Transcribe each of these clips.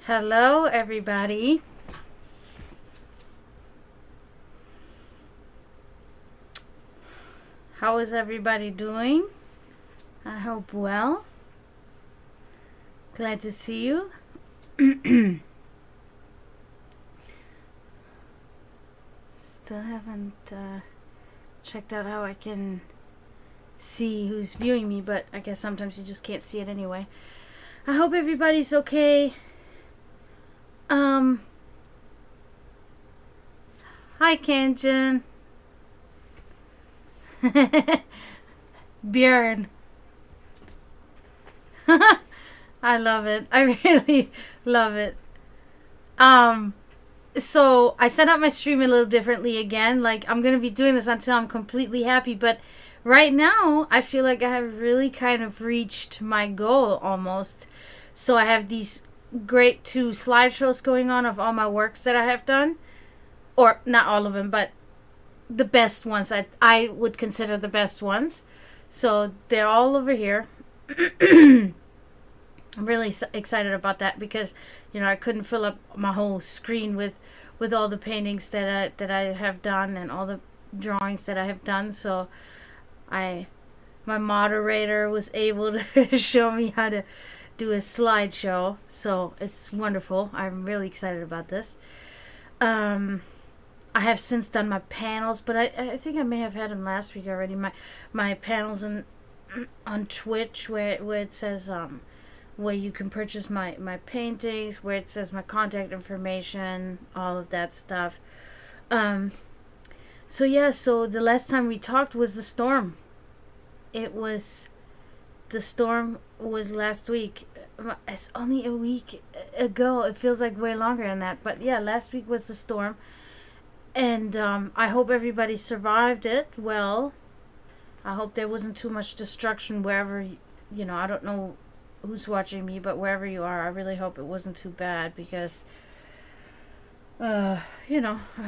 Hello, everybody. How is everybody doing? I hope well. Glad to see you. Still haven't checked out how I can see who's viewing me, but I guess sometimes you just can't see it anyway. I hope everybody's okay. Hi, Kanjan. Björn. I love it. I really love it. So I set up my stream a little differently again. Like, I'm gonna be doing this until I'm completely happy, but right now I feel like I have really kind of reached my goal almost. So I have these great 2 slideshows going on of all my works that I have done, or not all of them, but the best ones. I would consider the best ones. So they're all over here. I'm really excited about that because, I couldn't fill up my whole screen with all the paintings that I have done and all the drawings that I have done. So my moderator was able to show me how to do a slideshow. So it's wonderful. I'm really excited about this. I have since done my panels, but I think I may have had them last week already. My panels on Twitch where it says where you can purchase my paintings, where it says my contact information, all of that stuff. So the last time we talked was the storm. The storm was last week. It's only a week ago. It feels like way longer than that. But yeah, last week was the storm. And I hope everybody survived it well. I hope there wasn't too much destruction wherever, I don't know who's watching me, but wherever you are, I really hope it wasn't too bad because, I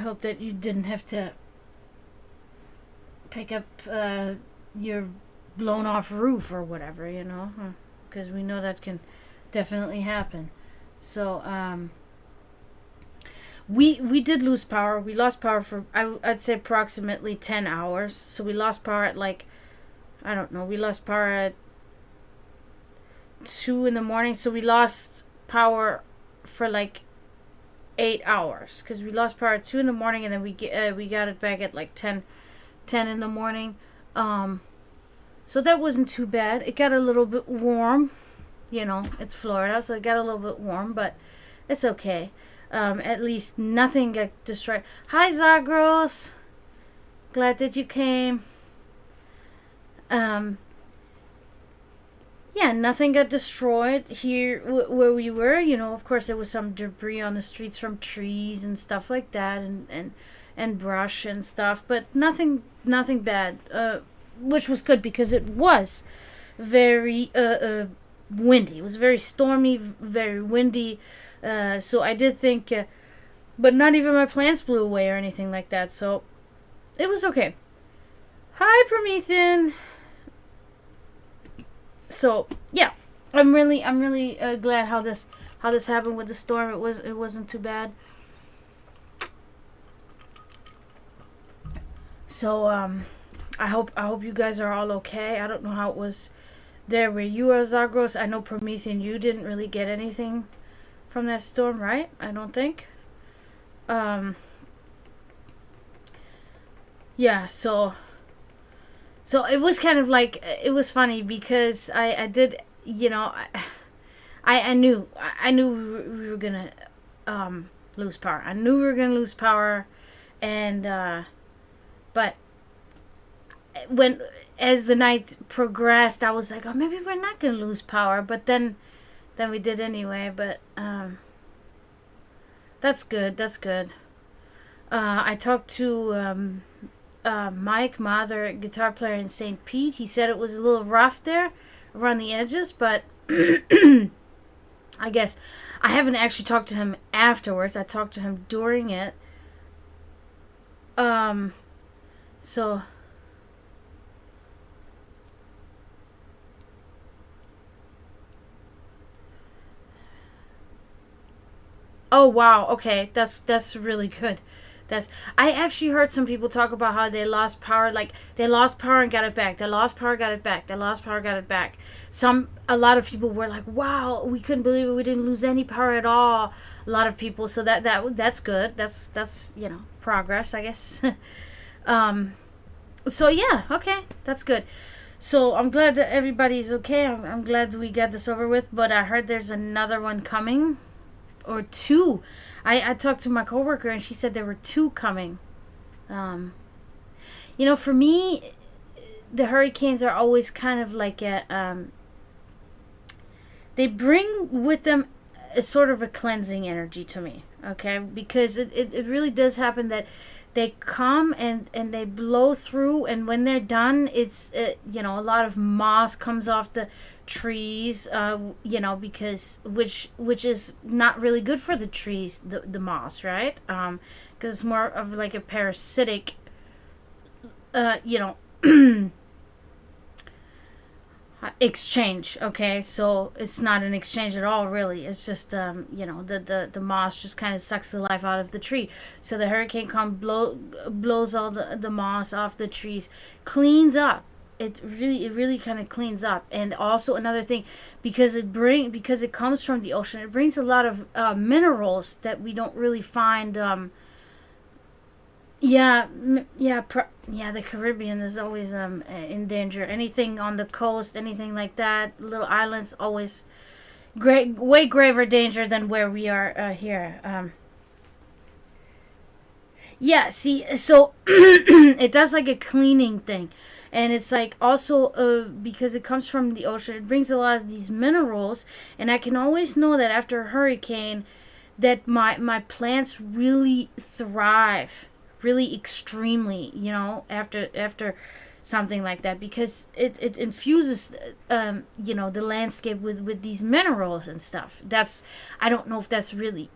hope that you didn't have to pick up your blown off roof or whatever, because we know that can definitely happen. So, we did lose power. We lost power for, I'd say, approximately 10 hours. So we lost power at we lost power at 2 in the morning. So we lost power for 8 hours. Because we lost power at 2 in the morning and then we got it back at 10 in the morning. So that wasn't too bad. It got a little bit warm. It's Florida, so it got a little bit warm, but it's okay. At least nothing got destroyed. Hi, Zagros. Glad that you came. Nothing got destroyed here where we were. Of course, there was some debris on the streets from trees and stuff like that, and brush and stuff, but nothing bad. Which was good because it was very windy. It was very stormy, very windy. So I did think, but not even my plants blew away or anything like that. So it was okay. Hi, Promethean. So yeah, I'm really glad how this happened with the storm. It wasn't too bad. So I hope you guys are all okay. I don't know how it was there where you are, Zagros. I know Promethean, you didn't really get anything from that storm, right? I don't think. Yeah, so it was kind of it was funny because I did, I knew we were gonna lose power. I knew we were gonna lose power, and but as the night progressed, I was like, oh, maybe we're not gonna lose power, but then we did anyway. But that's good. I talked to Mike Mather, guitar player in St. Pete. He said it was a little rough there around the edges, but I guess I haven't actually talked to him afterwards. I talked to him during it. So Oh wow. Okay, that's really good. That's I actually heard some people talk about how they lost power, like they lost power and got it back. They lost power, got it back. They lost power, got it back. A lot of people were like, "Wow, we couldn't believe it. We didn't lose any power at all." A lot of people. So that's good. That's progress, I guess. um. So yeah, okay, that's good. So I'm glad that everybody's okay. I'm glad we got this over with. But I heard there's another one coming, or two. I talked to my coworker and she said there were two coming. Um, for me, the hurricanes are always kind of like they bring with them a sort of a cleansing energy to me. Okay, because it really does happen that they come and they blow through, and when they're done, it's a lot of moss comes off the trees, because which is not really good for the trees, the moss, right? Because it's more of like a parasitic, you know exchange. Okay, so it's not an exchange at all, really. It's just the moss just kind of sucks the life out of the tree. So the hurricane blows all the moss off the trees, cleans up. It really kind of cleans up. And also another thing, because it comes from the ocean, it brings a lot of minerals that we don't really find. The Caribbean is always in danger. Anything on the coast, anything like that, little islands, always great, way graver danger than where we are here. See, so it does like a cleaning thing, and it's like also because it comes from the ocean, it brings a lot of these minerals, and I can always know that after a hurricane, that my plants really thrive really extremely, after something like that, because it infuses the landscape with these minerals and stuff. I don't know if that's really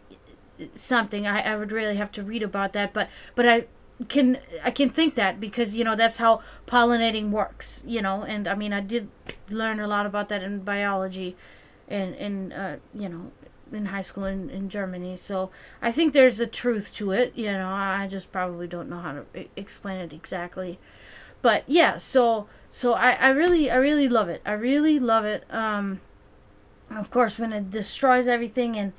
something. I would really have to read about that, but I can think that, because that's how pollinating works, and I mean, I did learn a lot about that in biology and in high school in Germany. So I think there's a truth to it. I just probably don't know how to explain it exactly. But yeah, so I really love it. I really love it. Of course, when it destroys everything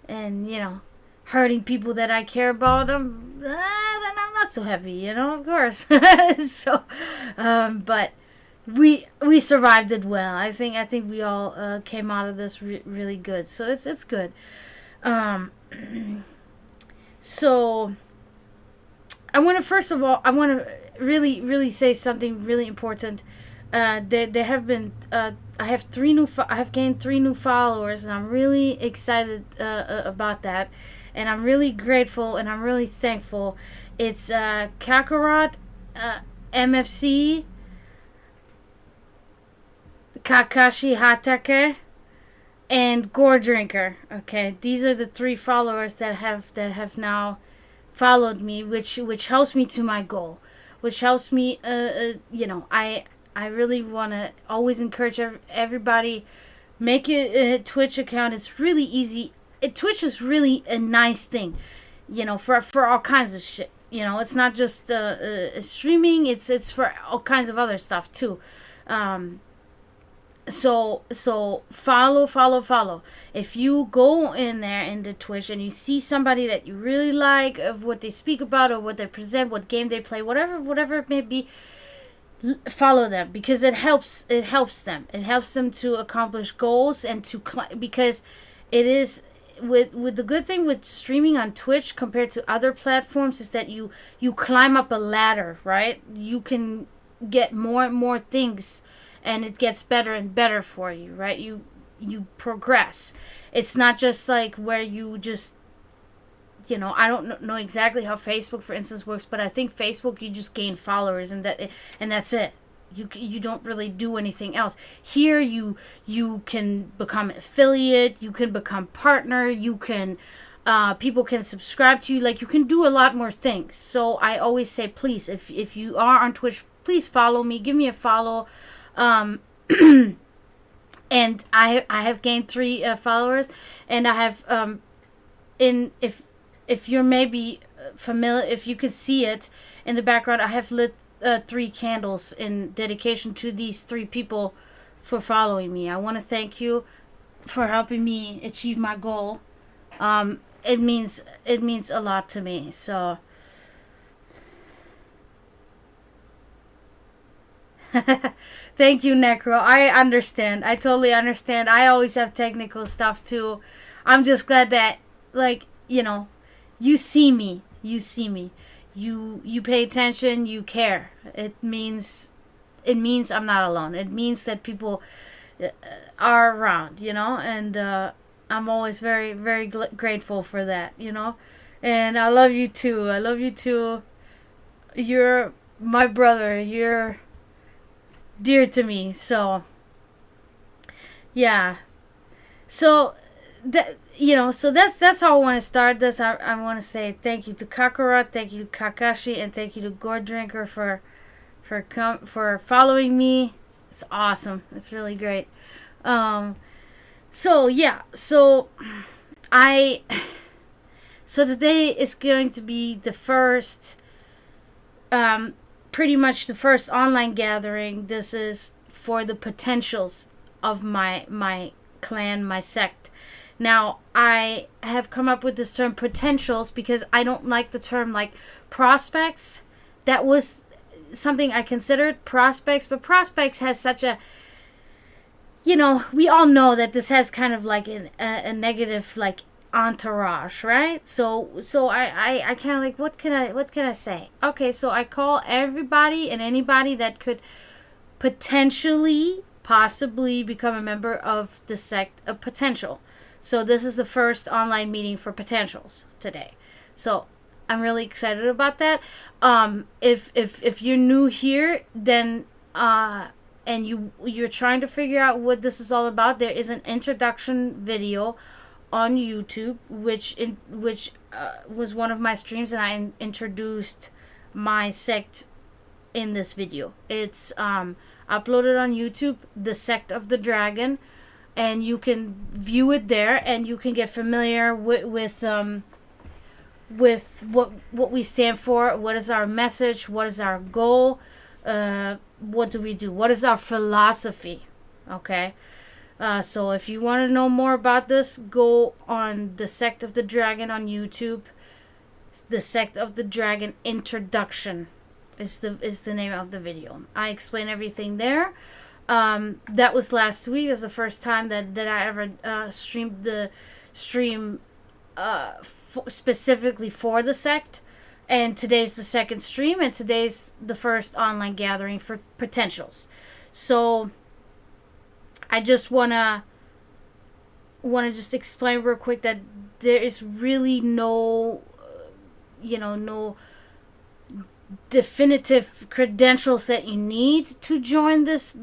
and hurting people that I care about, then I'm not so happy. Of course. So, but we survived it well. I think we all came out of this really good. So it's good. So I want to really say something really important. There have been I have gained 3 new followers, and I'm really excited about that, and I'm really grateful and I'm really thankful. It's Kakarot, MFC, Kakashi Hatake, and Gore Drinker. Okay, these are the 3 followers that have now followed me, which helps me to my goal, which helps me. I really want to always encourage everybody, make a Twitch account. It's really easy. Twitch is really a nice thing, for all kinds of shit. It's not just streaming. It's for all kinds of other stuff too. So follow. If you go in there into Twitch and you see somebody that you really like, of what they speak about or what they present, what game they play, whatever it may be, follow them, because it helps them. It helps them to accomplish goals and because it is with the good thing with streaming on Twitch compared to other platforms is that you climb up a ladder, right? You can get more and more things, and it gets better and better for you, right? You progress. It's not just like where you just, I don't know exactly how Facebook, for instance, works, but I think Facebook, you just gain followers, and that's it. You don't really do anything else. Here you can become affiliate, you can become partner, you can people can subscribe to you, like you can do a lot more things. So I always say, please, if you are on Twitch, please follow me, give me a follow. And I have gained 3 followers, and I have in if you're maybe familiar, if you can see it in the background, I have lit 3 candles in dedication to these 3 people for following me. I want to thank you for helping me achieve my goal. It means a lot to me. So thank you, Necro. I understand. I totally understand. I always have technical stuff too. I'm just glad that, like, you see me. You see me. You pay attention. You care. It means I'm not alone. It means that people are around. And I'm always very very grateful for that. And I love you too. I love you too. You're my brother. You're dear to me. So yeah. So that's how I want to start this. I want to say thank you to Kakura, thank you to Kakashi, and thank you to Gourd Drinker for following me. It's awesome. It's really great. Um. So yeah. I. So today is going to be the first, pretty much the first online gathering. This is for the potentials of my clan, my sect. Now, I have come up with this term potentials because I don't like the term like prospects. That was something I considered prospects, but prospects has such a, we all know that this has kind of like a negative like entourage, right? So I kind of like, what can I say? Okay, so I call everybody and anybody that could potentially, possibly become a member of the sect of potential. So this is the first online meeting for potentials today. So I'm really excited about that. If you're new here, then and you're trying to figure out what this is all about, there is an introduction video on YouTube, which was one of my streams, and I introduced my sect in this video. It's uploaded on YouTube, the Sect of the Dragon, and you can view it there, and you can get familiar with what we stand for, what is our message, what is our goal, what do we do, what is our philosophy. Okay. So if you want to know more about this, go on the Sect of the Dragon on YouTube. The Sect of the Dragon Introduction is the name of the video. I explain everything there. That was last week. That's the first time that I ever streamed the stream specifically for the sect. And today's the second stream, and today's the first online gathering for potentials. So I just wanna just explain real quick that there is really no no definitive credentials that you need to join this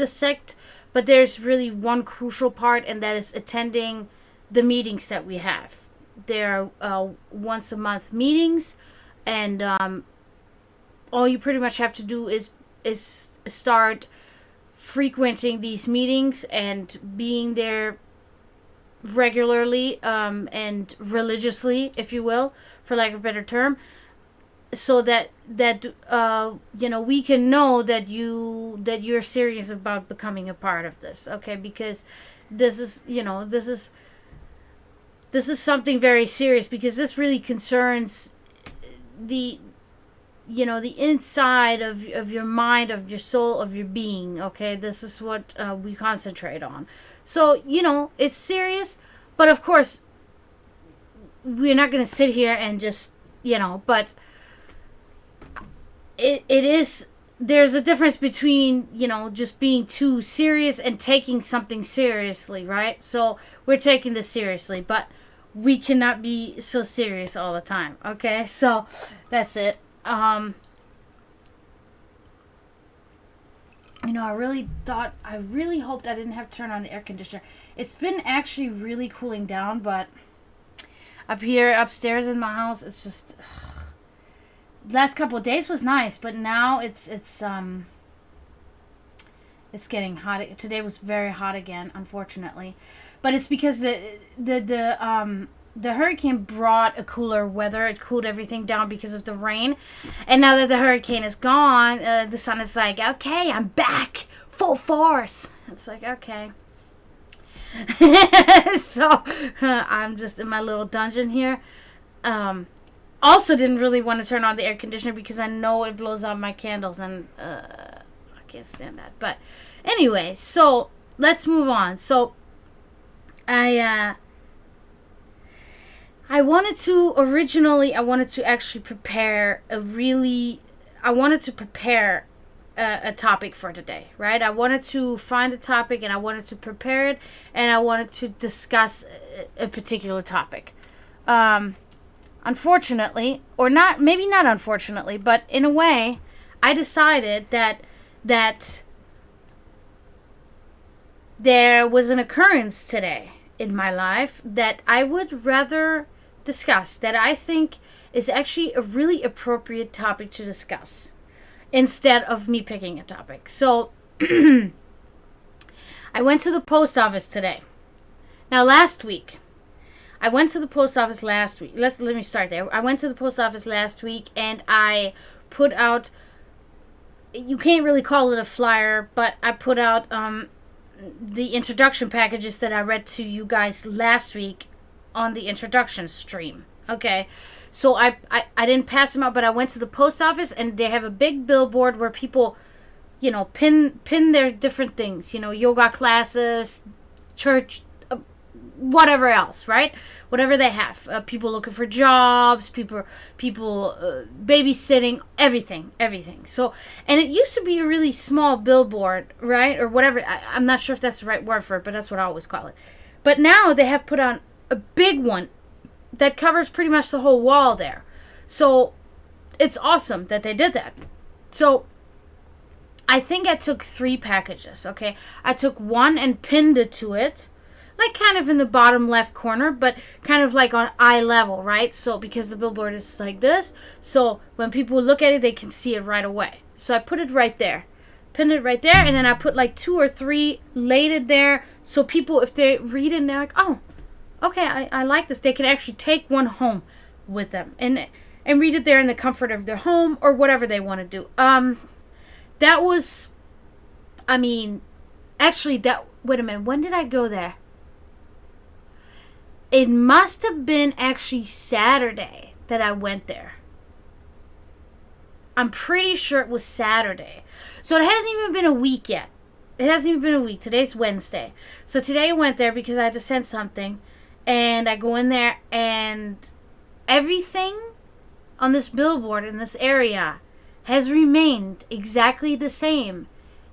sect, but there's really one crucial part, and that is attending the meetings that we have. There are once a month meetings, and all you pretty much have to do is start frequenting these meetings and being there regularly and religiously, if you will, for lack of a better term, so that we can know that you're serious about becoming a part of this. Okay, because this is something very serious, because this really concerns the inside of your mind, of your soul, of your being. Okay, this is what we concentrate on. So it's serious, but of course we're not going to sit here and just but it is, there's a difference between just being too serious and taking something seriously, right? So we're taking this seriously, but we cannot be so serious all the time. Okay, so that's it. I really hoped I didn't have to turn on the air conditioner. It's been actually really cooling down, but up here upstairs in my house, it's just last couple of days was nice, but now it's getting hot. Today was very hot again, unfortunately, but it's because the the hurricane brought a cooler weather. It cooled everything down because of the rain. And now that the hurricane is gone, the sun is like, okay, I'm back, full force. It's like, okay. So I'm just in my little dungeon here. Also didn't really want to turn on the air conditioner because I know it blows out my candles, and I can't stand that. But anyway, so let's move on. So I wanted to actually prepare a topic for today, right? I wanted to find a topic and I wanted to prepare it, and I wanted to discuss a particular topic. Unfortunately, or not, maybe not unfortunately, but in a way, I decided that there was an occurrence today in my life that I would rather discuss, that I think is actually a really appropriate topic to discuss, instead of me picking a topic. So, I went to the post office today. Now, last week, I went to the post office last week. Let me start there. I went to the post office last week and I put out, you can't really call it a flyer, but I put out the introduction packages that I read to you guys last week on the introduction stream. Okay. So I didn't pass them out, but I went to the post office and they have a big billboard where people, pin their different things, yoga classes, church, whatever else, right? Whatever they have. People looking for jobs, people babysitting, everything. So, and it used to be a really small billboard, right? Or whatever. I'm not sure if that's the right word for it, but that's what I always call it. But now they have put on a big one that covers pretty much the whole wall there. So, it's awesome that they did that. So, I think I took 3 packages, okay? I took one and pinned it to it, like kind of in the bottom left corner, but kind of like on eye level, right? So because the billboard is like this, so when people look at it, they can see it right away. So I put it right there, pinned it right there, and then I put like 2 or 3 laid it there, so people, if they read it and they're like, oh, okay, I like this, they can actually take one home with them and read it there in the comfort of their home or whatever they want to do. That was, actually wait a minute, when did I go there? It must have been actually Saturday that I went there. I'm pretty sure it was Saturday. So it hasn't even been a week yet. It hasn't even been a week. Today's Wednesday. So today I went there because I had to send something. And I go in there and everything on this billboard in this area has remained exactly the same.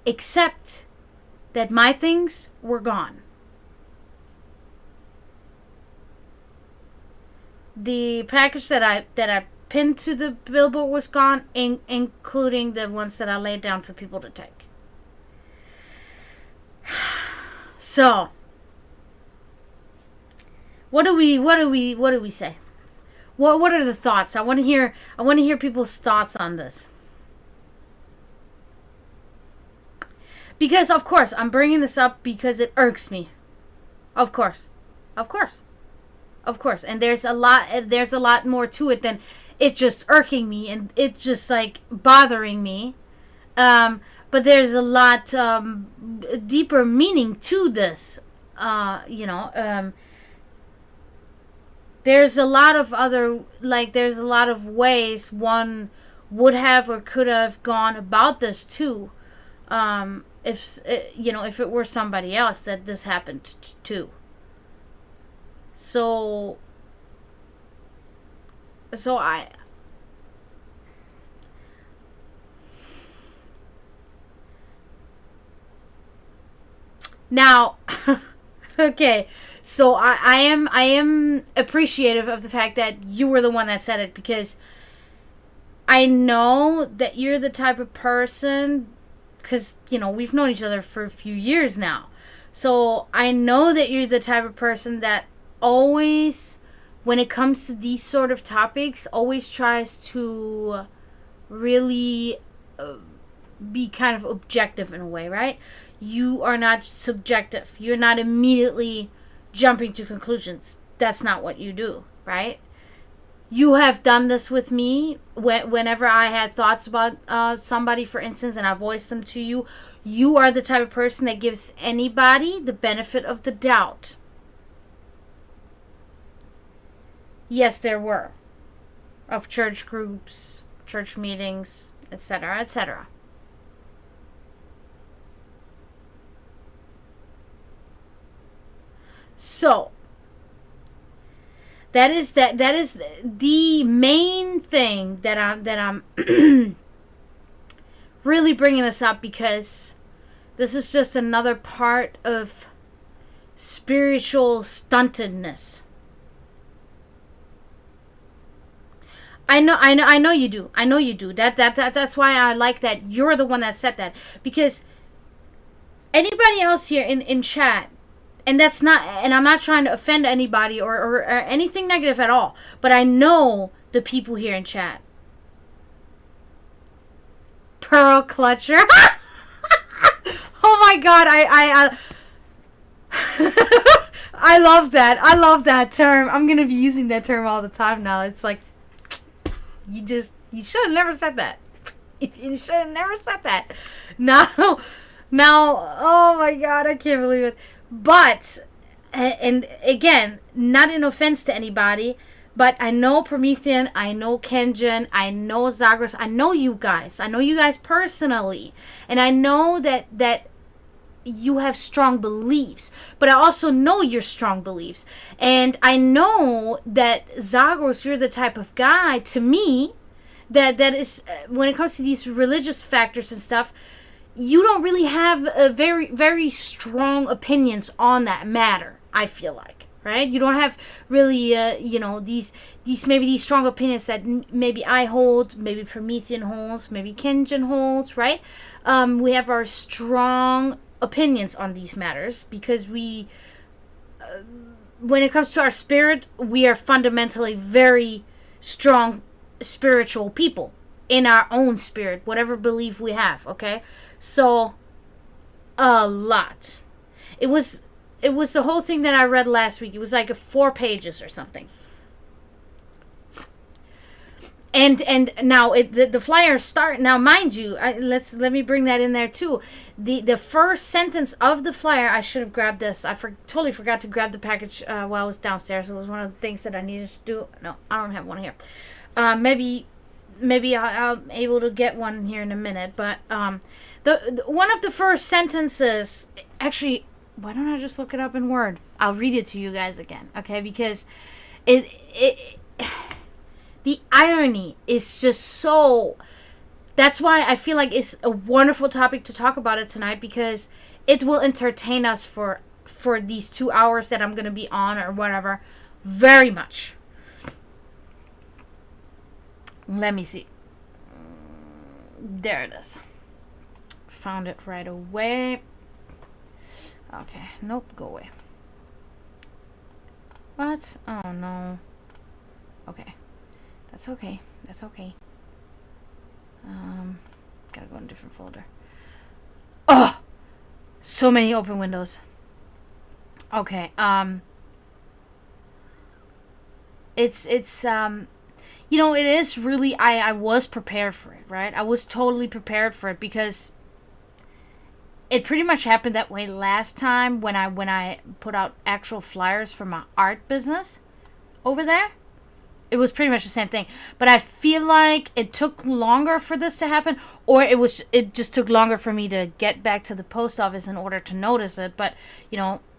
Except that my things were gone. The package that I pinned to the billboard was gone, including the ones that I laid down for people to take. So, what do we say? What are the thoughts? I want to hear people's thoughts on this. Because of course, I'm bringing this up because it irks me. Of course. And there's a lot more to it than it just irking me and it just like bothering me. But there's a lot deeper meaning to this. There's a lot of ways one would have or could have gone about this too. If it were somebody else that this happened to. So I now okay, so I am appreciative of the fact that you were the one that said it, because I know that you're the type of person, because we've known each other for a few years now, so I know that you're the type of person that always, when it comes to these sort of topics, always tries to really be kind of objective in a way, right? You are not subjective. You're not immediately jumping to conclusions. that's not what you do, right? You have done this with me whenever I had thoughts about somebody, for instance, and I voiced them to you. You are the type of person that gives anybody the benefit of the doubt. Yes, there were. Of church groups, church meetings, etc., etc. So, that is the main thing that I'm really bringing this up, because this is just another part of spiritual stuntedness. I know you do. I know you do. That's why I like that you're the one that said that, because anybody else here in chat, and that's not, and I'm not trying to offend anybody or anything negative at all, but I know the people here in chat. Pearl clutcher. Oh my god, I love that. I love that term. I'm gonna be using that term all the time now. It's like, you should have never said that. You should have never said that. Now, oh my god, I can't believe it. But, and again, not in offense to anybody, but I know Promethean, I know Kenjin, I know Zagros, I know you guys personally, and I know that you have strong beliefs, but I also know your strong beliefs, and I know that Zagros, you're the type of guy, to me, that is, when it comes to these religious factors and stuff, you don't really have a very, very strong opinions on that matter, I feel like, right? You don't have really, these strong opinions that maybe I hold, maybe Promethean holds, maybe Kenjin holds, right? We have our strong opinions on these matters because we, when it comes to our spirit, we are fundamentally very strong spiritual people in our own spirit, whatever belief we have, okay? So, a lot. It was the whole thing that I read last week. It was like 4 pages or something. And now the flyers start. Now, mind you, let me bring that in there too. The first sentence of the flyer, I should have grabbed this. I totally forgot to grab the package while I was downstairs. It was one of the things that I needed to do. No, I don't have one here. Maybe I'll able to get one here in a minute. But the one of the first sentences, actually, why don't I just look it up in Word? I'll read it to you guys again, okay? Because it the irony is just so. That's why I feel like it's a wonderful topic to talk about it tonight, because it will entertain us for these 2 hours that I'm gonna be on or whatever, very much. Let me see. There it is. Found it right away. Okay. Nope. Go away. What? Oh, no. Okay. That's okay. That's okay. Gotta go in a different folder. Oh! So many open windows. Okay. It's it is really, I was prepared for it, right? I was totally prepared for it, because it pretty much happened that way last time when I put out actual flyers for my art business over there. It was pretty much the same thing. But I feel like it took longer for this to happen, or it just took longer for me to get back to the post office in order to notice it. But,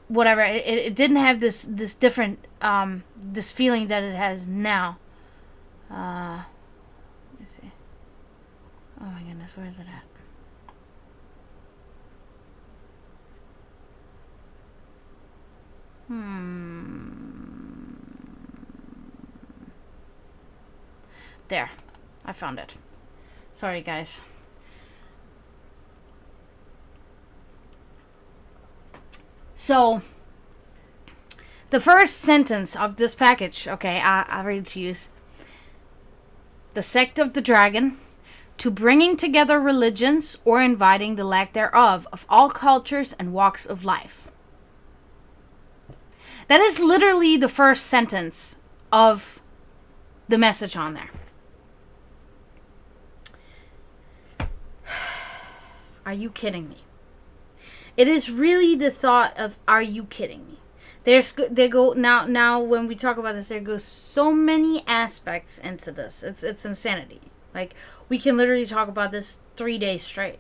whatever. It didn't have this different, this feeling that it has now. Let me see. Oh my goodness, where is it at? There. I found it. Sorry, guys. So, the first sentence of this package, okay, I'll read it to you. The Sect of the Dragon, to bringing together religions or inviting the lack thereof of all cultures and walks of life. That is literally the first sentence of the message on there. Are you kidding me? It is really the thought of, are you kidding me? Now when we talk about this, there goes so many aspects into this. It's insanity. Like, we can literally talk about this 3 days straight.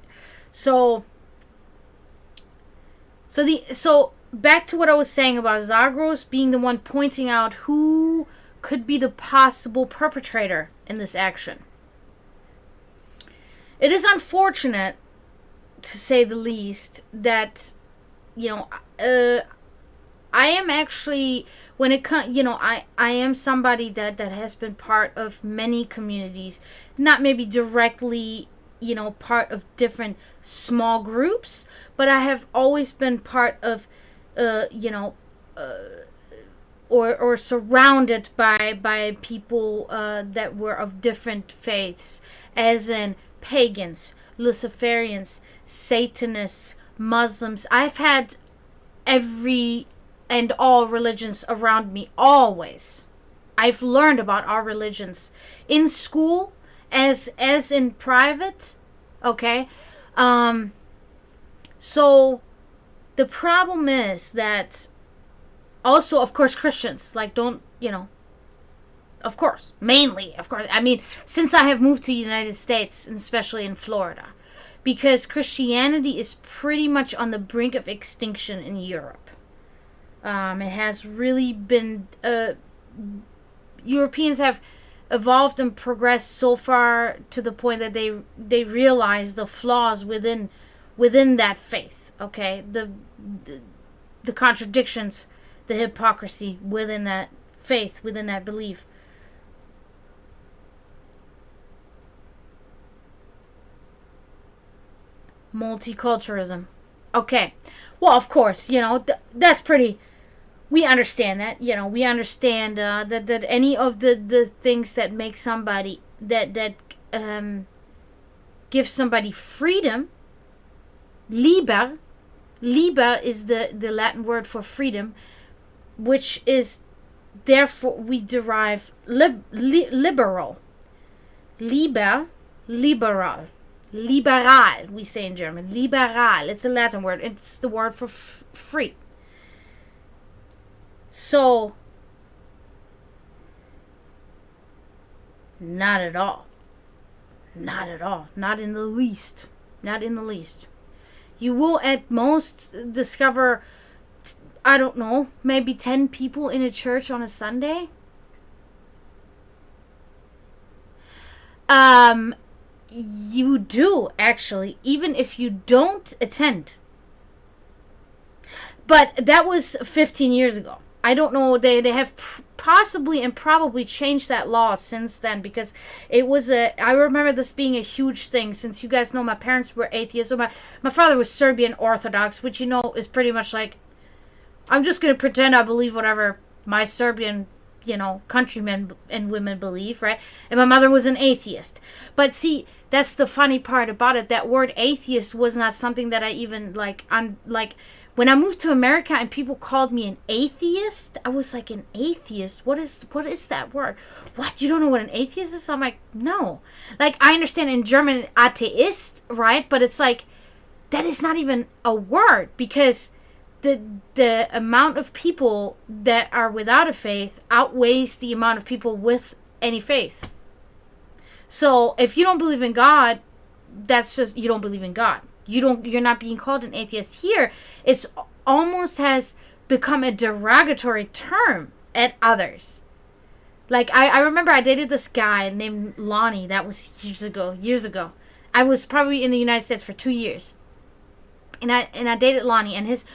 So back to what I was saying about Zagros being the one pointing out who could be the possible perpetrator in this action. It is unfortunate, to say the least, that, I am actually, when it comes, I am somebody that has been part of many communities, not maybe directly, part of different small groups, but I have always been part of, or surrounded by people that were of different faiths, as in pagans, Luciferians, Satanists, Muslims. I've had every and all religions around me, always. I've learned about our religions in school, as in private. Okay, so the problem is that also, of course, Christians, like, don't, of course, mainly, of course. I mean, since I have moved to the United States, and especially in Florida, because Christianity is pretty much on the brink of extinction in Europe. It has really been, Europeans have evolved and progressed so far to the point that they realize the flaws within that faith. Okay, the contradictions, the hypocrisy within that faith, within that belief. Multiculturalism. Okay. Well, of course, that's pretty. We understand that. We understand that any of the things that make somebody that gives somebody freedom. Liber is the Latin word for freedom, which is therefore we derive liberal. Liberal. Liberal, we say in German. Liberal. It's a Latin word. It's the word for free. So, not at all. Not at all. Not in the least. Not in the least. You will at most discover, I don't know, maybe 10 people in a church on a Sunday. You do, actually, even if you don't attend. But that was 15 years ago. I don't know, they have possibly and probably changed that law since then, because it was I remember this being a huge thing, since you guys know my parents were atheists. So my father was Serbian Orthodox, which is pretty much like, I'm just going to pretend I believe whatever my Serbian countrymen and women believe, right? And my mother was an atheist. But see, that's the funny part about it. That word atheist was not something that I even when I moved to America and people called me an atheist, I was like, an atheist? What is that word? What? You don't know what an atheist is? I'm like, no. Like, I understand in German Atheist, right? But it's like, that is not even a word, because the amount of people that are without a faith outweighs the amount of people with any faith. So if you don't believe in God, that's just, you don't believe in God. You're not being called an atheist. Here, it's almost has become a derogatory term at others. Like, I remember I dated this guy named Lonnie. That was years ago. I was probably in the United States for 2 years. And I dated Lonnie, and his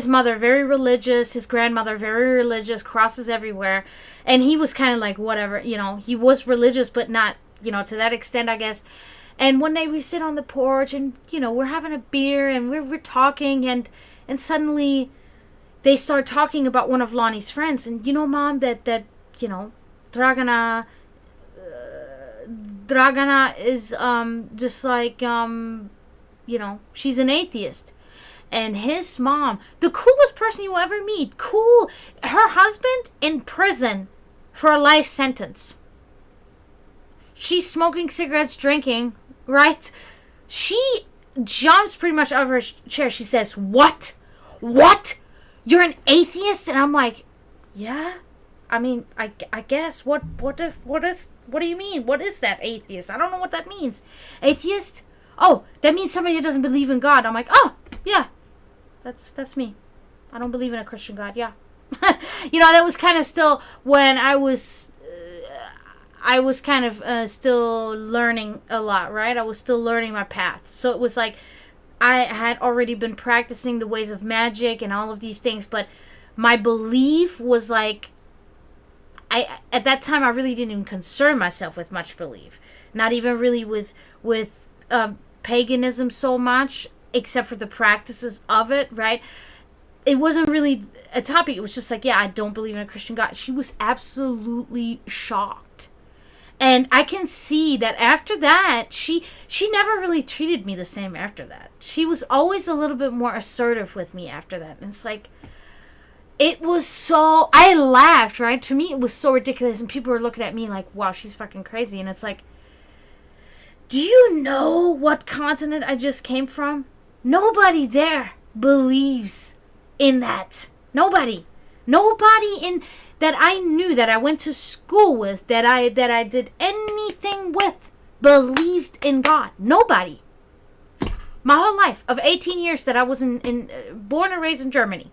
mother, very religious, his grandmother, very religious, crosses everywhere. And he was kind of like, whatever, he was religious, but not, to that extent, I guess. And one day we sit on the porch, and, we're having a beer, and we're talking, and suddenly they start talking about one of Lonnie's friends. And, Mom, that Dragana is, just like, she's an atheist. and his mom, the coolest person you ever meet, cool, her husband in prison for a life sentence. She's smoking cigarettes, drinking, right? She jumps pretty much out of her chair. She says, "What? What? You're an atheist?" And I'm like, "Yeah. I mean, I guess. What do you mean? What is that, atheist? I don't know what that means. Atheist? Oh, that means somebody that doesn't believe in God." I'm like, "Oh, yeah. That's me. I don't believe in a Christian God." Yeah. That was kind of still when I was kind of still learning a lot, right? I was still learning my path. So it was like I had already been practicing the ways of magic and all of these things, but my belief was like, at that time I really didn't even concern myself with much belief. Not even really with paganism so much, except for the practices of it, right? It wasn't really a topic. It was just like, yeah, I don't believe in a Christian God. She was absolutely shocked. And I can see that after that, she never really treated me the same after that. She was always a little bit more assertive with me after that. And it's like, it was so, I laughed, right? To me, it was so ridiculous. And people were looking at me like, wow, she's fucking crazy. And it's like, do you know what continent I just came from? Nobody there believes in that. Nobody in that I knew, that I went to school with, that I did anything with, believed in God. Nobody. My whole life of 18 years that I was born and raised in Germany,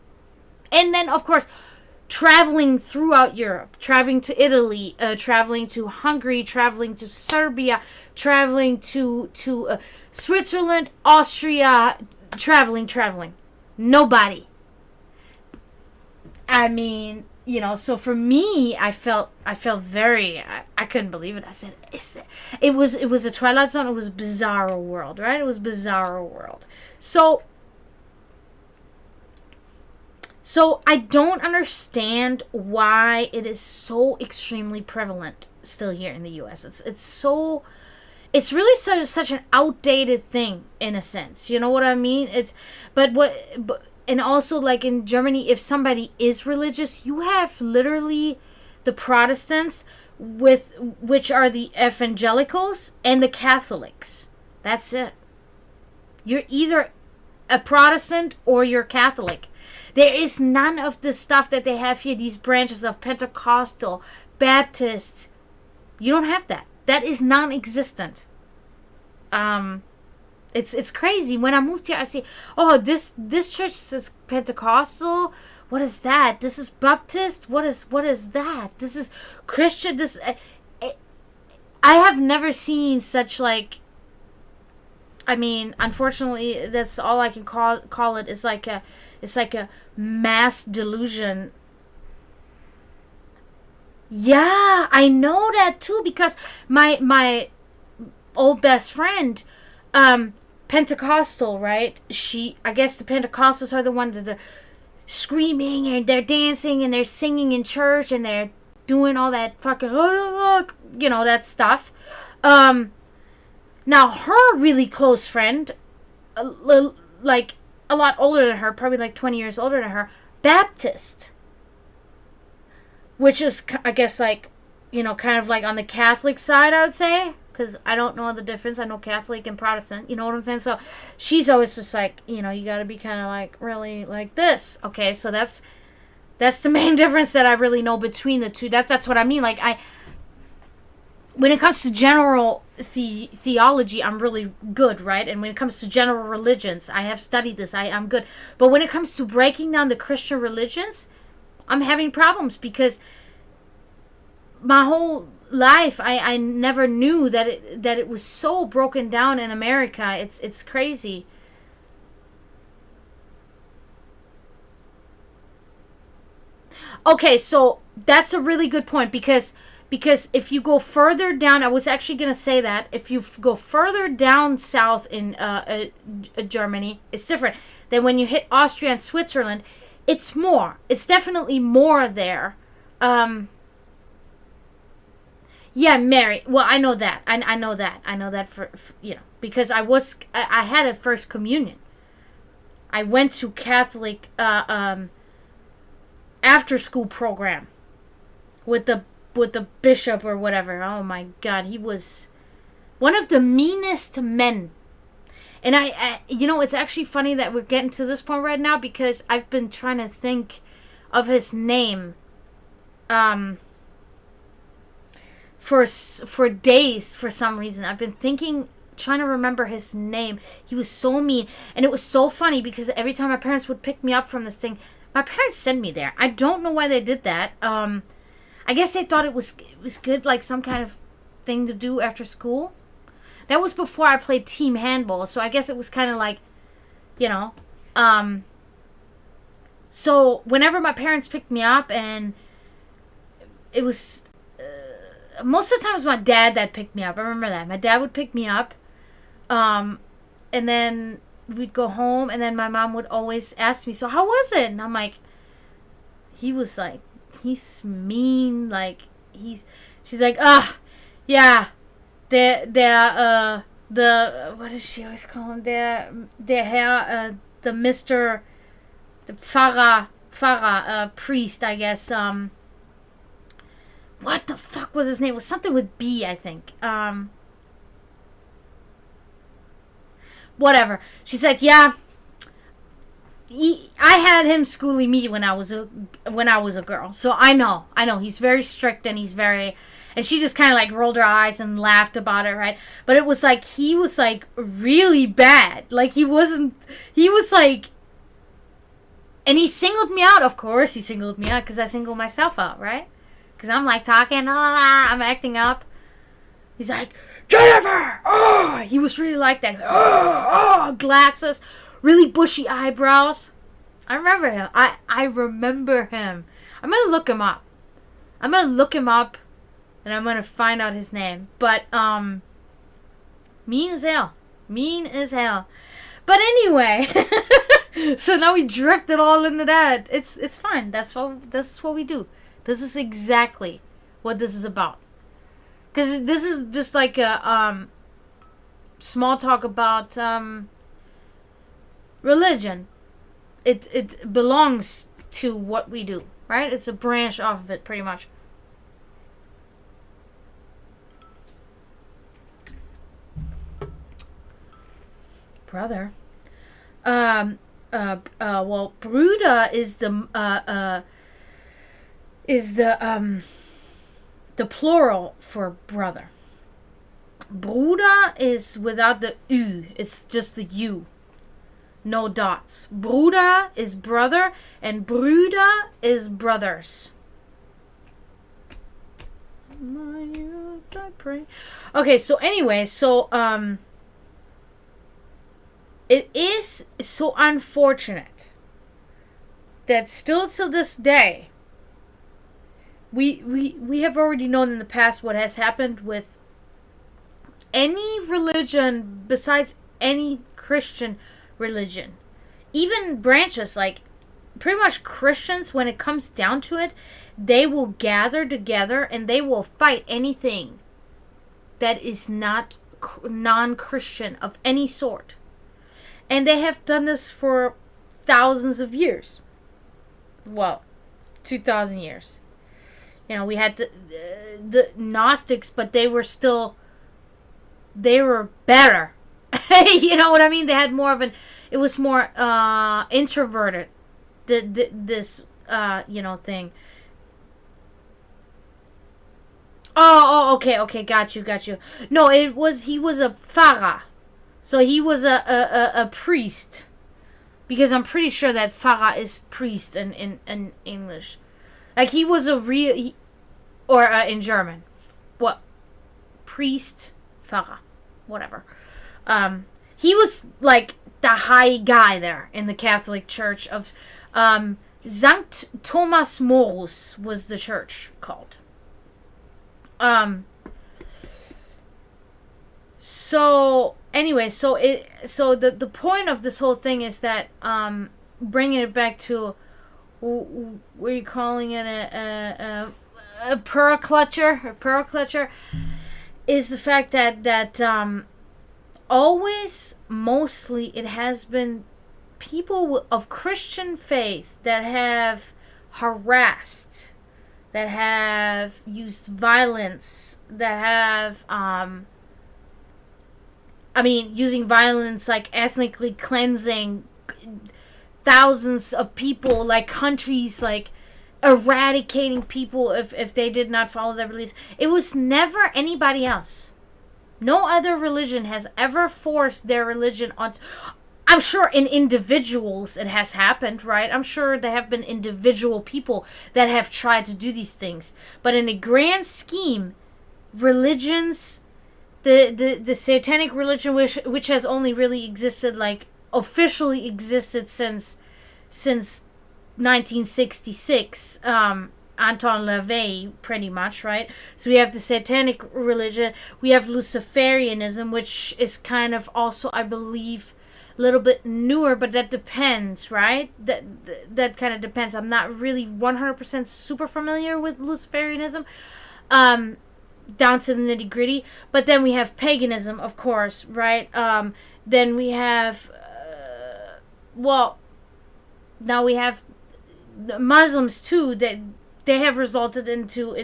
and then of course traveling throughout Europe, traveling to Italy, traveling to Hungary, traveling to Serbia, traveling to Switzerland, Austria, traveling. Nobody. I mean, so for me, I felt very, I couldn't believe it. I said, it was a Twilight Zone. It was a bizarre world, right? It was a bizarre world. So I don't understand why it is so extremely prevalent still here in the U.S. It's really such an outdated thing in a sense. You know what I mean? And also, like in Germany, if somebody is religious, you have literally the Protestants, which are the evangelicals, and the Catholics. That's it. You're either a Protestant or you're Catholic. There is none of the stuff that they have here, these branches of Pentecostal, Baptists. You don't have that. That is non-existent. It's crazy. When I moved here, I see, oh, this church is Pentecostal. What is that? This is Baptist. What is that? This is Christian. I have never seen such like. I mean, unfortunately, that's all I can call it. It's like a mass delusion. Yeah, I know that too, because my old best friend, Pentecostal, right? I guess the Pentecostals are the ones that are screaming and they're dancing and they're singing in church and they're doing all that fucking, that stuff. Now her really close friend, like a lot older than her, probably like 20 years older than her, Baptist. Which is, I guess, like, kind of like on the Catholic side, I would say. Because I don't know the difference. I know Catholic and Protestant. You know what I'm saying? So she's always just like, you got to be kind of like really like this. Okay, so that's the main difference that I really know between the two. That's what I mean. Like, when it comes to general theology, I'm really good, right? And when it comes to general religions, I have studied this. I'm good. But when it comes to breaking down the Christian religions, I'm having problems because my whole life I never knew that it was so broken down in America. It's crazy. Okay, so that's a really good point because if you go further down, I was actually going to say that if you go further down south in Germany, it's different than when you hit Austria and Switzerland. It's more. It's definitely more there. Yeah, Mary. Well, I know that. I know that. I know that for because I had a first communion. I went to Catholic after school program with the bishop or whatever. Oh my God, he was one of the meanest men. And it's actually funny that we're getting to this point right now because I've been trying to think of his name for days for some reason. I've been trying to remember his name. He was so mean, and it was so funny because every time my parents would pick me up from this thing, my parents sent me there. I don't know why they did that. I guess they thought it was good, like some kind of thing to do after school. That was before I played team handball, so I guess it was kind of like, you know. So whenever my parents picked me up, and it was most of the time it was my dad that picked me up. I remember that. My dad would pick me up, and then we'd go home, and then my mom would always ask me, so how was it? And I'm like, he's mean, like, she's like, yeah, the what does she always call him? The Herr, the Mr., the Pfarrer, priest, I guess. What the fuck was his name? It was something with B, I think. Whatever. She said, yeah, I had him schooling me when I was a girl. So I know. He's very strict, and he's very... And she just kind of like rolled her eyes and laughed about it, right? But it was like, he was like really bad. Like he was like... And he singled me out. Of course he singled me out because I singled myself out, right? Because I'm like talking, I'm acting up. He's like, Jennifer! Oh! He was really like that. Oh! Glasses. Really bushy eyebrows. I remember him. I remember him. I'm going to look him up. And I'm going to find out his name. But, mean as hell. But anyway, so now we drifted all into that. It's fine. That's what we do. This is exactly what this is about. Because this is just like a small talk about religion. It belongs to what we do, right? It's a branch off of it, pretty much. Brother. Well, Bruder is the plural for brother. Bruder is without the U. It's just the U. No dots. Bruder is brother, and Brüder is brothers. My youth, I pray. Okay, so anyway, it is so unfortunate that still to this day, we have already known in the past what has happened with any religion besides any Christian religion. Even branches, like pretty much Christians, when it comes down to it, they will gather together and they will fight anything that is not non-Christian of any sort. And they have done this for thousands of years. Well, 2,000 years. You know, we had the Gnostics, but they were better. You know what I mean? They had more of it was more introverted, this thing. Oh, okay, got you. No, he was a Pfarrer. So he was a priest. Because I'm pretty sure that Pfarrer is priest in English. Like he was a real, in German. What? Priest, Pfarrer, whatever. He was like the high guy there in the Catholic Church of Sankt Thomas Morus was the church called. So anyway, so the point of this whole thing is that bringing it back to, what are you calling it, a pearl clutcher, is the fact that always, mostly, it has been people of Christian faith that have harassed, that have used violence, that have, using violence like ethnically cleansing thousands of people, like countries, like eradicating people if they did not follow their beliefs. It was never anybody else. No other religion has ever forced their religion on. I'm sure in individuals it has happened, right? I'm sure there have been individual people that have tried to do these things. But in a grand scheme, religions, the satanic religion, which has only really existed, like officially existed since 1966, Anton LaVey, pretty much, right? So we have the satanic religion, we have Luciferianism, which is kind of also, I believe, a little bit newer, but that depends, right? That kind of depends. I'm not really 100% super familiar with Luciferianism, down to the nitty gritty. But then we have paganism, of course, right? Then we have, now we have the Muslims too, that they have resulted into,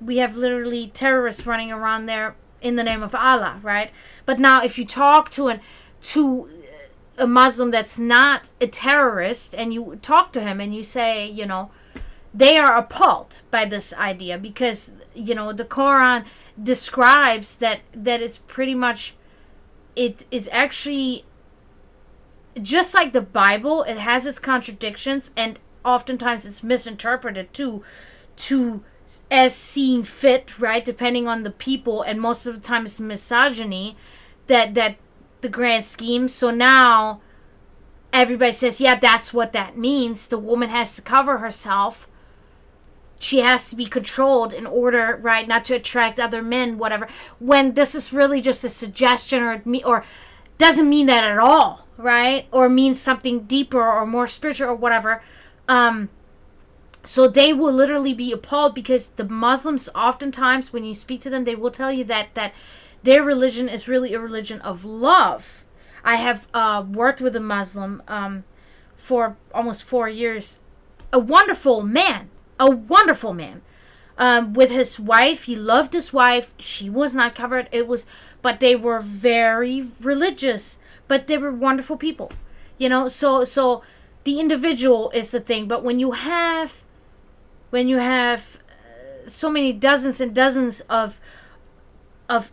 we have literally terrorists running around there in the name of Allah, right? But now if you talk to a Muslim that's not a terrorist, and you talk to him and you say, they are appalled by this idea, because, the Quran describes that it's pretty much, it is actually just like the Bible. It has its contradictions, and oftentimes it's misinterpreted too, as seeing fit, right? Depending on the people, and most of the time it's misogyny, that the grand scheme. So now everybody says, yeah, that's what that means. The woman has to cover herself. She has to be controlled in order, right, not to attract other men, whatever. When this is really just a suggestion, or doesn't mean that at all, right? Or means something deeper or more spiritual or whatever. So they will literally be appalled, because the Muslims, oftentimes when you speak to them, they will tell you that their religion is really a religion of love. I have worked with a Muslim for almost 4 years. A wonderful man. With his wife. He loved his wife. She was not covered. But they were very religious. But they were wonderful people. So the individual is the thing. But when you have so many dozens and dozens of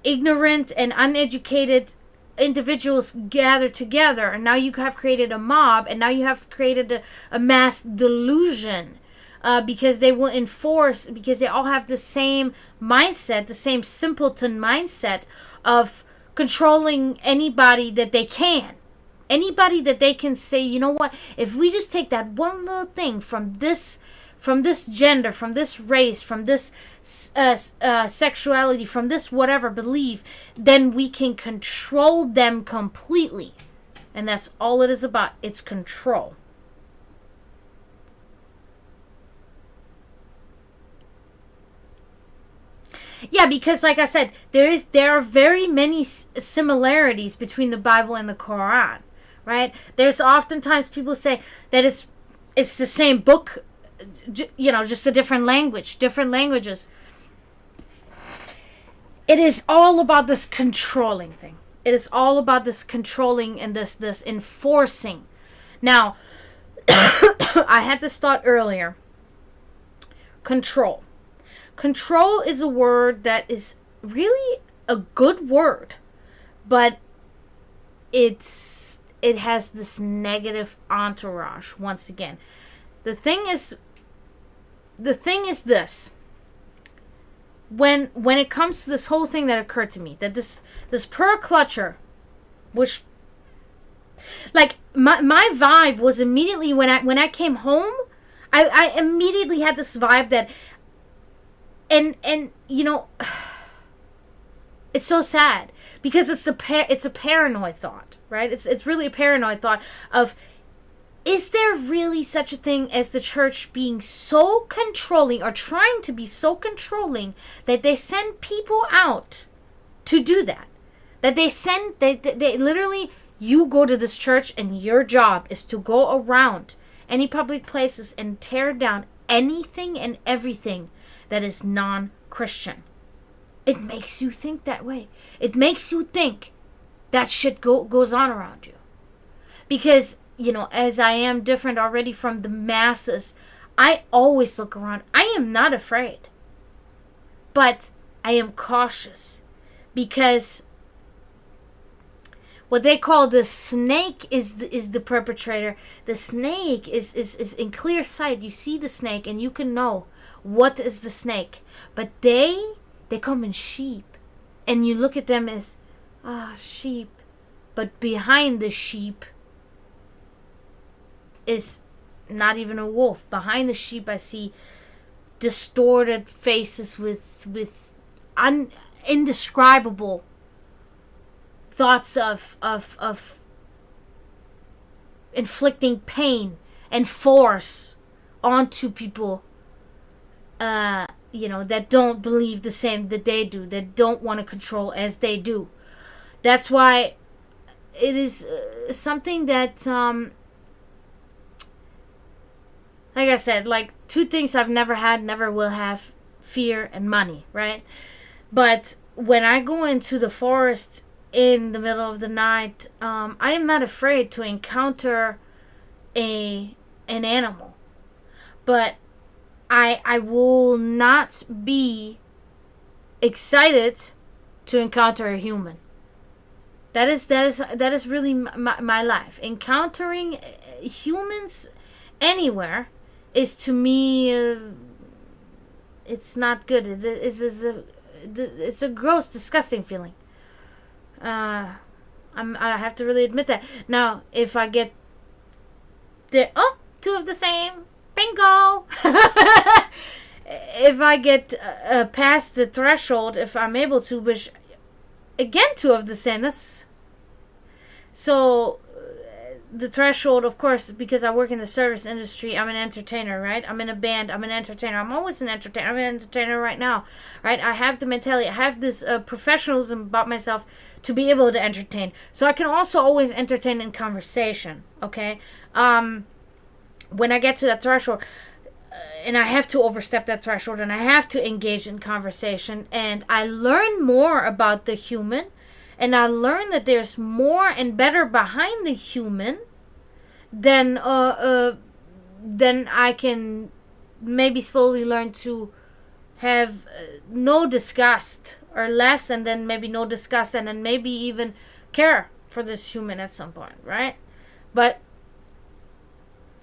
ignorant and uneducated individuals gathered together, and now you have created a mob, and now you have created a mass delusion, because they will enforce, because they all have the same mindset, the same simpleton mindset of controlling anybody that they can. Anybody that they can say, you know what, if we just take that one little thing from this gender, from this race, from this sexuality, from this whatever belief, then we can control them completely. And that's all it is about. It's control. Yeah, because like I said, there are very many similarities between the Bible and the Quran, right? There's oftentimes people say that it's the same book, just a different languages. It is all about this controlling thing. It is all about this controlling and this enforcing. Now, I had to start earlier. Control. Control is a word that is really a good word, but it has this negative entourage once again. The thing is this. When it comes to this whole thing that occurred to me, that this pearl clutcher, which, like, my vibe was immediately when I came home, I immediately had this vibe that, and it's so sad, because it's a paranoid thought, right? It's really a paranoid thought of, is there really such a thing as the church being so controlling, or trying to be so controlling, that they send people out to do that? That they literally You go to this church and your job is to go around any public places and tear down anything and everything that is non-Christian. It makes you think that way. It makes you think that shit goes on around you. Because, as I am different already from the masses, I always look around. I am not afraid. But I am cautious. Because what they call the snake is the perpetrator. The snake is in clear sight. You see the snake and you can know what is the snake. But they come in sheep. And you look at them as, sheep. But behind the sheep is not even a wolf. Behind the sheep I see distorted faces with indescribable thoughts of inflicting pain and force onto people that don't believe the same that they do, that don't want to control as they do. That's why it is something that like I said, like two things I've never had, never will have: fear and money, right? But when I go into the forest in the middle of the night, I am not afraid to encounter an animal. But I will not be excited to encounter a human. That is really my life. Encountering humans anywhere is, to me, it's not good. It's a gross, disgusting feeling. I have to really admit that. Now, if I get two of the same, bingo. If I get past the threshold, if I'm able to, which again, two of the same. That's so. The threshold, of course, because I work in the service industry, I'm an entertainer, right? I'm in a band, I'm an entertainer. I'm always an entertainer. I'm an entertainer right now, right? I have the mentality, I have this professionalism about myself to be able to entertain. So I can also always entertain in conversation, okay? When I get to that threshold, and I have to overstep that threshold, and I have to engage in conversation, and I learn more about the human, and I learn that there's more and better behind the human than I can maybe slowly learn to have no disgust or less, and then maybe no disgust, and then maybe even care for this human at some point, right? But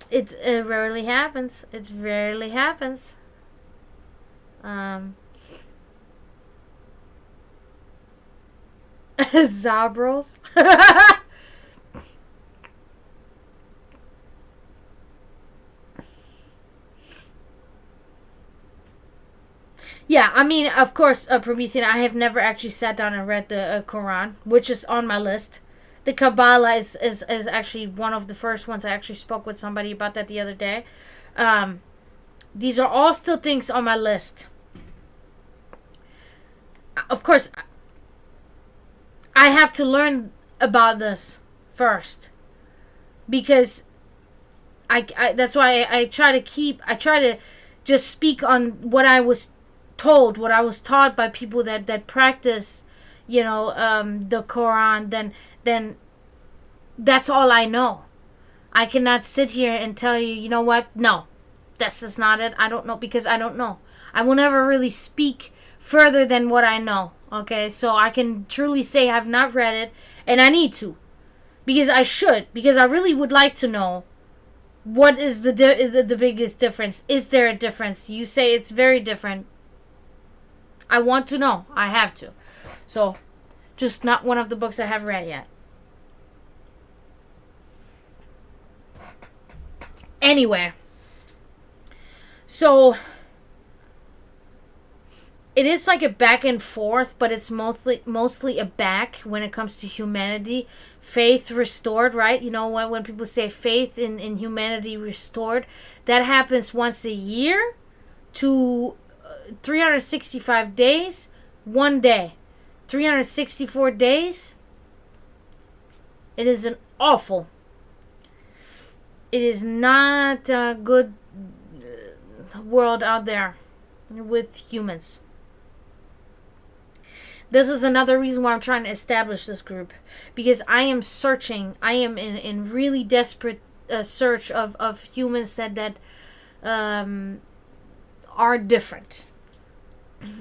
it rarely happens. It rarely happens. Zabros. Yeah, I mean, of course, Promethean, I have never actually sat down and read the Quran, which is on my list. The Kabbalah is actually one of the first ones. I actually spoke with somebody about that the other day. These are all still things on my list. Of course, I have to learn about this first, because I that's why I try to just speak on what I was told, what I was taught by people that practice, the Quran. Then that's all I know. I cannot sit here and tell you, you know what? No, this is not it. I don't know, because I don't know. I will never really speak further than what I know. Okay, so I can truly say I've not read it, and I need to, because I should, because I really would like to know what is the biggest difference. Is there a difference? You say it's very different. I want to know. I have to. So, just not one of the books I have read yet. Anyway, so it is like a back and forth, but it's mostly a back when it comes to humanity. Faith restored, right? When people say faith in humanity restored, that happens once a year to 365 days, 1 day. 364 days, It is an awful. It is not a good world out there with humans. This is another reason why I'm trying to establish this group, because I am searching. I am in really desperate search of humans that are different,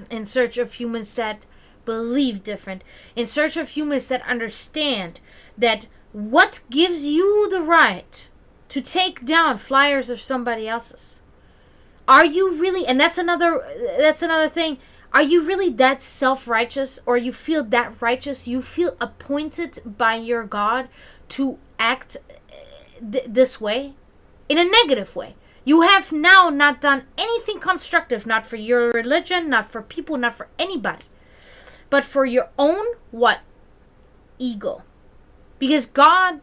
in search of humans that believe different, in search of humans that understand that what gives you the right to take down flyers of somebody else's. Are you really, and that's another thing, are you really that self-righteous, or you feel that righteous, you feel appointed by your God to act this way, in a negative way? You have now not done anything constructive, not for your religion, not for people, not for anybody, but for your own what? Ego. Because God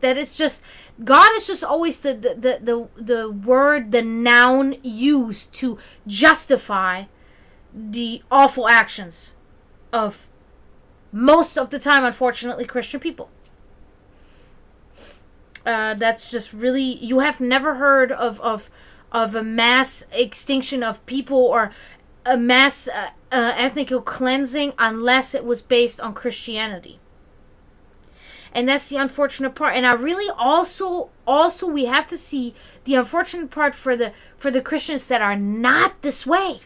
is just always the word, the noun used to justify the awful actions of most of the time, unfortunately, Christian people. That's just really, you have never heard of a mass extinction of people or a mass ethnic cleansing unless it was based on Christianity. And that's the unfortunate part. And I really also we have to see the unfortunate part for the Christians that are not this way.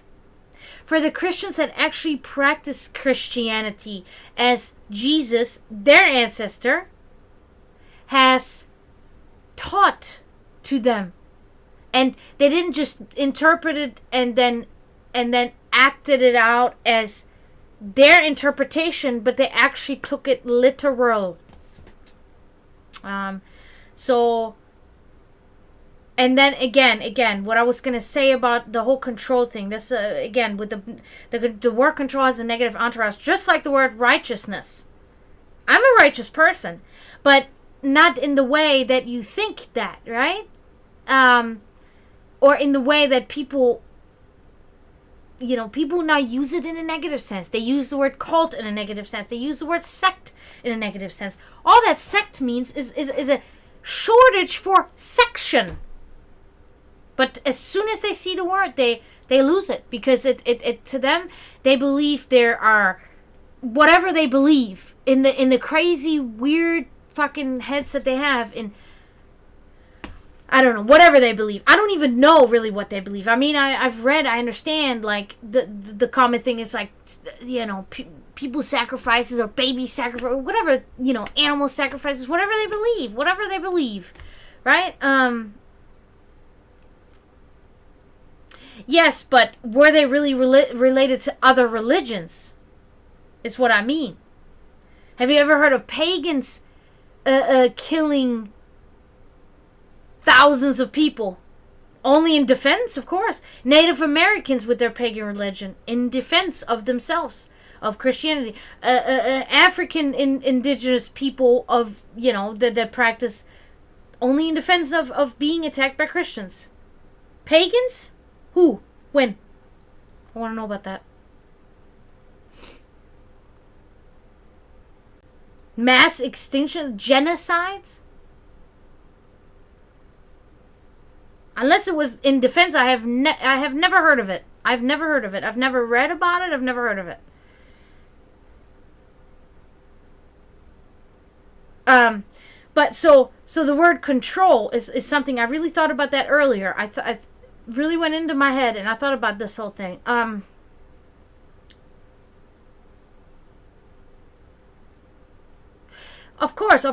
For the Christians that actually practice Christianity as Jesus, their ancestor, has taught to them. And they didn't just interpret it and then acted it out as their interpretation, but they actually took it literal. And then again, what I was going to say about the whole control thing, this, again, with the word control has a negative entourage, just like the word righteousness. I'm a righteous person, but not in the way that you think that, right? Or in the way that people now use it in a negative sense. They use the word cult in a negative sense. They use the word sect in a negative sense. All that sect means is a shortage for section. But as soon as they see the word, they lose it, because it to them, they believe there are whatever they believe in the crazy weird fucking heads that they have in, I don't know, whatever they believe. I don't even know really what they believe. I mean, I've read, I understand, like, the common thing is, like, people sacrifices or baby sacrifice, or whatever, animal sacrifices, whatever they believe, right? Yes, but were they really related to other religions? Is what I mean. Have you ever heard of pagans killing thousands of people? Only in defense, of course. Native Americans with their pagan religion, in defense of themselves, of Christianity. African indigenous people of, that practice only in defense of being attacked by Christians. Pagans? Who? When? I want to know about that. Mass extinction? Genocides? Unless it was in defense, I have never heard of it. I've never heard of it. I've never read about it. I've never heard of it. But so the word control is something I really thought about that earlier. I really went into my head and I thought about this whole thing. Of course,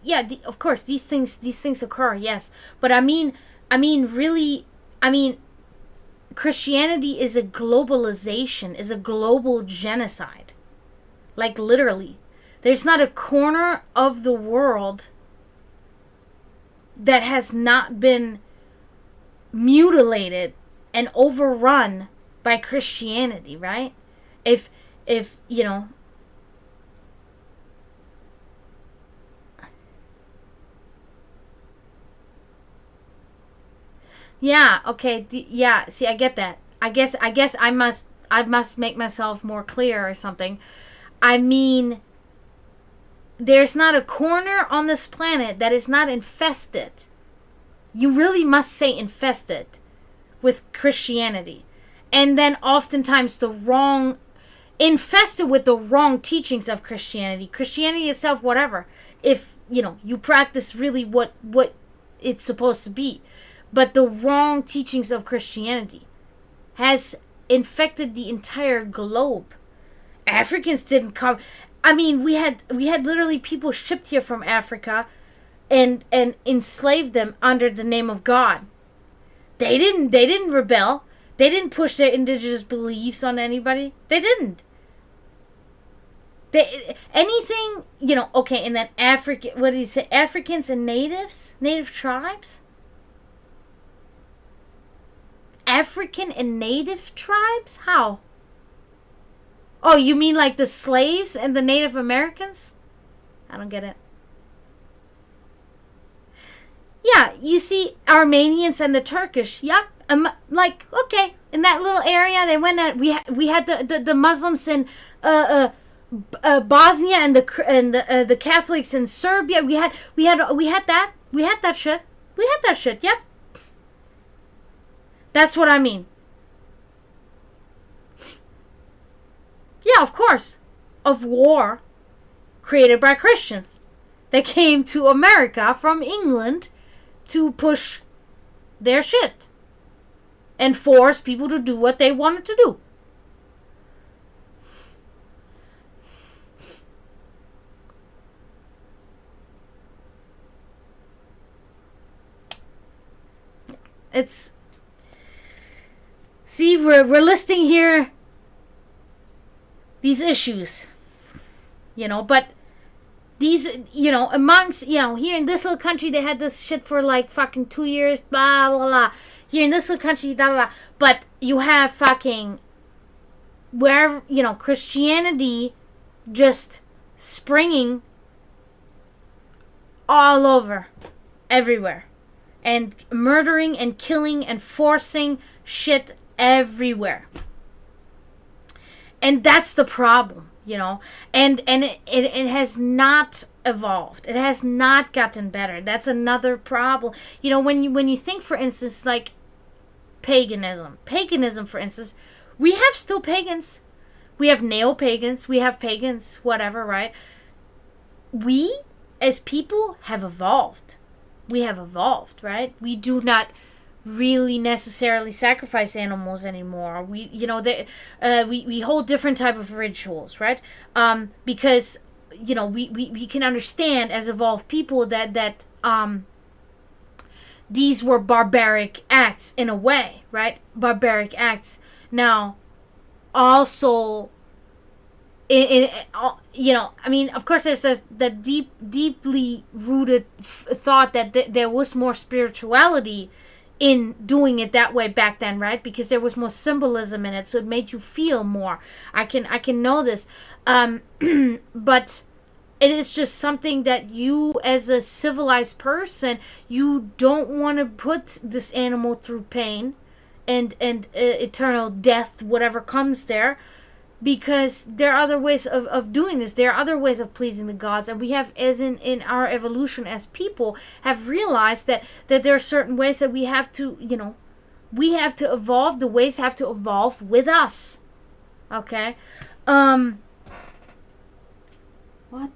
yeah. Of course, these things occur. Yes, but I mean, Christianity is a globalization, is a global genocide. Like, literally, there's not a corner of the world that has not been mutilated and overrun by Christianity, right? If yeah, okay, yeah, see, I get that. I guess I must make myself more clear or something. I mean, there's not a corner on this planet that is not infested. You really must say infested with Christianity. And then oftentimes infested with the wrong teachings of Christianity. Christianity itself, whatever. If, you practice really what it's supposed to be. But the wrong teachings of Christianity has infected the entire globe. Africans didn't come. I mean, we had literally people shipped here from Africa and enslaved them under the name of God. They didn't rebel. They didn't push their indigenous beliefs on anybody. They didn't. Anything, okay, and then what did he say? Africans and natives? Native tribes? African and native tribes? How? Oh, you mean like the slaves and the Native Americans? I don't get it. Yeah, you see Armenians and the Turkish. Yep. Okay, in that little area they went at, we had the Muslims in Bosnia and the Catholics in Serbia. We had that shit. Yep. That's what I mean. Yeah, of course. Of war created by Christians. They came to America from England to push their shit and force people to do what they wanted to do. See, we're listing here these issues, but these, amongst, here in this little country, they had this shit for like fucking 2 years, blah, blah, blah. Here in this little country, blah, blah, blah. But you have fucking, wherever, Christianity just springing all over, everywhere. And murdering and killing and forcing shit everywhere. And that's the problem, and it has not evolved. It has not gotten better. That's another problem. When you think, for instance, like paganism, for instance, we have still pagans. We have neo-pagans. We have pagans, whatever, right? We, as people, have evolved. We have evolved, right? We do not really necessarily sacrifice animals anymore. We we hold different type of rituals, right? Because we can understand as evolved people that these were barbaric acts in a way, right? Barbaric acts. Now, also, of course, there's that deeply rooted thought that there was more spirituality in doing it that way back then, right? Because there was more symbolism in it, so it made you feel more. I can know this, but it is just something that you, as a civilized person, you don't want to put this animal through pain and eternal death, whatever comes there, because there are other ways of doing this. There are other ways of pleasing the gods, and we have, as in our evolution as people, have realized that there are certain ways that we have to, we have to evolve. The ways have to evolve with us. Okay? What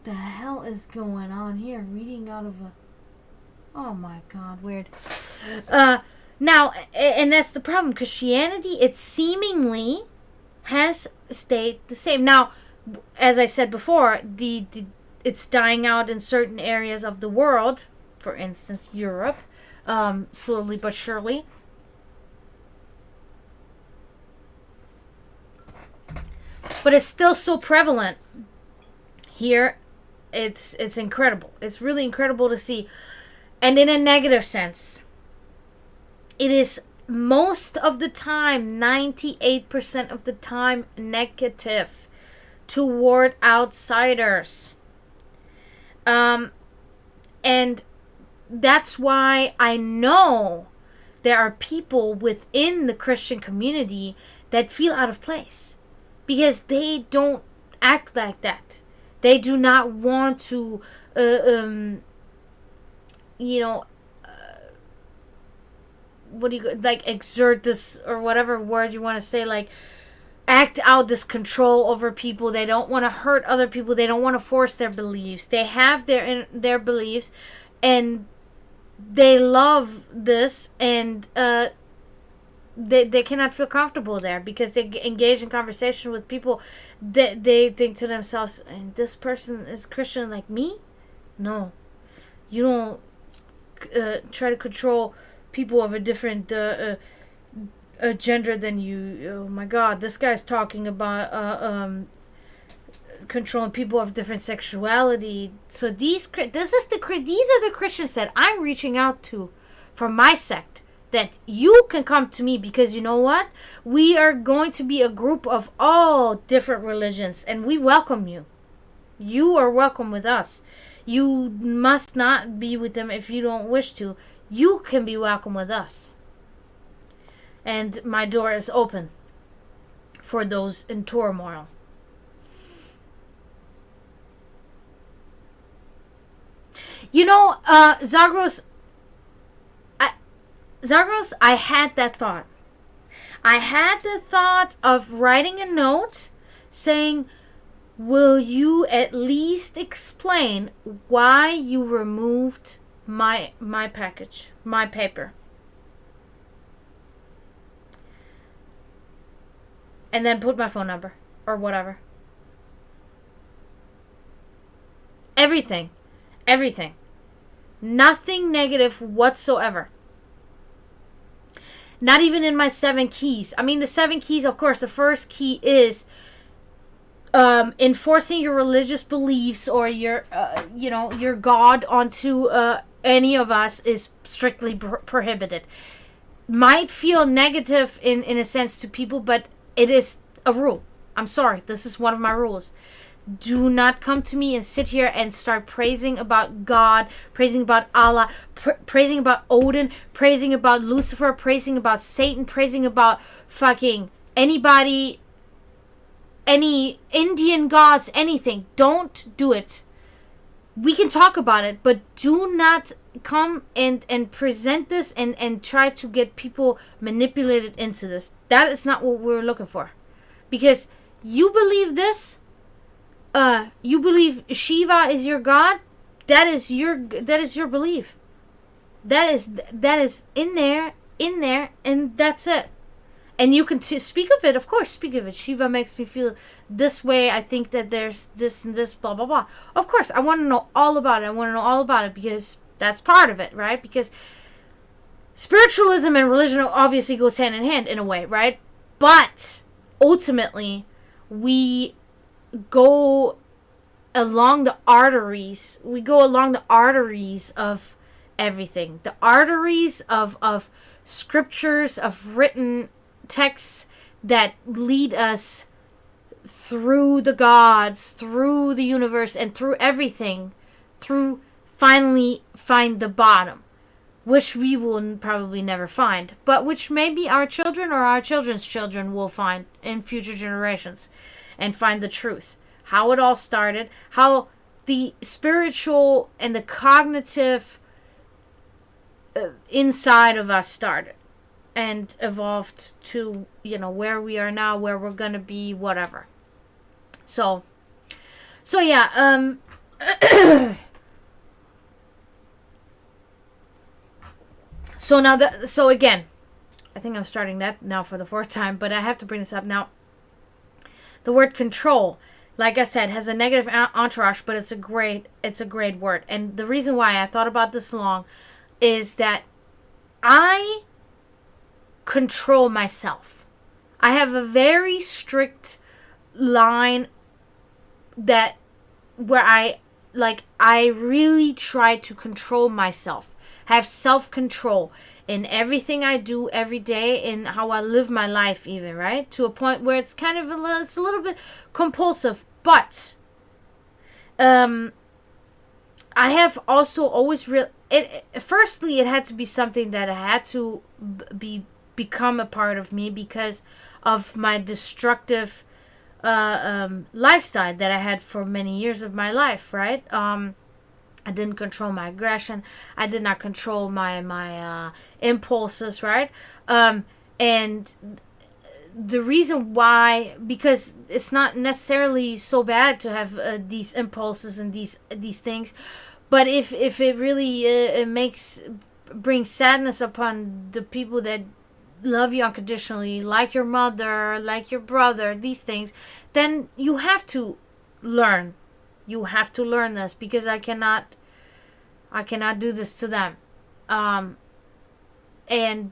the hell is going on here? Reading out of a... Oh my god, weird. Now, and that's the problem. Christianity, it seemingly has stayed the same. Now, as I said before, it's dying out in certain areas of the world. For instance, Europe, slowly but surely. But it's still so prevalent. Here, it's incredible. It's really incredible to see. And in a negative sense, it is most of the time, 98% of the time, negative toward outsiders. And that's why I know there are people within the Christian community that feel out of place, because they don't act like that. They do not want to, uh, um, you know, what do you like exert this or whatever word you want to say, like act out this control over people. They don't want to hurt other people. They don't want to force their beliefs. They have their beliefs, and they love this, and they cannot feel comfortable there because they engage in conversation with people that they think to themselves, and this person is Christian like me? No, you don't try to control people of a different gender than you. Oh my God, this guy's talking about controlling people of different sexuality. So these are the Christians that I'm reaching out to from my sect. That you can come to me, because you know what? We are going to be a group of all different religions, and we welcome you. You are welcome with us. You must not be with them if you don't wish to. You can be welcome with us. And my door is open for those in turmoil. You know, Zagros, I had that thought. I had the thought of writing a note saying, will you at least explain why you removed my package, my paper? And then put my phone number or whatever. Everything. Everything. Nothing negative whatsoever. Not even in my 7 keys. I mean, the 7 keys, of course, the first key is enforcing your religious beliefs or your God onto any of us is strictly prohibited. Might feel negative in a sense to people, but it is a rule. I'm sorry. This is one of my rules. Do not come to me and sit here and start praising about God, praising about Allah, praising about Odin, praising about Lucifer, praising about Satan, praising about fucking anybody, any Indian gods, anything. Don't do it. We can talk about it, but do not come and present this and try to get people manipulated into this. That is not what we're looking for. Because you believe this, you believe Shiva is your god. That is your belief. That is in there, and that's it. And you can speak of it, of course, speak of it. Shiva makes me feel this way. I think that there's this and this, blah, blah, blah. Of course, I want to know all about it. I want to know all about it because that's part of it, right? Because spiritualism and religion obviously goes hand in hand in a way, right? But ultimately, we go along the arteries. We go along the arteries of everything. The arteries of scriptures, of written texts that lead us through the gods, through the universe, and through everything, through finally find the bottom, which we will probably never find, but which maybe our children or our children's children will find in future generations and find the truth. How it all started, how the spiritual and the cognitive inside of us started and evolved to, where we are now, where we're going to be, whatever. So yeah, so again, I think I'm starting that now for the 4th time, but I have to bring this up now. The word control, like I said, has a negative entourage, but it's a great word. And the reason why I thought about this long is that I control myself. I have a very strict line where I really try to control myself. Have self-control in everything I do every day, in how I live my life even, right? To a point where it's kind of it's a little bit compulsive, but I have also always firstly, it had to be something that I had to become a part of me because of my destructive lifestyle that I had for many years of my life, right? I didn't control my aggression. I did not control my impulses, right? And the reason why, because it's not necessarily so bad to have these impulses and these things, but if it really it brings sadness upon the people that love you unconditionally, like your mother, like your brother, these things, then you have to learn. You have to learn this, because I cannot do this to them. And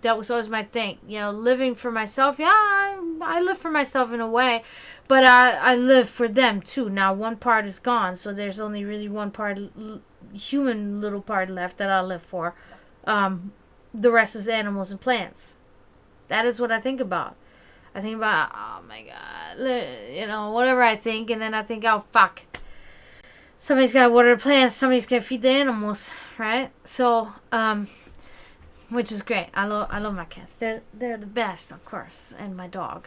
that was always my thing, living for myself. Yeah, I live for myself in a way, but I live for them too. Now one part is gone, so there's only really one part, human little part left that I live for. The rest is animals and plants. That is what I think about. I think about, oh my God, whatever I think, and then I think, oh fuck, somebody's got to water the plants, somebody's got to feed the animals, right? So, which is great. I love my cats. They're the best, of course, and my dog.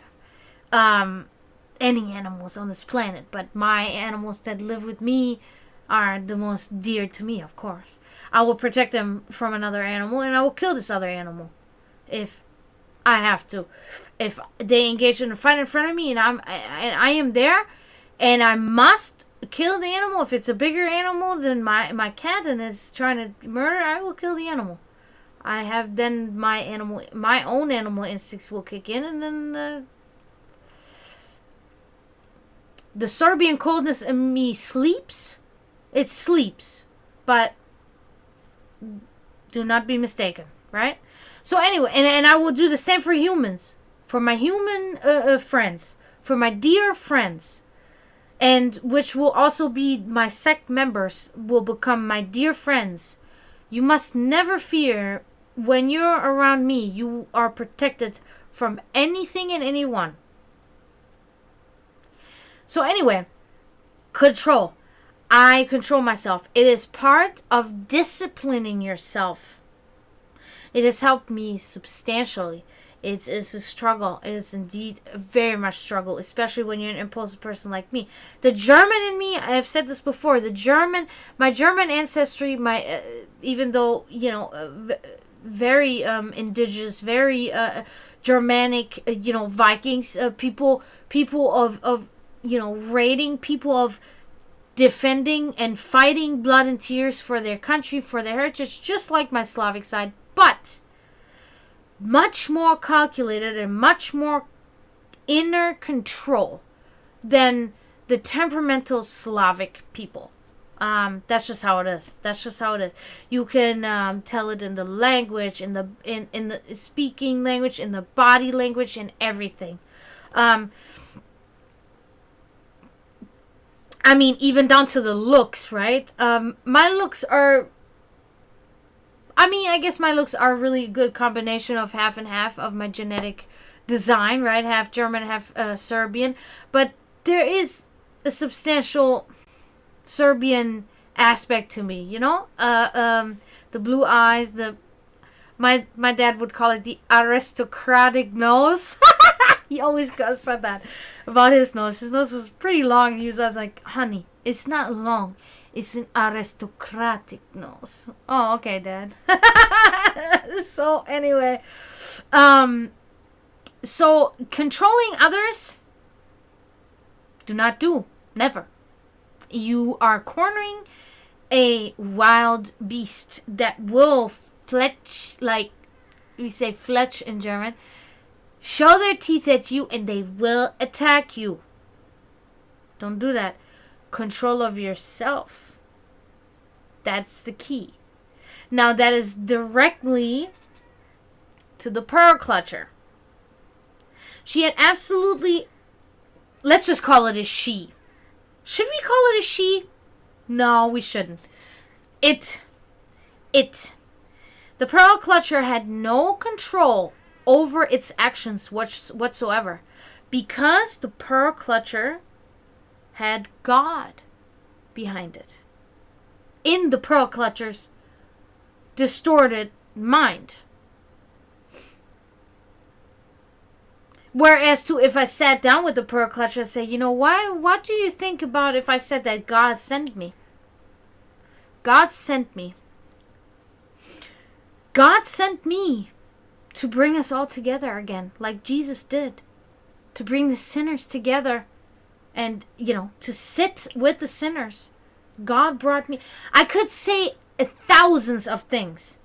Any animals on this planet, but my animals that live with me are the most dear to me, of course. I will protect them from another animal, and I will kill this other animal if I have to. If they engage in a fight in front of me, and I am there, and I must kill the animal. If it's a bigger animal than my cat and it's trying to murder, I will kill the animal. I have then my own animal instincts will kick in, and then the Serbian coldness in me sleeps. It sleeps, but do not be mistaken, right? So anyway, and I will do the same for humans, for my human friends, for my dear friends, and which will also be my sect members, will become my dear friends. You must never fear. When you're around me, you are protected from anything and anyone. So anyway, control. I control myself. It is part of disciplining yourself. It has helped me substantially. It's a struggle. It is indeed a very much struggle, especially when you're an impulsive person like me. The German in me, I have said this before, my German ancestry, even though, very indigenous, very Germanic, Vikings, people of raiding, people of defending and fighting blood and tears for their country, for their heritage, just like my Slavic side, but much more calculated and much more inner control than the temperamental Slavic people. That's just how it is. That's just how it is. You can tell it in the language, in the speaking language, in the body language, in everything. I mean, even down to the looks, right? My looks are. I guess my looks are really a good combination of half and half of my genetic design, right? Half German, half Serbian. But there is a substantial Serbian aspect to me, the blue eyes, my dad would call it the aristocratic nose. He always said that about his nose. His nose was pretty long. He was always like, honey, it's not long. It's an aristocratic nose. Oh, okay, Dad. So anyway, so controlling others, do not do. Never. You are cornering a wild beast that will fletch, like we say fletch in German, show their teeth at you, and they will attack you. Don't do that. Control of yourself. That's the key. Now that is directly to the pearl clutcher. She had absolutely, let's just call it a she. Should we call it a she? No, we shouldn't. The pearl clutcher had no control over its actions whatsoever, because the pearl clutcher had God behind it. In the pearl clutcher's distorted mind. Whereas to if I sat down with the pearl clutcher and say, you know, what do you think about if I said that God sent me? God sent me. God sent me to bring us all together again, like Jesus did. To bring the sinners together and, you know, to sit with the sinners. God brought me. I could say thousands of things.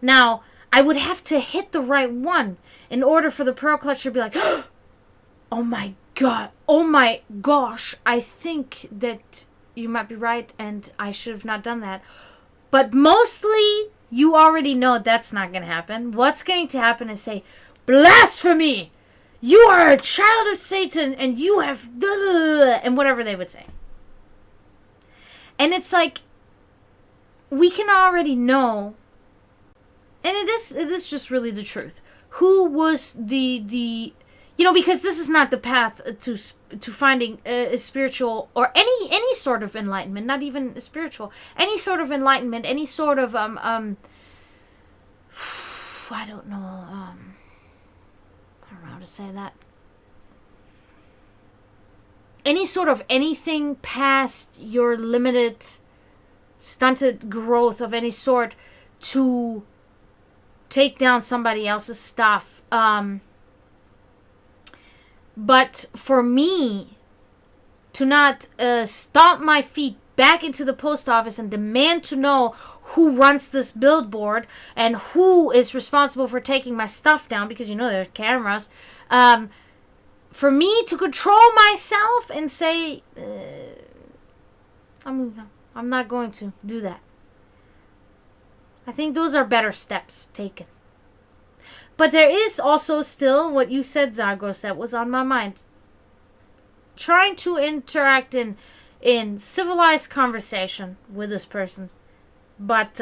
Now, I would have to hit the right one in order for the pearl clutcher to be like, oh my God, oh my gosh, I think that you might be right and I should have not done that. But mostly, you already know that's not going to happen. What's going to happen is say, blasphemy! You are a child of Satan and you have... and whatever they would say. And it's like, we can already know, and it is just really the truth. Who was the you know, because this is not the path to finding a spiritual or any sort of enlightenment, not even spiritual, any sort of enlightenment, any sort of I don't know, I don't know how to say that. Any sort of anything past your limited, stunted growth of any sort to take down somebody else's stuff. But for me to not stomp my feet back into the post office and demand to know who runs this billboard and who is responsible for taking my stuff down, because you know there's cameras, for me to control myself and say, I'm not going to do that. I think those are better steps taken. But there is also still what you said, Zagos, that was on my mind. Trying to interact in civilized conversation with this person. But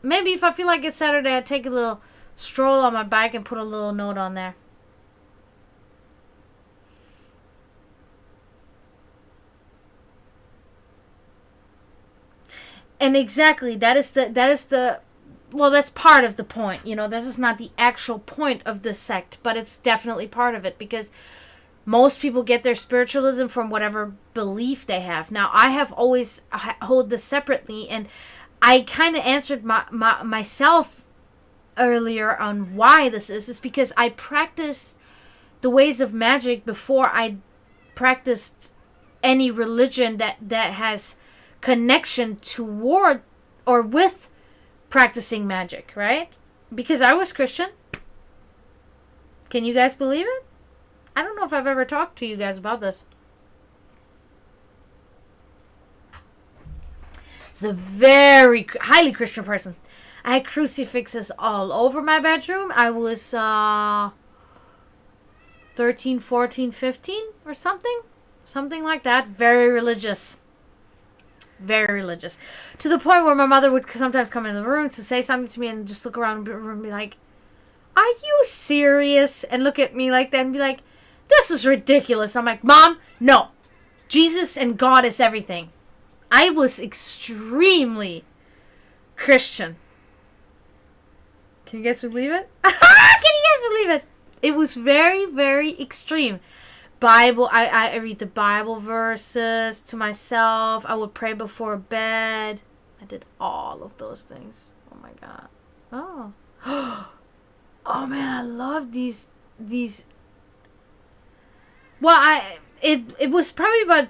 maybe if I feel like it's Saturday, I'd take a little stroll on my bike and put a little note on there. And exactly, that is the well, that's part of the point. You know, this is not the actual point of the sect, but it's definitely part of it, because most people get their spiritualism from whatever belief they have. Now, I have always hold this separately, and I kind of answered myself earlier on why this is. It's because I practiced the ways of magic before I practiced any religion that has connection toward or with practicing magic, right? Because I was Christian. Can you guys believe it? I don't know if I've ever talked to you guys about this. It's a very highly Christian person. I had crucifixes all over my bedroom. I was 13, 14, 15 or something. Something like that. Very religious. Very religious. To the point where my mother would sometimes come in the room to say something to me and just look around the room and be like, are you serious? And look at me like that and be like, this is ridiculous. I'm like, Mom, no. Jesus and God is everything. I was extremely Christian. Can you guys believe it? Can you guys believe it? It was very, very extreme. Bible, I read the Bible verses to myself. I would pray before bed. I did all of those things. Oh my God. Oh. Oh man, I love these. Well, it was probably about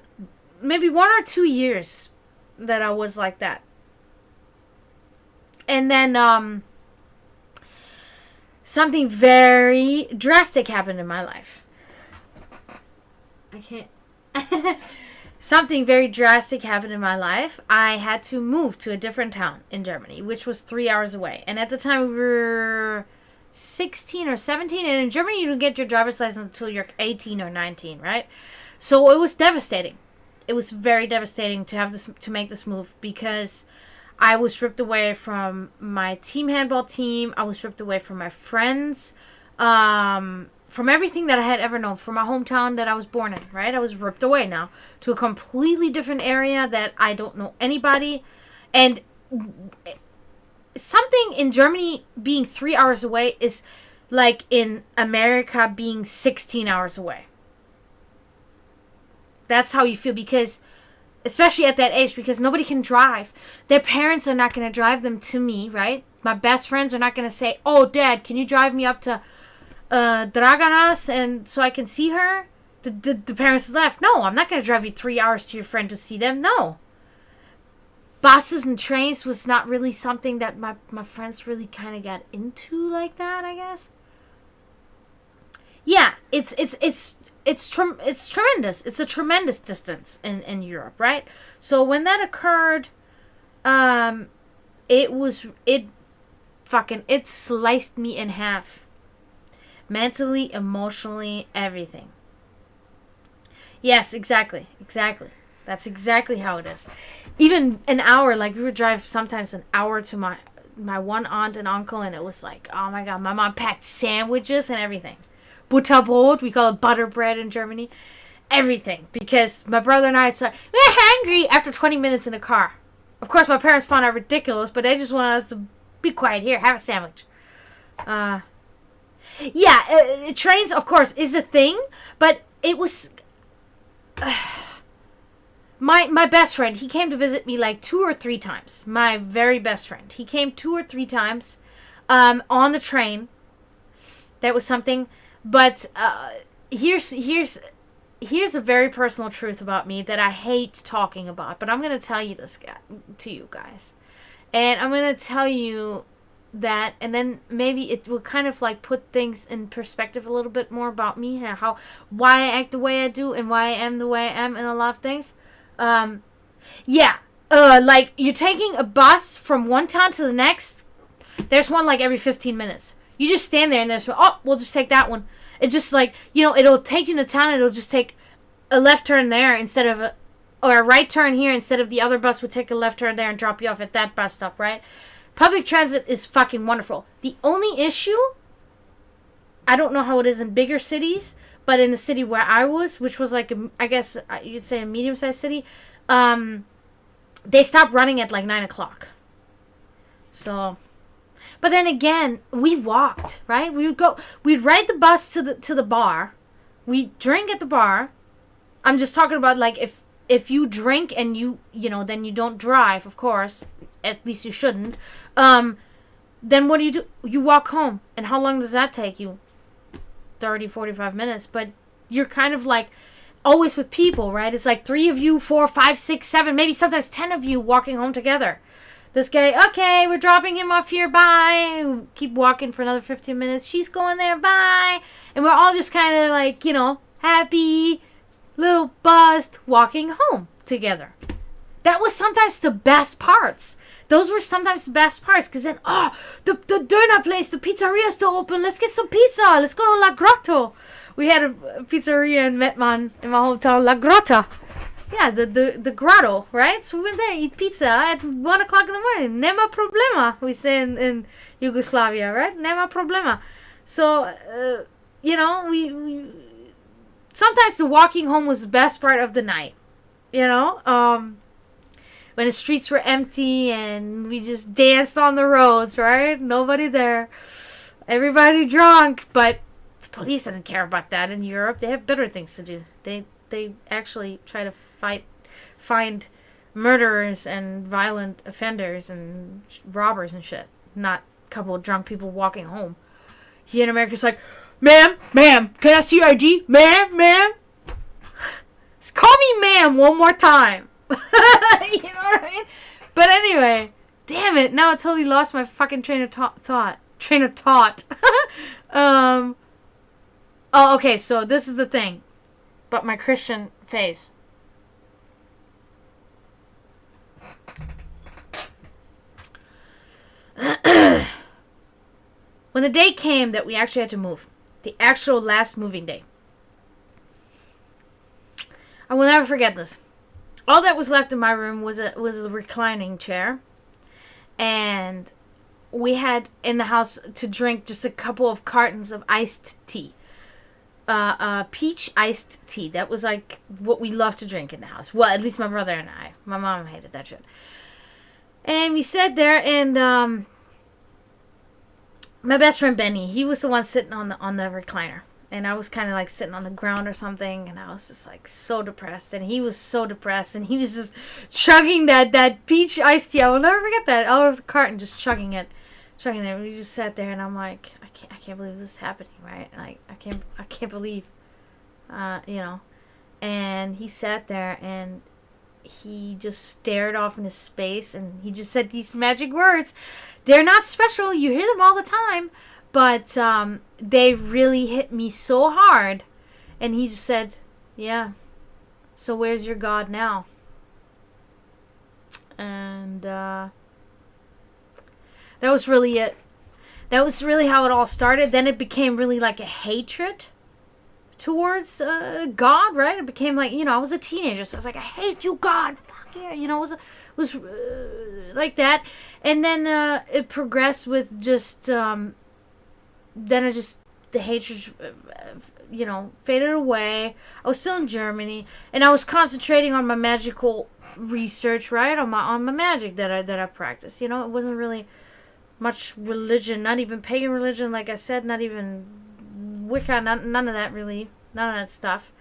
maybe 1 or 2 years that I was like that. And then something very drastic happened in my life. I can't. Something very drastic happened in my life. I had to move to a different town in Germany, which was 3 hours away. And at the time, we were 16 or 17. And in Germany, you don't get your driver's license until you're 18 or 19, right? So it was devastating. It was very devastating to make this move, because I was ripped away from my team handball team. I was ripped away from my friends. From everything that I had ever known, from my hometown that I was born in, right? I was ripped away now to a completely different area that I don't know anybody. And something in Germany being 3 hours away is like in America being 16 hours away. That's how you feel, because especially at that age, because nobody can drive. Their parents are not going to drive them to me, right? My best friends are not going to say, "Oh, Dad, can you drive me up to Draganas and so I can see her?" The parents left. No, I'm not going to drive you 3 hours to your friend to see them. No. Buses and trains was not really something that my friends really kind of got into like that, I guess. Yeah, it's tremendous. It's a tremendous distance in Europe, right? So when that occurred, it sliced me in half. Mentally, emotionally, everything. Yes, exactly. That's exactly how it is. Even an hour, like we would drive sometimes an hour to my one aunt and uncle, and it was like, oh my God, my mom packed sandwiches and everything. Butterbrot, we call it butter bread in Germany. Everything. Because my brother and I started, we're hungry after 20 minutes in the car. Of course, my parents found out ridiculous, but they just wanted us to be quiet. Here, have a sandwich. Trains, of course, is a thing, but it was... My best friend, he came to visit me like 2 or 3 times. My very best friend. He came 2 or 3 times on the train. That was something... But here's a very personal truth about me that I hate talking about. But I'm going to tell you this to you guys. And I'm going to tell you that, and then maybe it will kind of like put things in perspective a little bit more about me and why I act the way I do and why I am the way I am in a lot of things. Like you're taking a bus from one town to the next. There's one like every 15 minutes. You just stand there and there's, we'll just take that one. It's just like, it'll take you to town. It'll just take a left turn there instead of or a right turn here instead of the other bus would take a left turn there and drop you off at that bus stop, right? Public transit is fucking wonderful. The only issue, I don't know how it is in bigger cities, but in the city where I was, which was like, I guess you'd say a medium-sized city, they stopped running at like 9 o'clock. So... But then again, we walked, right? We'd ride the bus to the bar. We'd drink at the bar. I'm just talking about like if you drink and then you don't drive, of course. At least you shouldn't. Then what do? You walk home. And how long does that take you? 30, 45 minutes. But you're kind of like always with people, right? It's like 3 of you, 4, 5, 6, 7, maybe sometimes 10 of you walking home together. This guy, okay, we're dropping him off here, bye. Keep walking for another 15 minutes. She's going there, bye. And we're all just kind of like, happy, little buzzed, walking home together. That was sometimes the best parts. Those were sometimes the best parts. Because then, the doner place, the pizzeria is still open. Let's get some pizza. Let's go to La Grotto. We had a pizzeria in Mettmann, in my hometown, La Grotta. Yeah, the grotto, right? So we went there, eat pizza at 1 o'clock in the morning. Nema problema, we say in Yugoslavia, right? Nema problema. So, we sometimes the walking home was the best part of the night, when the streets were empty and we just danced on the roads, right? Nobody there. Everybody drunk, but the police doesn't care about that in Europe. They have better things to do. They actually try to find murderers and violent offenders and robbers and shit. Not a couple of drunk people walking home. Here in America, it's like, ma'am, can I see your ID? Ma'am. Just call me ma'am one more time. You know what I mean? But anyway, damn it. Now I totally lost my fucking train of thought. Okay, so this is the thing. But my Christian phase. When the day came that we actually had to move, the actual last moving day, I will never forget this. All that was left in my room was a reclining chair, and we had in the house to drink just a couple of cartons of iced tea. Peach iced tea. That was like what we loved to drink in the house. Well, at least my brother and I. My mom hated that shit. And we sat there and my best friend Benny, he was the one sitting on the recliner. And I was kind of like sitting on the ground or something, and I was just like so depressed, and he was so depressed, and he was just chugging that peach iced tea. I will never forget that. Out of the carton, just chugging it. We just sat there, and I'm like, I can't believe this is happening, right? Like I can't believe, you know. And he sat there, and he just stared off into space, and he just said these magic words. They're not special. You hear them all the time. But they really hit me so hard. And he just said, yeah, so where's your God now? And that was really it. That was really how it all started. Then it became really like a hatred towards God, right? It became like, you know, I was a teenager. So I was like, I hate you, God. Fuck yeah. You know, it was like that. And then it progressed with just... then the hatred, you know, faded away. I was still in Germany, and I was concentrating on my magical research, right? On my magic that I practiced. You know, it wasn't really much religion, not even pagan religion, like I said, not even Wicca, none of that really, none of that stuff.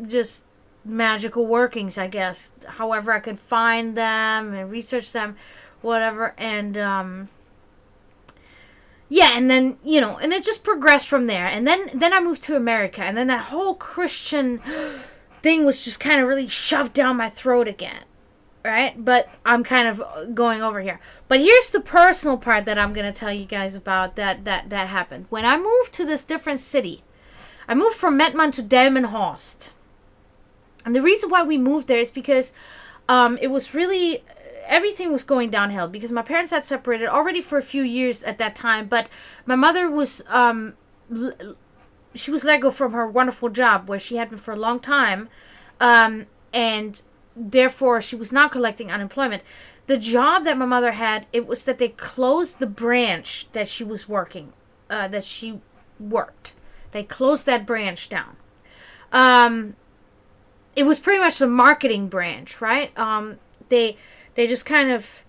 Just magical workings, I guess. However I could find them and research them, whatever, and yeah, and then, you know, and it just progressed from there. And then I moved to America, and then that whole Christian thing was just kind of really shoved down my throat again, right? But I'm kind of going over here. But here's the personal part that I'm going to tell you guys about that happened. When I moved to this different city, I moved from Mettmann to Delmenhorst. And the reason why we moved there is because it was really... everything was going downhill because my parents had separated already for a few years at that time, but my mother was she was let go from her wonderful job where she had been for a long time, and therefore she was not collecting unemployment. The job that my mother had, it was that they closed the branch that she was working, that she worked. They closed that branch down. It was pretty much the marketing branch, right? They just kind of...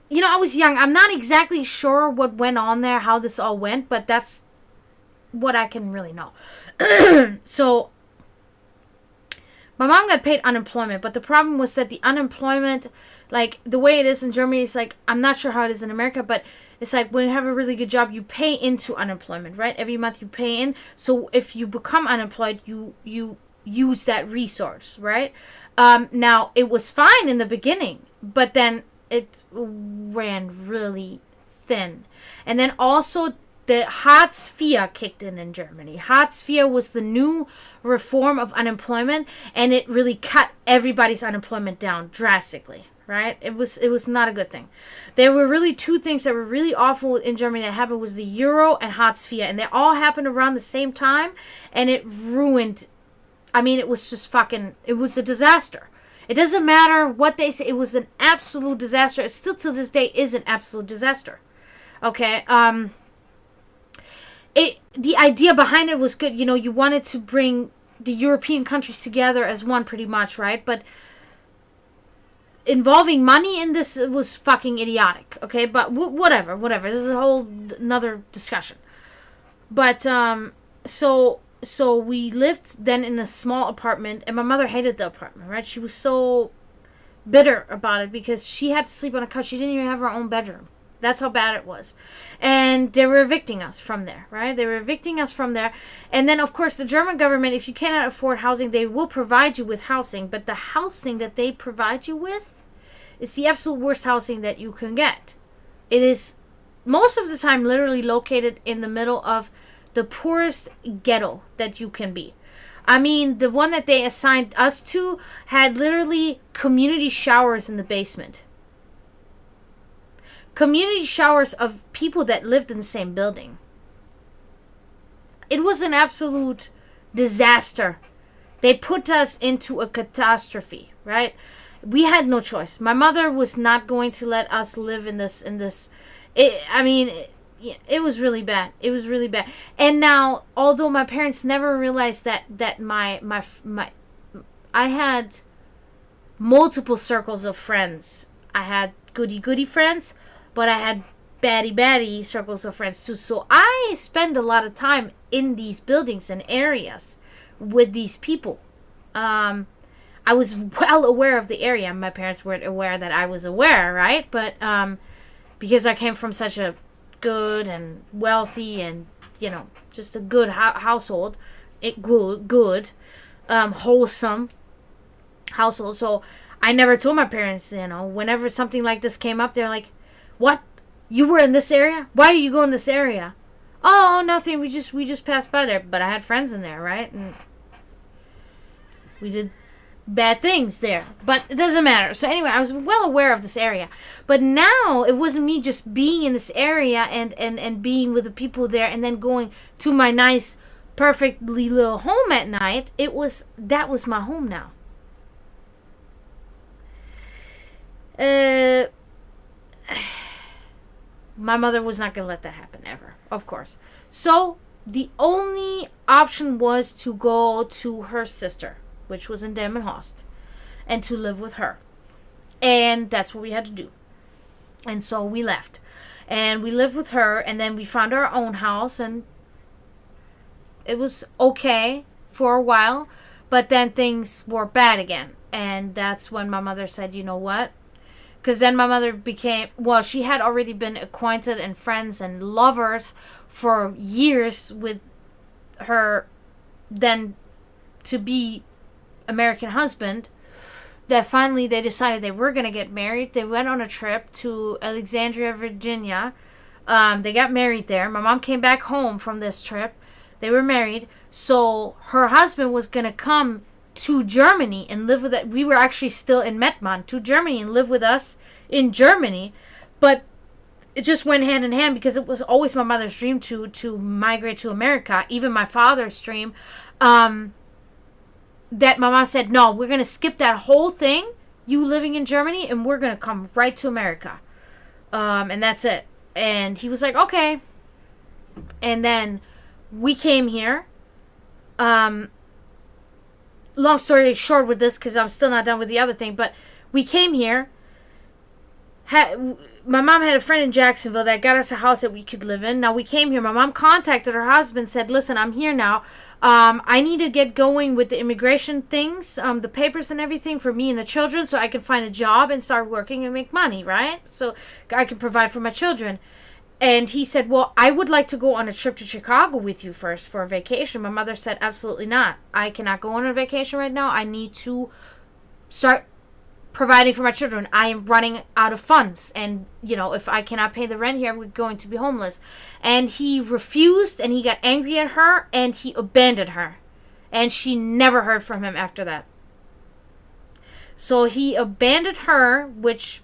You know, I was young. I'm not exactly sure what went on there, how this all went, but that's what I can really know. So, my mom got paid unemployment, but the problem was that the unemployment, like, the way it is in Germany, is like, I'm not sure how it is in America, but it's like, when you have a really good job, you pay into unemployment, right? Every month you pay in. So, if you become unemployed, you use that resource, right? Now, it was fine in the beginning, but then it ran really thin. And then also the Hartz IV kicked in Germany. Hartz IV was the new reform of unemployment, and it really cut everybody's unemployment down drastically, right? It was not a good thing. There were really two things that were really awful in Germany that happened was the Euro and Hartz IV, and they all happened around the same time, and it ruined... I mean, it was just fucking... It was a disaster. It doesn't matter what they say. It was an absolute disaster. It still to this day is an absolute disaster. Okay? The idea behind it was good. You know, you wanted to bring the European countries together as one pretty much, right? But involving money in this was fucking idiotic. Okay? But whatever. This is a whole another discussion. But, So we lived then in a small apartment, and my mother hated the apartment, right? She was so bitter about it because she had to sleep on a couch. She didn't even have her own bedroom. That's how bad it was. And they were evicting us from there, right? They were evicting us from there. And then, of course, the German government, if you cannot afford housing, they will provide you with housing. But the housing that they provide you with is the absolute worst housing that you can get. It is most of the time literally located in the middle of the poorest ghetto that you can be. I mean, the one that they assigned us to had literally community showers in the basement. Community showers of people that lived in the same building. It was an absolute disaster. They put us into a catastrophe, right? We had no choice. My mother was not going to let us live in this. It was really bad. It was really bad. And now, although my parents never realized that I had multiple circles of friends. I had goody friends, but I had baddie circles of friends too. So I spend a lot of time in these buildings and areas with these people. I was well aware of the area. My parents weren't aware that I was aware, right? But because I came from such a good and wealthy and, just a good household, wholesome household. So I never told my parents, whenever something like this came up, they're like, "What? You were in this area? Why do you go in this area?" "Oh, nothing. We just passed by there." But I had friends in there, right? And we did bad things there, but it doesn't matter. So anyway, I was well aware of this area, but now it wasn't me just being in this area and being with the people there and then going to my nice, perfectly little home at night. That was my home now. My mother was not going to let that happen ever, of course. So the only option was to go to her sister, which was in Delmenhorst, and to live with her. And that's what we had to do. And so we left. And we lived with her, and then we found our own house, and it was okay for a while, but then things were bad again. And that's when my mother said, "You know what?" Because then my mother she had already been acquainted and friends and lovers for years with her then to be American husband, that finally they decided they were going to get married. They went on a trip to Alexandria, Virginia. They got married there. My mom came back home from this trip. They were married. So her husband was going to come to Germany and live with it. We were actually still in Mettmann, to Germany and live with us in Germany. But it just went hand in hand because it was always my mother's dream to migrate to America. Even my father's dream. That my mom said, "No, we're going to skip that whole thing, you living in Germany, and we're going to come right to America." And that's it. And he was like, "Okay." And then we came here. Long story short with this, because I'm still not done with the other thing, but we came here. My mom had a friend in Jacksonville that got us a house that we could live in. Now we came here. My mom contacted her husband, said, "Listen, I'm here now. I need to get going with the immigration things, the papers and everything for me and the children, so I can find a job and start working and make money, right? So I can provide for my children." And he said, "Well, I would like to go on a trip to Chicago with you first for a vacation." My mother said, "Absolutely not. I cannot go on a vacation right now. I need to start providing for my children. I am running out of funds. And, if I cannot pay the rent here, we're going to be homeless." And he refused, and he got angry at her, and he abandoned her. And she never heard from him after that. So he abandoned her, which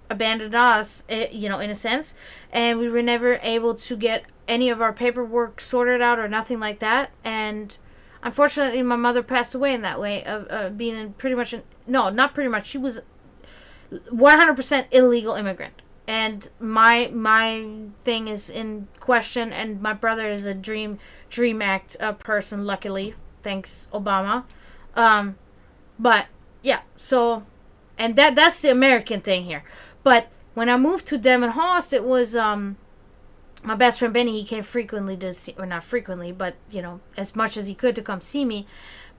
abandoned us, in a sense. And we were never able to get any of our paperwork sorted out or nothing like that. And unfortunately, my mother passed away in that way of being in pretty much no, not pretty much. She was 100% illegal immigrant. And my thing is in question, and my brother is a Dream Act person, luckily. Thanks, Obama. But, yeah, so, and that's the American thing here. But when I moved to Delmenhorst, it was, my best friend Benny, he came frequently to see, or not frequently, but, as much as he could to come see me.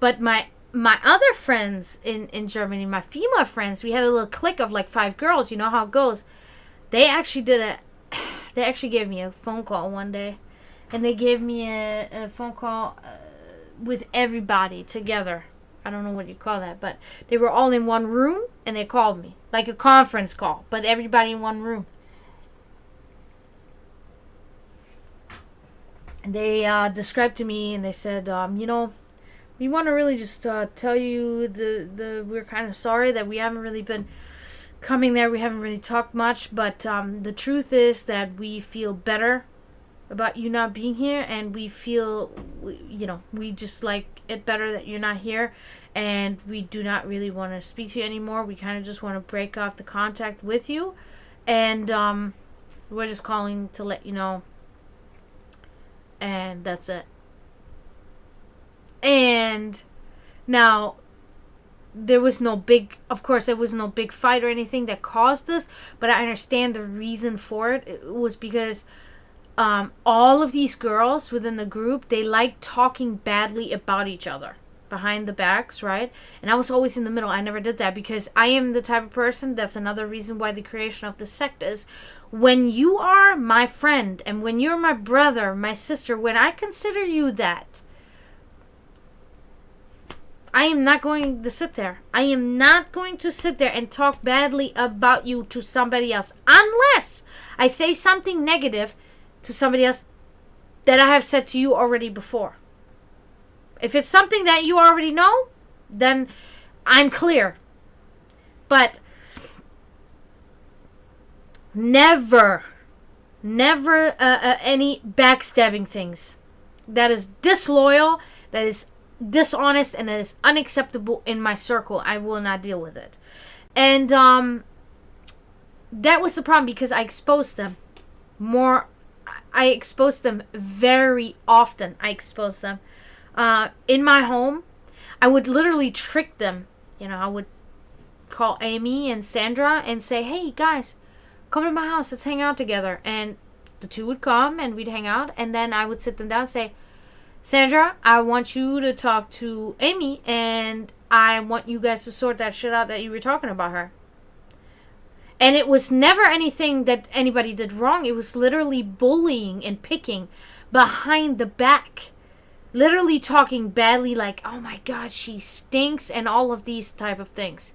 But my other friends in Germany, my female friends, we had a little clique of like 5 girls. You know how it goes. They actually gave me a phone call one day. And they gave me a phone call with everybody together. I don't know what you call that, but they were all in one room and they called me. Like a conference call, but everybody in one room. And they described to me and they said, we want to really just tell you we're kind of sorry that we haven't really been coming there. We haven't really talked much, but the truth is that we feel better about you not being here, and we feel, we just like it better that you're not here, and we do not really want to speak to you anymore. We kind of just want to break off the contact with you, and we're just calling to let you know, and that's it. And now there was no big, of course, there was no big fight or anything that caused this, but I understand the reason for it. It was because all of these girls within the group, they like talking badly about each other behind the backs, right? And I was always in the middle. I never did that because I am the type of person, that's another reason why the creation of the sect is, when you are my friend and when you're my brother, my sister, when I consider you that, I am not going to sit there. I am not going to sit there and talk badly about you to somebody else unless I say something negative to somebody else that I have said to you already before. If it's something that you already know, then I'm clear. But never any backstabbing things. That is disloyal, that is dishonest, and that is unacceptable in my circle. I will not deal with it. And that was the problem because I exposed them more. I exposed them very often. I exposed them. In my home, I would literally trick them. I would call Amy and Sandra and say, hey, guys, come to my house. Let's hang out together. And the two would come and we'd hang out. And then I would sit them down and say, Sandra, I want you to talk to Amy. And I want you guys to sort that shit out that you were talking about her. And it was never anything that anybody did wrong. It was literally bullying and picking behind the back. Literally talking badly like, oh my God, she stinks and all of these type of things.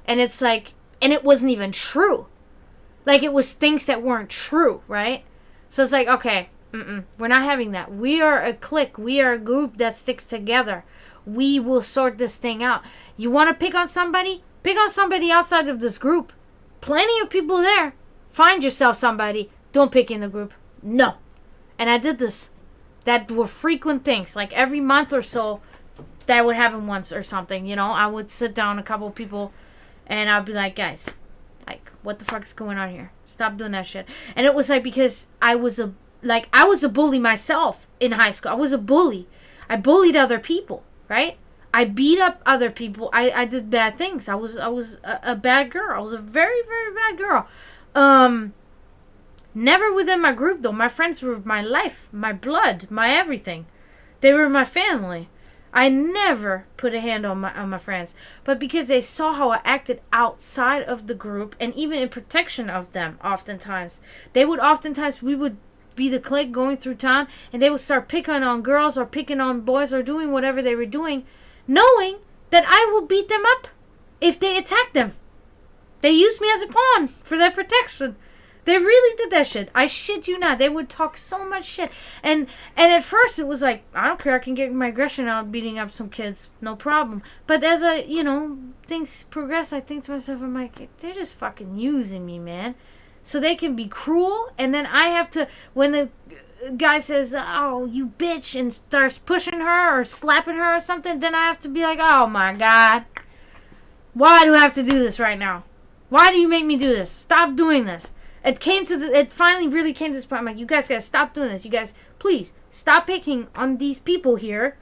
And it's like, and it wasn't even true. Like it was things that weren't true, right? So it's like, okay, we're not having that. We are a clique. We are a group that sticks together. We will sort this thing out. You want to pick on somebody? Pick on somebody outside of this group. Plenty of people there. Find yourself somebody. Don't pick in the group. No. And I did this. That were frequent things. Like every month or so, that would happen once or something. I would sit down a couple of people and I'd be like, guys, like, what the fuck is going on here? Stop doing that shit. And it was like because I was a bully myself in high school. I was a bully. I bullied other people, right? I beat up other people. I did bad things. I was a bad girl. I was a very, very bad girl. Never within my group, though. My friends were my life, my blood, my everything. They were my family. I never put a hand on my friends. But because they saw how I acted outside of the group, and even in protection of them, oftentimes, we would be the clique going through town, and they would start picking on girls or picking on boys or doing whatever they were doing, knowing that I will beat them up if they attack them. They used me as a pawn for their protection. They really did that shit. I shit you not. They would talk so much shit. And at first it was like, I don't care. I can get my aggression out beating up some kids. No problem. But as things progress, I think to myself, I'm like, they're just fucking using me, man. So they can be cruel. And then I have to, when the guy says, oh, you bitch, and starts pushing her or slapping her or something, then I have to be like, oh my God. Why do I have to do this right now? Why do you make me do this? Stop doing this. It finally really came to this point. I'm like, you guys gotta stop doing this. You guys, please, stop picking on these people here.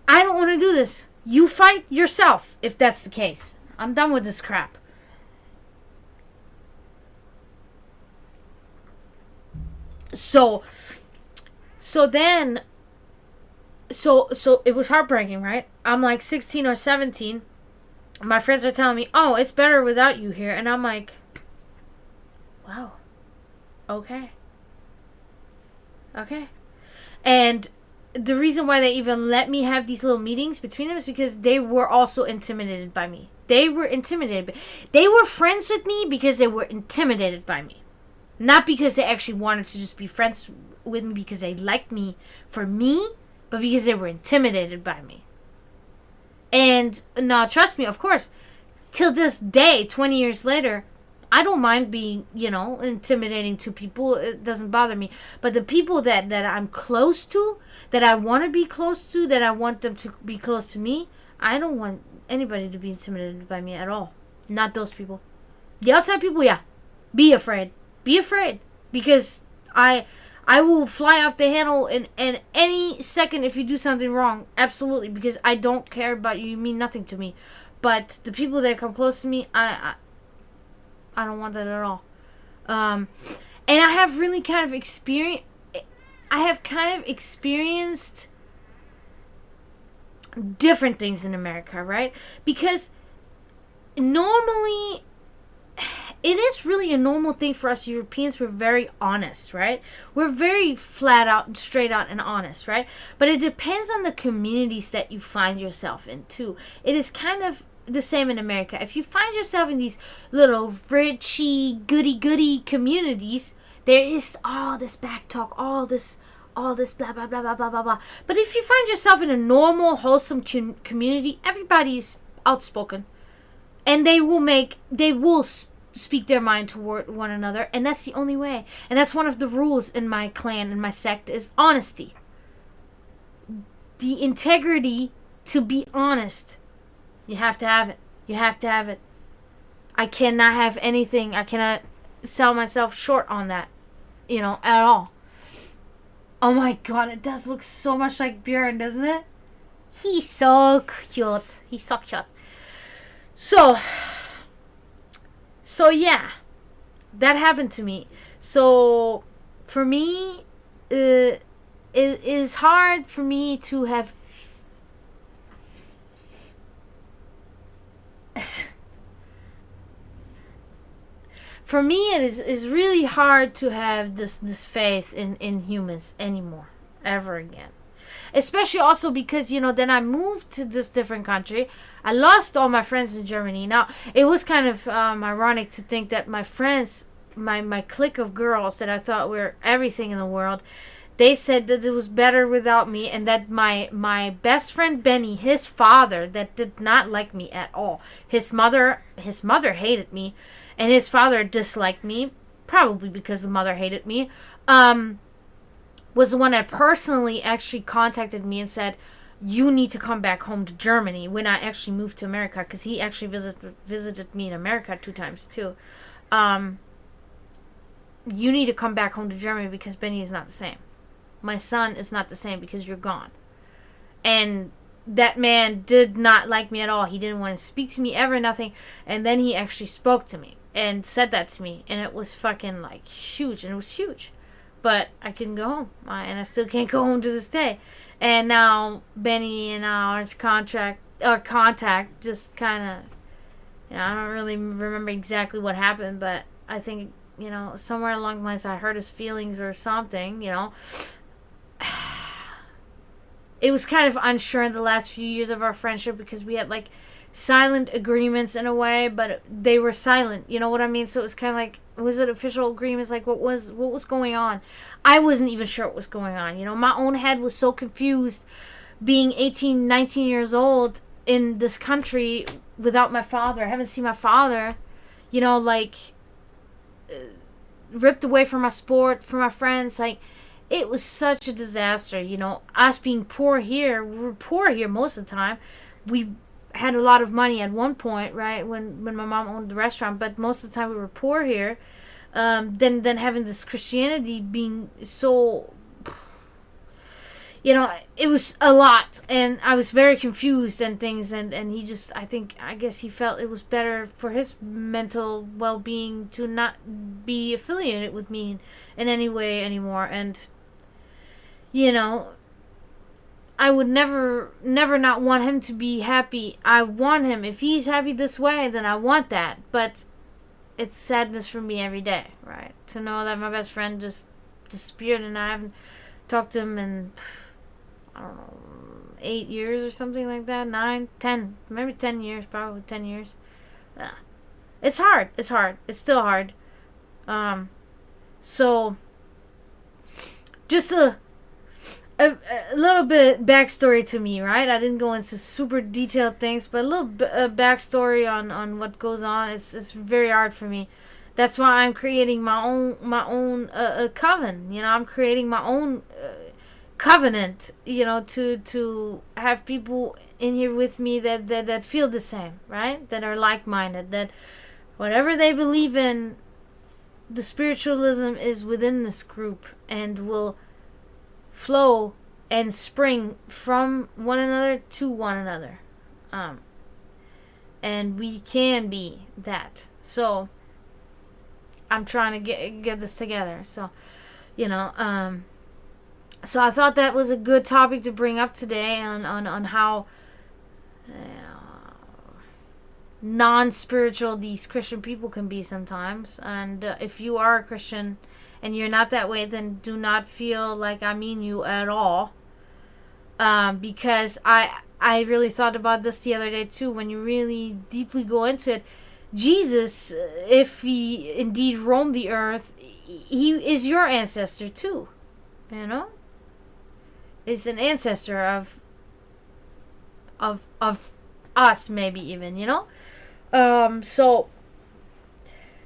I don't want to do this. You fight yourself, if that's the case. I'm done with this crap. So it was heartbreaking, right? I'm like 16 or 17. My friends are telling me, oh, it's better without you here. And I'm like, wow. Okay. And the reason why they even let me have these little meetings between them is because they were also intimidated by me. They were intimidated. They were friends with me because they were intimidated by me. Not because they actually wanted to just be friends with me because they liked me for me, but because they were intimidated by me. And now, trust me, of course, till this day, 20 years later, I don't mind being, intimidating to people. It doesn't bother me. But the people that I'm close to, that I want to be close to, that I want them to be close to me, I don't want anybody to be intimidated by me at all. Not those people. The outside people, yeah. Be afraid. Be afraid. Because I will fly off the handle in any second if you do something wrong. Absolutely. Because I don't care about you. You mean nothing to me. But the people that come close to me, I don't want that at all. And I have really kind of experienced. I have kind of experienced different things in America, right? Because normally it is really a normal thing for us Europeans. We're very honest, right? We're very flat out and straight out and honest, right? But it depends on the communities that you find yourself in too. It is kind of the same in America. If you find yourself in these little richy goody communities, there is all this back talk, all this blah blah blah blah blah blah blah. But if you find yourself in a normal, wholesome community, everybody is outspoken, and they will speak their mind toward one another, and that's the only way. And that's one of the rules in my clan and my sect is honesty. The integrity to be honest. You have to have it. You have to have it. I cannot have anything. I cannot sell myself short on that, at all. Oh my god, it does look so much like Björn, doesn't it? He's so cute. He's so cute. So yeah, that happened to me. So for me, it is hard for me to have. For me, it is really hard to have this faith in humans anymore, ever again. Especially also because, then I moved to this different country. I lost all my friends in Germany. Now, it was kind of ironic to think that my friends, my clique of girls that I thought were everything in the world, they said that it was better without me, and that my best friend Benny, his father, that did not like me at all. His mother hated me, and his father disliked me, probably because the mother hated me. Was the one that personally actually contacted me and said, you need to come back home to Germany when I actually moved to America, because he actually visited me in America 2 times too. You need to come back home to Germany because Benny is not the same. My son is not the same because you're gone. And that man did not like me at all. He didn't want to speak to me ever, nothing. And then he actually spoke to me and said that to me. And it was fucking like huge. And it was huge. But I couldn't go home. And I still can't go home to this day. And now Benny and our contact just kind of, I don't really remember exactly what happened, but I think, somewhere along the lines I hurt his feelings or something, It was kind of unsure in the last few years of our friendship because we had like silent agreements in a way, but they were silent. You know what I mean? So it was kind of like, was it official agreements? Like what was going on? I wasn't even sure what was going on. My own head was so confused being 18, 19 years old in this country without my father. I haven't seen my father, ripped away from my sport, from my friends. Like, it was such a disaster, us being poor here. We were poor here most of the time. We had a lot of money at one point, right, when my mom owned the restaurant, but most of the time we were poor here. Then having this Christianity being so, it was a lot, and I was very confused and things, and he just, I guess he felt it was better for his mental well-being to not be affiliated with me in any way anymore. And I would never not want him to be happy. I want him. If he's happy this way, then I want that. But it's sadness for me every day, right? To know that my best friend just disappeared and I haven't talked to him in, I don't know, 8 years or something like that. 9, 10, maybe 10 years, probably 10 years. Yeah. It's hard. It's hard. It's still hard. So, just a little bit backstory to me, right? I didn't go into super detailed things, but a little backstory on what goes on. It's very hard for me. That's why I'm creating my own coven. I'm creating my own covenant. To have people in here with me that feel the same, right? That are like-minded. That whatever they believe in, the spiritualism is within this group and will flow and spring from one another to one another. and we can be that. So I'm trying to get this together. So, you know, so I thought that was a good topic to bring up today on how non-spiritual these Christian people can be sometimes. And if you are a Christian and you're not that way, then do not feel like I mean you at all. Because I really thought about this the other day too. When you really deeply go into it, Jesus, if he indeed roamed the earth, he is your ancestor too. You know, is an ancestor of us, maybe even. You know, so,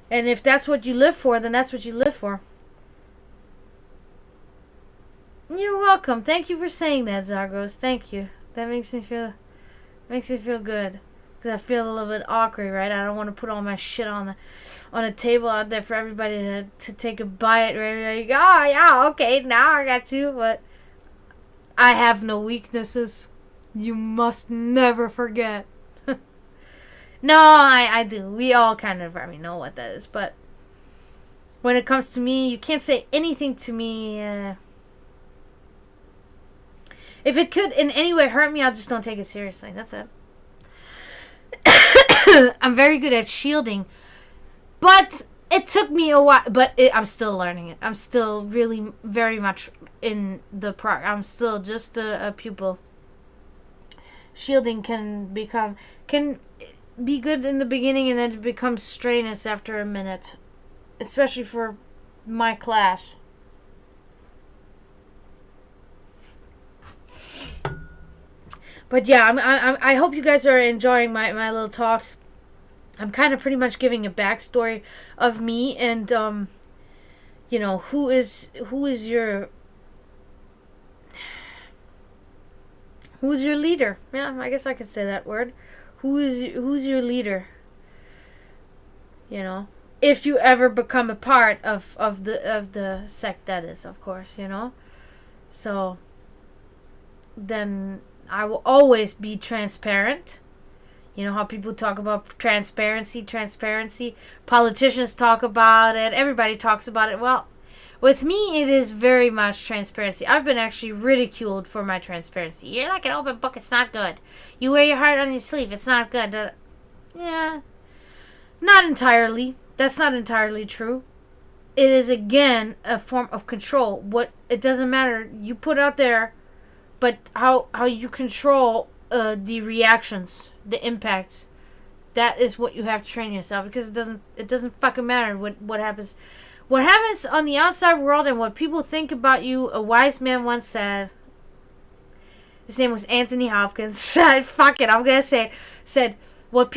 and if that's what you live for, then that's what you live for. You're welcome. Thank you for saying that, Zagros. Thank you. That makes me feel good. Cause I feel a little bit awkward, right? I don't want to put all my shit on a table out there for everybody to take a bite, right? Like, oh yeah, okay, now I got you, but I have no weaknesses. You must never forget. No, I do. We all kind of know what that is, but when it comes to me, you can't say anything to me. If it could in any way hurt me, I just don't take it seriously. That's it. I'm very good at shielding, but it took me a while. But I'm still learning it. I'm still really very much in the I'm still just a pupil. Shielding can be good in the beginning, and then it becomes strenuous after a minute, especially for my class. But yeah, I hope you guys are enjoying my little talks. I'm kind of pretty much giving a backstory of me, and you know, who is your leader? Yeah, I guess I could say that word. Who's your leader? You know, if you ever become a part of the sect, that is, of course, you know. So then I will always be transparent. You know how people talk about transparency. Politicians talk about it. Everybody talks about it. Well, with me, it is very much transparency. I've been actually ridiculed for my transparency. You're like an open book. It's not good. You wear your heart on your sleeve. It's not good. Yeah. Not entirely. That's not entirely true. It is, again, a form of control. It doesn't matter. You put out there, but how you control the reactions, the impacts, that is what you have to train yourself, because it doesn't fucking matter what happens. What happens on the outside world and what people think about you, a wise man once said, his name was Anthony Hopkins, fuck it, I'm gonna say it, said, what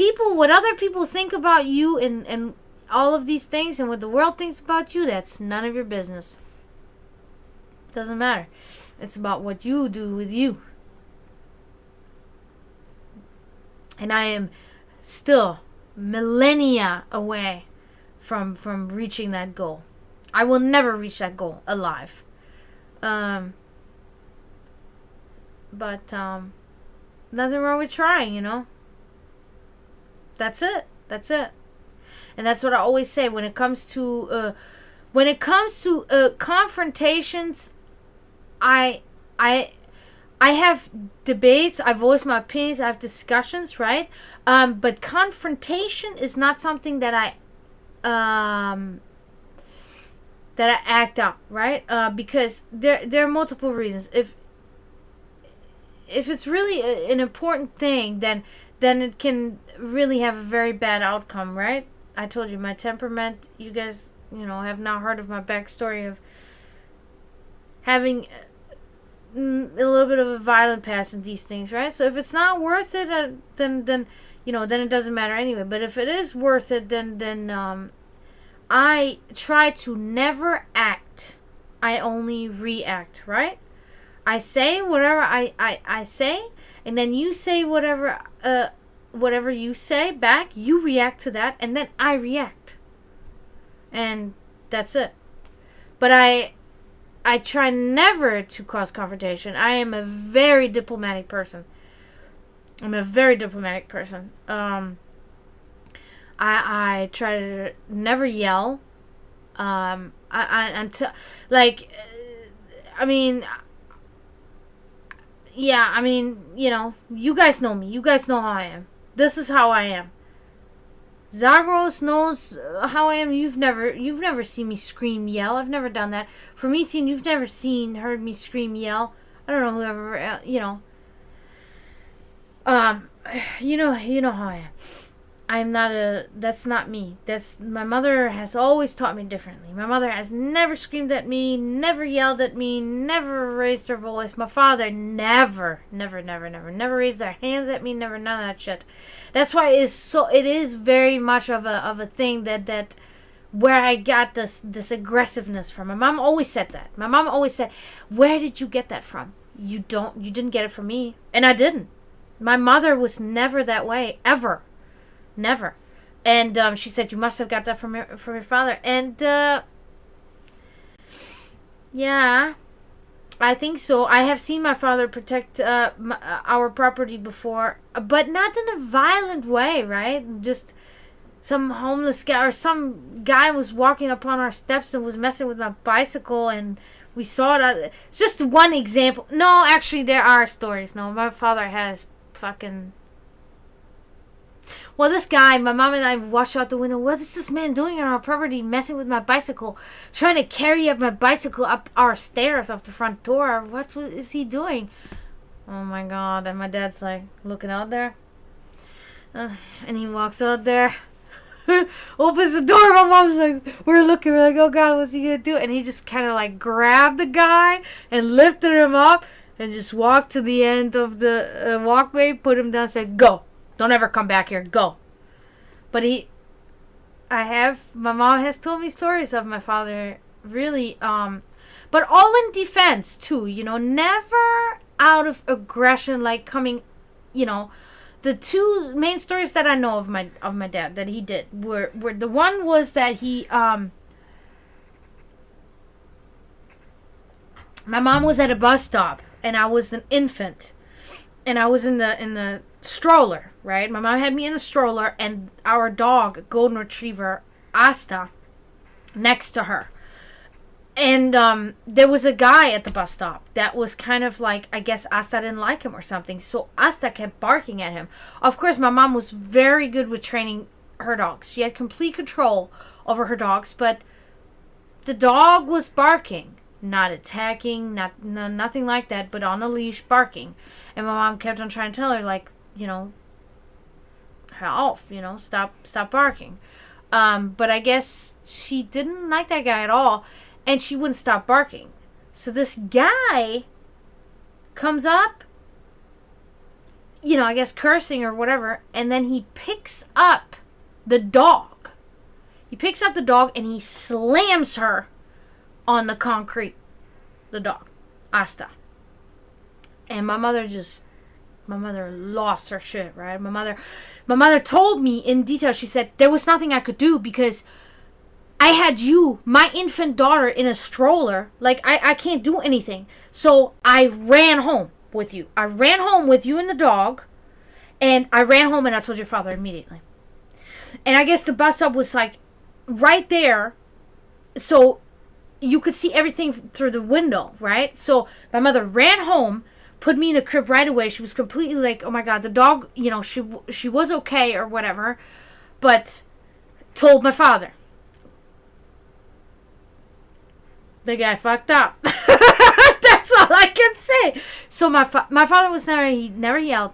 other people think about you and all of these things and what the world thinks about you, that's none of your business. Doesn't matter. It's about what you do with you. And I am still millennia away from reaching that goal. I will never reach that goal alive. But nothing wrong with trying, you know. That's it. And that's what I always say when it comes to confrontations. I have debates. I voice my opinions. I have discussions, right? But confrontation is not something that I act out, right? Because there are multiple reasons. If it's really an important thing, then it can really have a very bad outcome, right? I told you my temperament. You guys, have now heard of my backstory of having a little bit of a violent past in these things, right? So if it's not worth it, then it doesn't matter anyway. But if it is worth it, then I try to never act. I only react, right? I say whatever I say, and then you say whatever you say back. You react to that, and then I react, and that's it. But I try never to cause confrontation. I am a very diplomatic person. I try to never yell. Until, like, I mean, yeah, I mean, you guys know me. You guys know how I am. This is how I am. Zagros knows how I am. You've never seen me scream, yell. I've never done that. Promethean, you've never heard me scream, yell. I don't know whoever, you know how I am. That's not me. My mother has always taught me differently. My mother has never screamed at me, never yelled at me, never raised her voice. My father never raised their hands at me, never, none of that shit. That's why it is very much of a thing that where I got this aggressiveness from. My mom always said that. My mom always said, "Where did you get that from? You didn't get it from me." And I didn't. My mother was never that way, ever. Never. And she said, "You must have got that from your father." And yeah, I think so. I have seen my father protect our property before, but not in a violent way, right? Just some homeless guy or some guy was walking upon our steps and was messing with my bicycle, and we saw it. It's just one example. No, actually, there are stories. No, my father has fucking... Well, this guy, my mom and I watched out the window. What is this man doing on our property, messing with my bicycle, trying to carry up my bicycle up our stairs off the front door? What is he doing? Oh my God. And my dad's like looking out there. And he walks out there, opens the door. My mom's like, we're looking, we're like, oh God, what's he gonna do? And he just kind of like grabbed the guy and lifted him up and just walked to the end of the walkway, put him down, said, "Go. Don't ever come back here. Go." But my mom has told me stories of my father really, but all in defense too, never out of aggression, like coming, the two main stories that I know of my dad that he did were the one was that he, my mom was at a bus stop and I was an infant and I was in the stroller, right? My mom had me in the stroller and our dog, golden retriever Asta, next to her. And there was a guy at the bus stop that was kind of like, I guess Asta didn't like him or something, so Asta kept barking at him. Of course, my mom was very good with training her dogs. She had complete control over her dogs, but the dog was barking. Not attacking, nothing like that, but on a leash, barking. And my mom kept on trying to tell her, like, off, stop barking. But I guess she didn't like that guy at all, and she wouldn't stop barking. So this guy comes up, I guess cursing or whatever, and then he picks up the dog. He picks up the dog and he slams her on the concrete. The dog, Asta. And my mother lost her shit, right? My mother told me in detail, she said, there was nothing I could do because I had you, my infant daughter, in a stroller. Like, I can't do anything. So I ran home with you. I ran home with you and the dog. And I ran home and I told your father immediately. And I guess the bus stop was like right there. So you could see everything through the window, right? So my mother ran home, put me in the crib right away. She was completely like, oh my God, the dog, she was okay or whatever, but told my father. The guy fucked up. That's all I can say. So my father was he never yelled.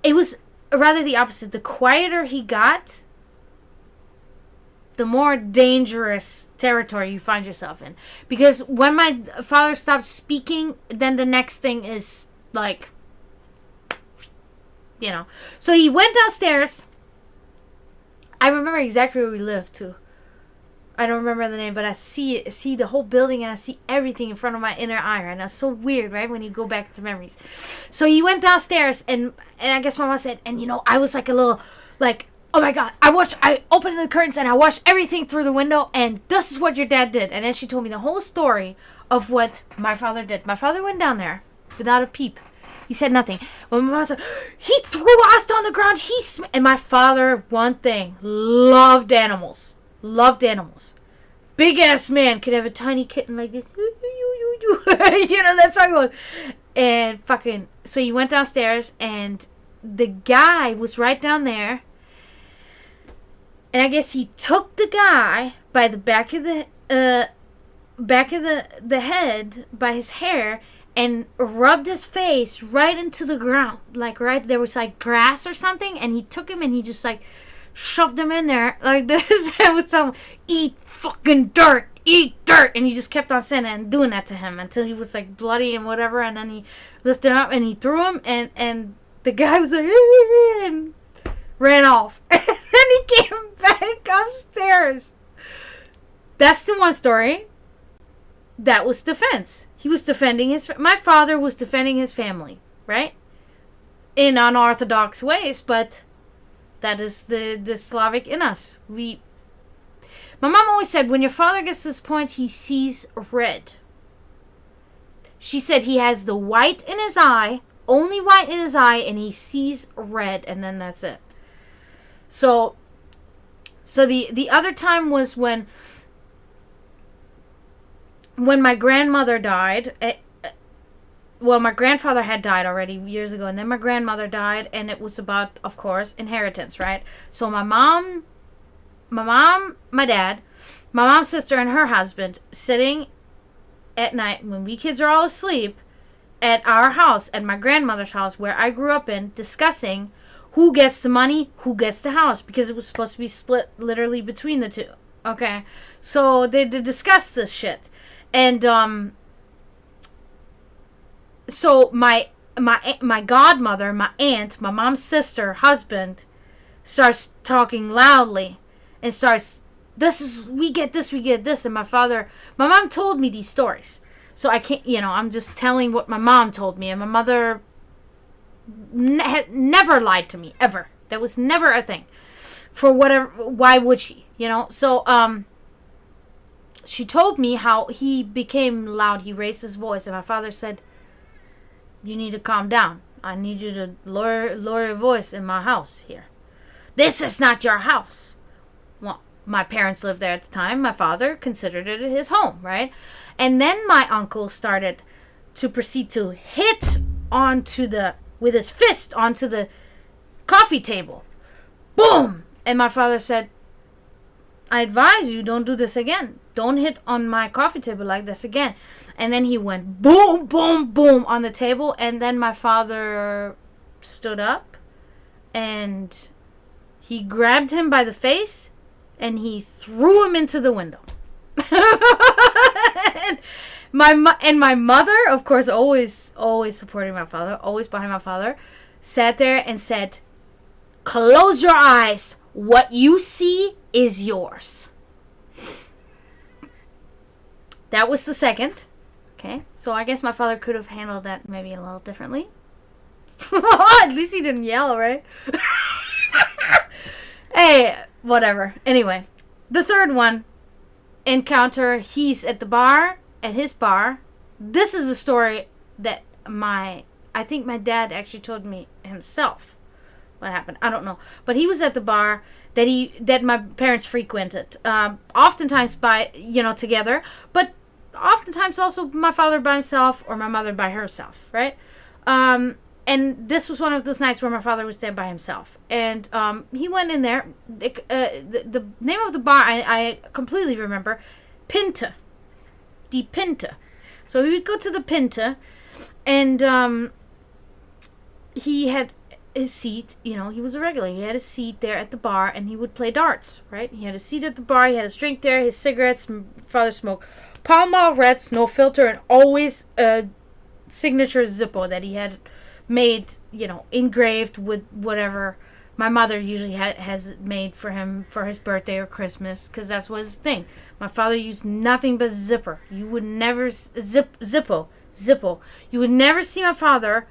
It was rather the opposite. The quieter he got, the more dangerous territory you find yourself in. Because when my father stopped speaking, then the next thing is like, So he went downstairs. I remember exactly where we lived too. I don't remember the name, but I see the whole building and I see everything in front of my inner eye. And that's so weird, right? When you go back to memories. So he went downstairs and I guess my mom said, and I was like a little, like, oh my God, I opened the curtains and I watched everything through the window and this is what your dad did. And then she told me the whole story of what my father did. My father went down there without a peep. He said nothing. When my mom said, he threw us on the ground. And my father, one thing, loved animals. Loved animals. Big ass man could have a tiny kitten like this. You know, that's how he was. And fucking, so he went downstairs, and the guy was right down there. And I guess he took the guy by the back of the head, by his hair, and rubbed his face right into the ground. Like, right, there was like grass or something, and he took him and he just like shoved him in there like this. And would tell him, eat fucking dirt, eat dirt. And he just kept on saying it and doing that to him until he was like bloody and whatever. And then he lifted him up and he threw him, and the guy was like, and ran off. And then he came back upstairs. That's the one story. That was defense. He was defending my father was defending his family, right? In unorthodox ways, but that is the Slavic in us. My mom always said, when your father gets to this point, he sees red. She said he has the white in his eye, only white in his eye, and he sees red, and then that's it. So the other time was when my grandmother died. Well, my grandfather had died already years ago, and then my grandmother died, and it was about, of course, inheritance, right? So my mom, my dad, my mom's sister, and her husband sitting at night when we kids are all asleep at our house, at my grandmother's house, where I grew up in, discussing who gets the money, who gets the house, because it was supposed to be split literally between the two. Okay, so they discussed this shit, and so my godmother, my aunt, my mom's sister, husband, starts talking loudly, and starts, we get this, and my mom told me these stories, so I can't, I'm just telling what my mom told me, and my mother never lied to me, ever. That was never a thing. For whatever, why would she? So, she told me how he became loud, he raised his voice, and my father said, you need to calm down. I need you to lower your voice in my house here. This is not your house. Well, my parents lived there at the time. My father considered it his home, right? And then my uncle started to proceed to hit with his fist onto the coffee table. Boom! And my father said, I advise you, don't do this again. Don't hit on my coffee table like this again. And then he went boom, boom, boom on the table. And then my father stood up and he grabbed him by the face and he threw him into the window. and my mother, of course, always supporting my father, always behind my father, sat there and said, close your eyes. What you see is yours. That was the second. Okay, so I guess my father could have handled that maybe a little differently. At least he didn't yell, right? Hey, whatever. Anyway, the third one, encounter, he's at his bar. This is a story that I think my dad actually told me himself what happened. I don't know. But he was at the bar that my parents frequented. Oftentimes together, but oftentimes also my father by himself or my mother by herself, right? And this was one of those nights where my father was there by himself. And he went in there. The name of the bar, I completely remember. Pinta. Die Pinta. So he would go to the Pinta, and he had his seat, he was a regular. He had a seat there at the bar, and he would play darts, right? He had a seat at the bar, he had his drink there, his cigarettes. My father smoked Pall Mall Reds, no filter, and always a signature Zippo that he had made, engraved with whatever my mother usually has made for him for his birthday or Christmas, because that's what his thing. My father used nothing but zipper. You would never Zippo. You would never see my father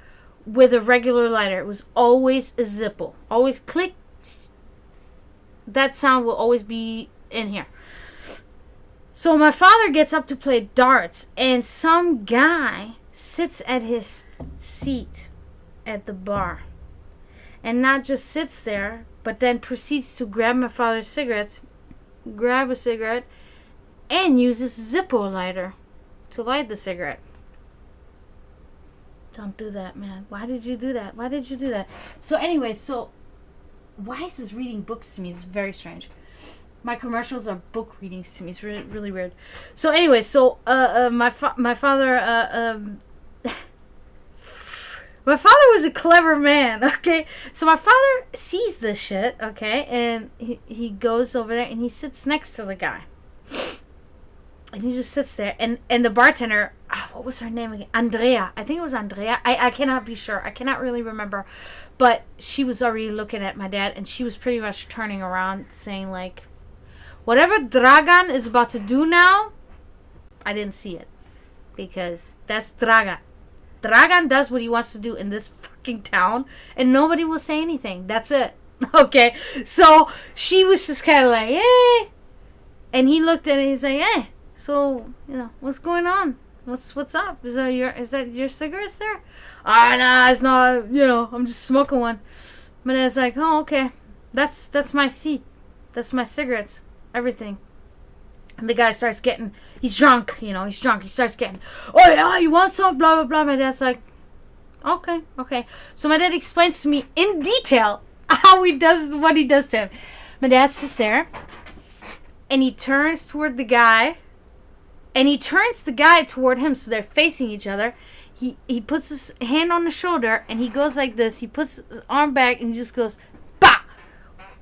with a regular lighter. It was always a Zippo. Always click. That sound will always be in here. So my father gets up to play darts, and some guy sits at his seat at the bar. And not just sits there, but then proceeds to grab my father's cigarettes, grab a cigarette, and uses Zippo lighter to light the cigarette. Don't do that, man. Why did you do that? Why did you do that? So anyway, why is this reading books to me? It's very strange. My commercials are book readings to me. It's really, really weird. So anyway, my father my father was a clever man, okay? So my father sees this shit, okay? And he goes over there and he sits next to the guy. And he just sits there. And the bartender, what was her name again? Andrea. I think it was Andrea. I cannot be sure. I cannot really remember. But she was already looking at my dad, and she was pretty much turning around saying, like, whatever Dragan is about to do now, I didn't see it. Because that's Dragan. Dragan does what he wants to do in this fucking town, and nobody will say anything. That's it. Okay? So she was just kind of like, eh. And he looked at it and he's like, eh. So, what's going on? What's up? Is that your cigarettes there? Nah, it's not, I'm just smoking one. But it's like, oh, okay. That's my seat. That's my cigarettes. Everything. And the guy starts getting, he's drunk. He starts getting, oh yeah, you want some? Blah, blah, blah. My dad's like, okay. So my dad explains to me in detail what he does to him. My dad sits there, and he turns toward the guy, and he turns the guy toward him, so they're facing each other. He puts his hand on the shoulder, and he goes like this. He puts his arm back, and he just goes, bah!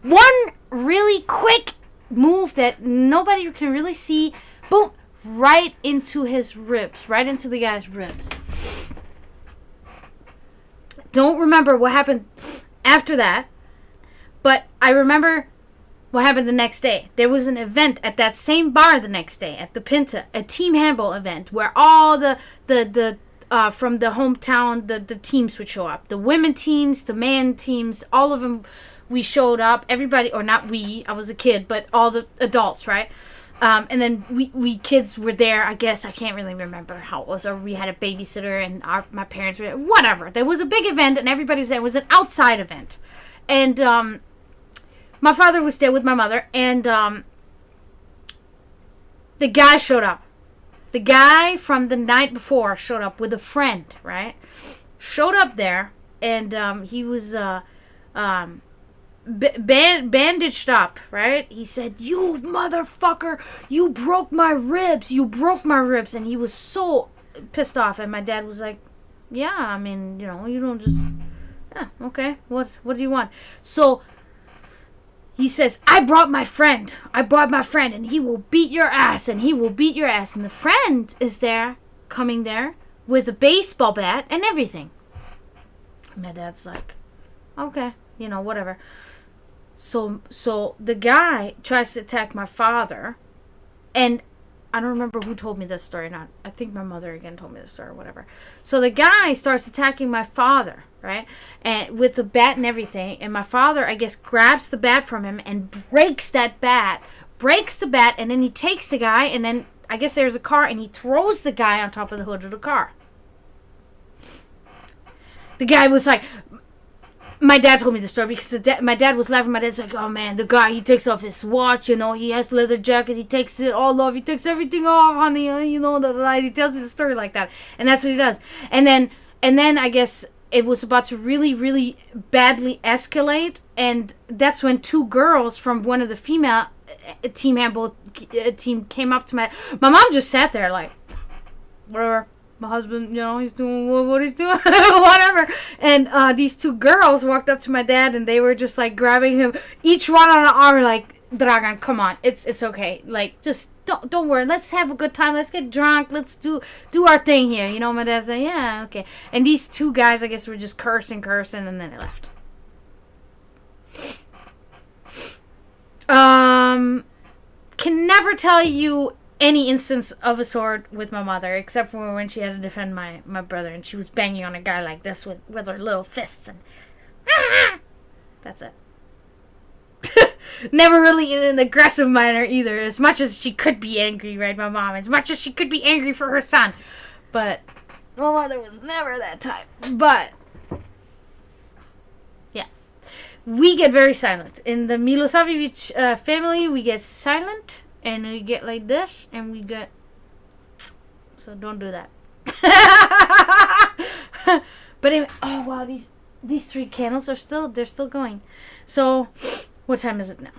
One really quick move that nobody can really see. Boom! Right into his ribs. Right into the guy's ribs. Don't remember what happened after that, but I remember what happened the next day. There was an event at that same bar the next day at the Pinta, a team handball event where all the from the hometown, the teams would show up. The women teams, the man teams, all of them, we showed up. Everybody, or not we, I was a kid, but all the adults, right? And then we kids were there, I guess. I can't really remember how it was. Or we had a babysitter and my parents were there. Whatever. There was a big event and everybody was there. It was an outside event. And my father was there with my mother. And the guy showed up. The guy from the night before showed up with a friend, right? Showed up there. And he was bandaged up, right? He said, you motherfucker, you broke my ribs. And he was so pissed off. And my dad was like, yeah, I mean, you don't just, yeah, okay, what do you want? So he says, I brought my friend, and he will beat your ass, and the friend is there, coming there, with a baseball bat and everything. And my dad's like, okay, whatever. So the guy tries to attack my father, and I don't remember who told me this story. Not, I think my mother again told me this story or whatever. So the guy starts attacking my father, right? And with the bat and everything, and my father, I guess, grabs the bat from him and breaks the bat, and then he takes the guy, and then I guess there's a car, and he throws the guy on top of the hood of the car. The guy was like, my dad told me the story because my dad was laughing. My dad's like, oh man, the guy, he takes off his watch, he has leather jacket, he takes it all off, he takes everything off, honey, he tells me the story like that. And that's what he does. And then I guess it was about to really, really badly escalate, and that's when two girls from one of the female team handball team came up to my mom just sat there like, whatever. My husband, he's doing what he's doing, whatever. And these two girls walked up to my dad, and they were just like grabbing him, each one on an arm, like, Dragan, come on, it's okay. Like, just don't worry. Let's have a good time. Let's get drunk. Let's do our thing here. My dad's like, yeah, okay. And these two guys, I guess, were just cursing, and then they left. Can never tell you any instance of a sword with my mother, except for when she had to defend my brother, and she was banging on a guy like this with her little fists, and that's it. Never really in an aggressive manner either, as much as she could be angry, right, my mom, as much as she could be angry for her son, but my mother was never that type. But we get very silent. In the Milosevic family, we get silent, and we get like this, and we get... So don't do that. But anyway, oh wow, these 3 candles are still going. So what time is it now?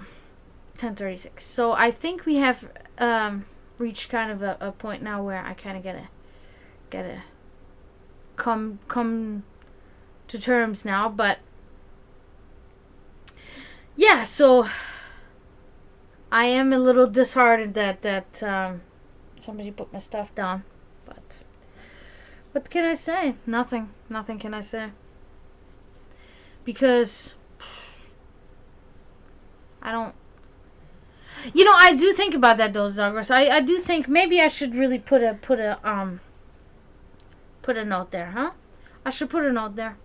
10:36. So I think we have reached kind of a point now where I kind of gotta come to terms now. But yeah, so I am a little disheartened that somebody put my stuff down. But what can I say? Nothing can I say. Because I don't... I do think about that though, Zagros. I do think maybe I should really put a note there, huh? I should put a note there.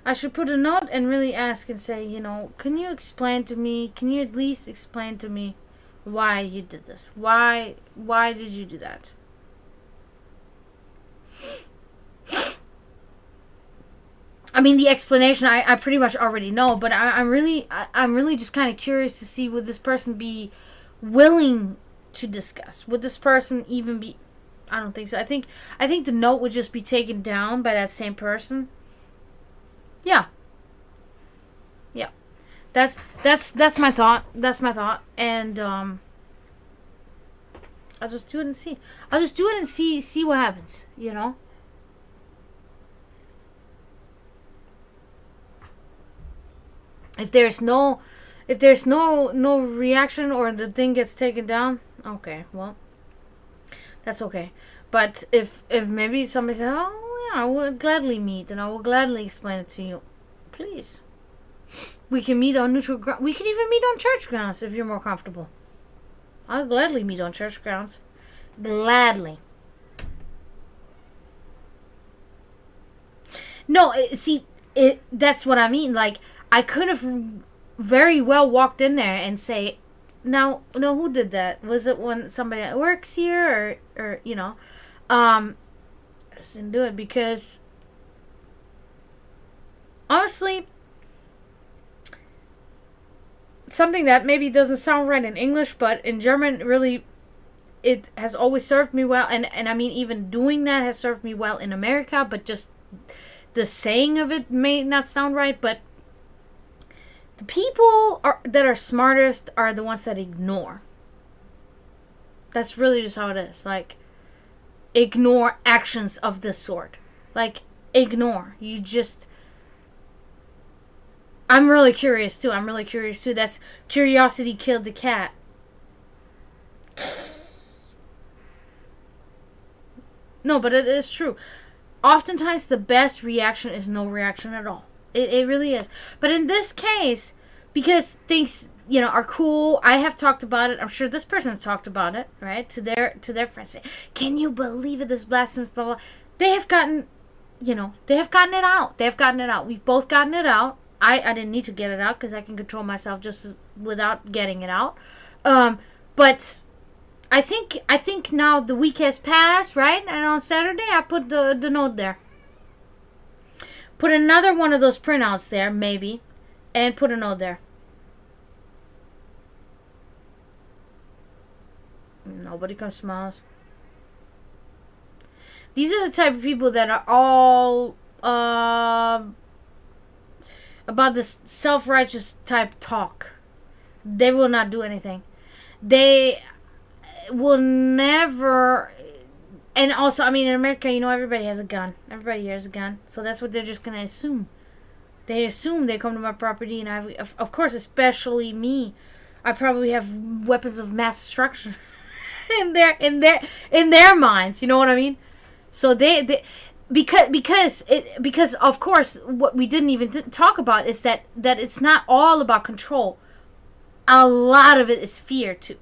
I should put a note and really ask and say, can you explain to me, can you at least explain to me why you did this? Why did you do that? I mean, the explanation I pretty much already know, but I'm really just kind of curious to see, would this person be willing to discuss? Would this person even be... I don't think so. I think the note would just be taken down by that same person. Yeah. That's my thought. And I'll just do it and see. See what happens, If there's no reaction, or the thing gets taken down, okay, well, that's okay. But if maybe somebody says, oh yeah, I will gladly meet and I will gladly explain it to you, please. We can meet on neutral ground. We can even meet on church grounds if you're more comfortable. I'll gladly meet on church grounds. Gladly. No, see, that's what I mean. Like, I could have very well walked in there and say, now, who did that? Was it when somebody that works here, or I just didn't do it because, honestly, something that maybe doesn't sound right in English, but in German, really, it has always served me well. And I mean, even doing that has served me well in America, but just the saying of it may not sound right. But the people that are smartest are the ones that ignore. That's really just how it is. Like, ignore actions of this sort. Like, ignore. You just... I'm really curious too. That's curiosity killed the cat. No, but it is true. Oftentimes the best reaction is no reaction at all. It really is. But in this case, because things, are cool, I have talked about it. I'm sure this person has talked about it, right? To their friends. Say, can you believe it? This blasphemous, blah, blah. They have gotten it out. We've both gotten it out. I didn't need to get it out because I can control myself just without getting it out. But I think now the week has passed, right? And on Saturday I put the note there. Put another one of those printouts there, maybe, and put a note there. Nobody comes smiles. These are the type of people that are all about this self-righteous type talk. They will not do anything. They will never... And also, I mean, in America, everybody has a gun. Everybody here has a gun. So that's what they're just going to assume. They assume they come to my property, and of course, especially me, I probably have weapons of mass destruction in their minds. You know what I mean? So because of course, what we didn't even talk about is that it's not all about control. A lot of it is fear too.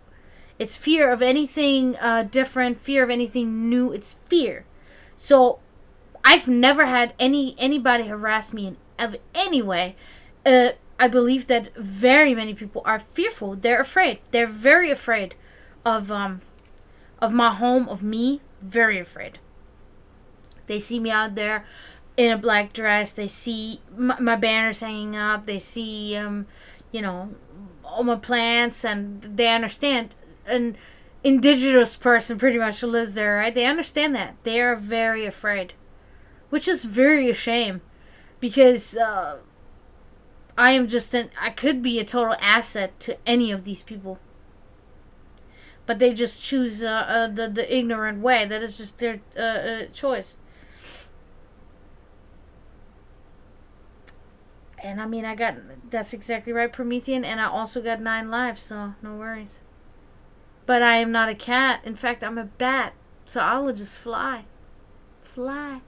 It's fear of anything different, fear of anything new. It's fear. So I've never had anybody harass me in any way. I believe that very many people are fearful. They're afraid. They're very afraid of my home, of me. Very afraid. They see me out there in a black dress. They see my banners hanging up. They see, you know, all my plants, and they understand. An indigenous person pretty much lives there, right? They understand that. They are very afraid, which is very a shame, because I am just I could be a total asset to any of these people. But they just choose the ignorant way. That is just their choice. And I mean, that's exactly right, Promethean, and I also got 9 lives, so no worries. But I am not a cat. In fact, I'm a bat, so I will just fly. Fly.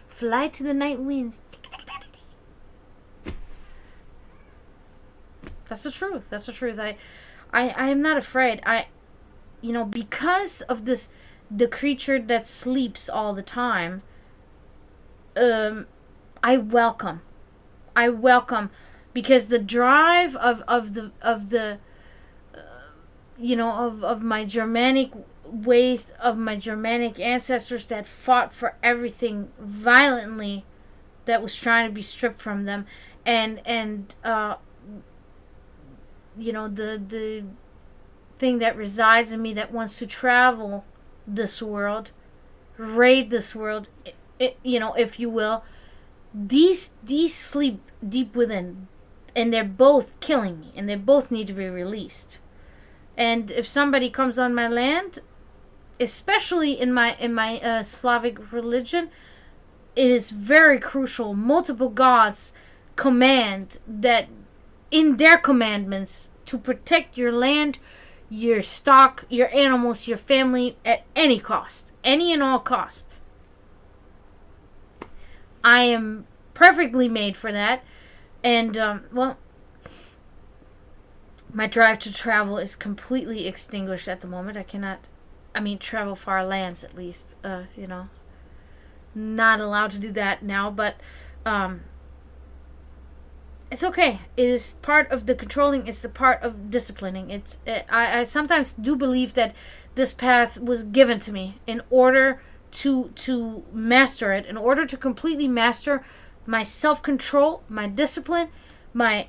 Fly to the night winds. That's the truth. That's the truth. I am not afraid. Because of this, the creature that sleeps all the time, I welcome, because the drive of my Germanic ways, of my Germanic ancestors that fought for everything violently that was trying to be stripped from them, and the thing that resides in me that wants to travel this world, raid this world, if you will. These sleep deep within, and they're both killing me, and they both need to be released. And if somebody comes on my land, especially in my Slavic religion, it is very crucial. Multiple gods command that, in their commandments, to protect your land, your stock, your animals, your family, at any cost, any and all cost. I am perfectly made for that. And, my drive to travel is completely extinguished at the moment. I cannot, travel far lands at least, not allowed to do that now, but, it's okay. It is part of the controlling. It's the part of disciplining. I sometimes do believe that this path was given to me in order to master it, in order to completely master my self-control, my discipline, my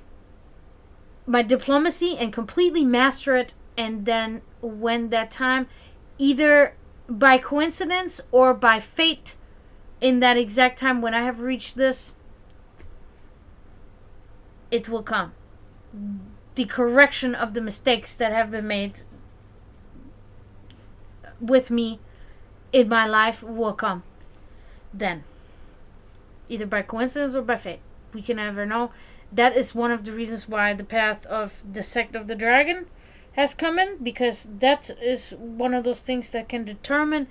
diplomacy, and completely master it. And then when that time, either by coincidence or by fate, in that exact time when I have reached this, it will come. The correction of the mistakes that have been made with me in my life will come then. Either by coincidence or by fate. We can never know. That is one of the reasons why the path of the Sect of the Dragon has come in, because that is one of those things that can determine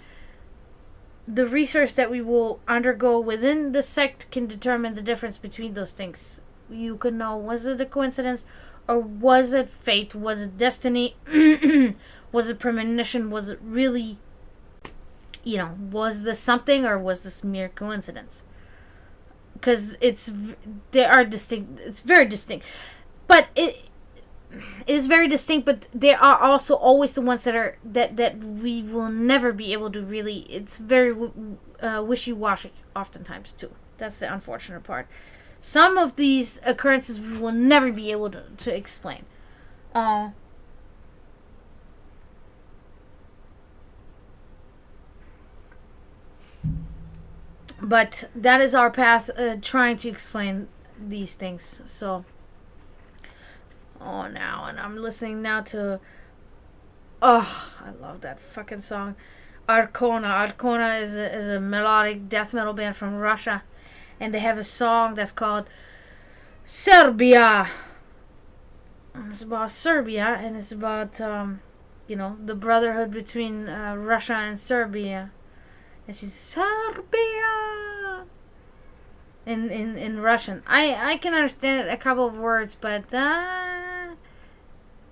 the research that we will undergo within the sect, can determine the difference between those things. You can know, was it a coincidence, or was it fate? Was it destiny? Was it premonition? Was it really, was this something, or was this mere coincidence? Because they are distinct. It's very distinct, but it is very distinct. But they are also always the ones that we will never be able to really. It's very wishy-washy oftentimes too. That's the unfortunate part. Some of these occurrences we will never be able to explain. But that is our path, trying to explain these things. So, and I'm listening now to, I love that fucking song, Arcona. Arcona is a melodic death metal band from Russia. And they have a song that's called Serbia. It's about Serbia, and it's about, the brotherhood between Russia and Serbia. And she's Serbia in Russian. I can understand a couple of words, but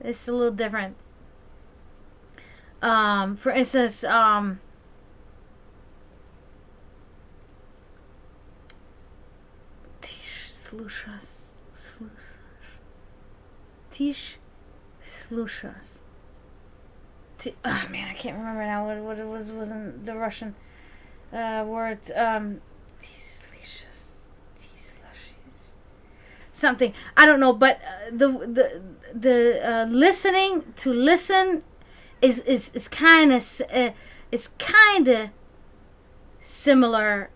it's a little different. For instance, Tish slushas. Man, I can't remember now what it wasn't the Russian word. something. I don't know, but the listening to listen is kind of similar,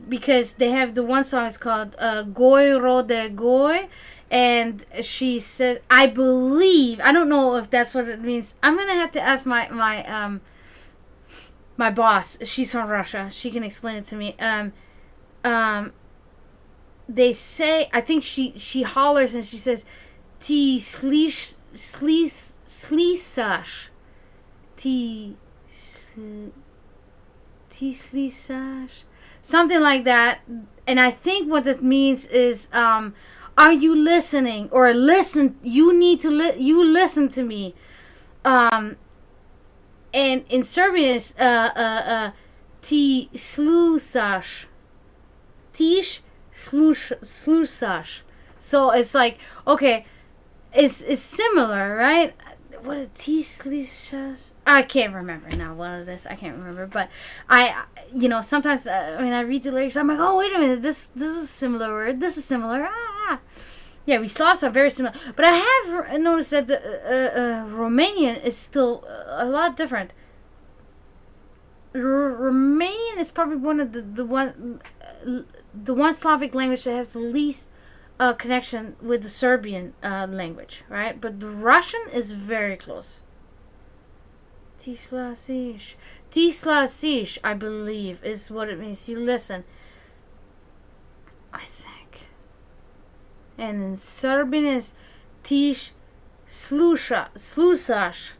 because they have the one song is called Goy Ro de Goy, and she says, I believe, I don't know if that's what it means. I'm gonna have to ask my boss. She's from Russia. She can explain it to me. They say, I think she hollers and she says, Ti slisash. Ti slisash. Something like that. And I think what it means is, are you listening? Or listen, you need to you listen to me. And in Serbian is ti slusaš. Tiš slusaš. So it's like, okay, it's similar, right? What a ti slusaš? I can't remember now what it is. I can't remember, but sometimes I read the lyrics, I'm like, oh, wait a minute, this is a similar word. This is similar. Yeah, we Slavs are very similar, but I have noticed that the Romanian is still a lot different. Romanian is probably one of the one Slavic language that has the least connection with the Serbian language, right? But the Russian is very close. Tislasish, I believe, is what it means. You listen, I think. And in Serbian is tiš slusaš.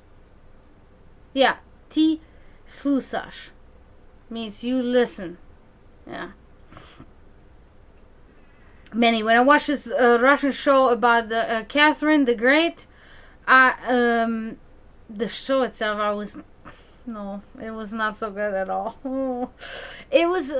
Yeah, ti slusaš means you listen. Yeah. When I watched this Russian show about the Catherine the Great, the show itself, it was not so good at all. It was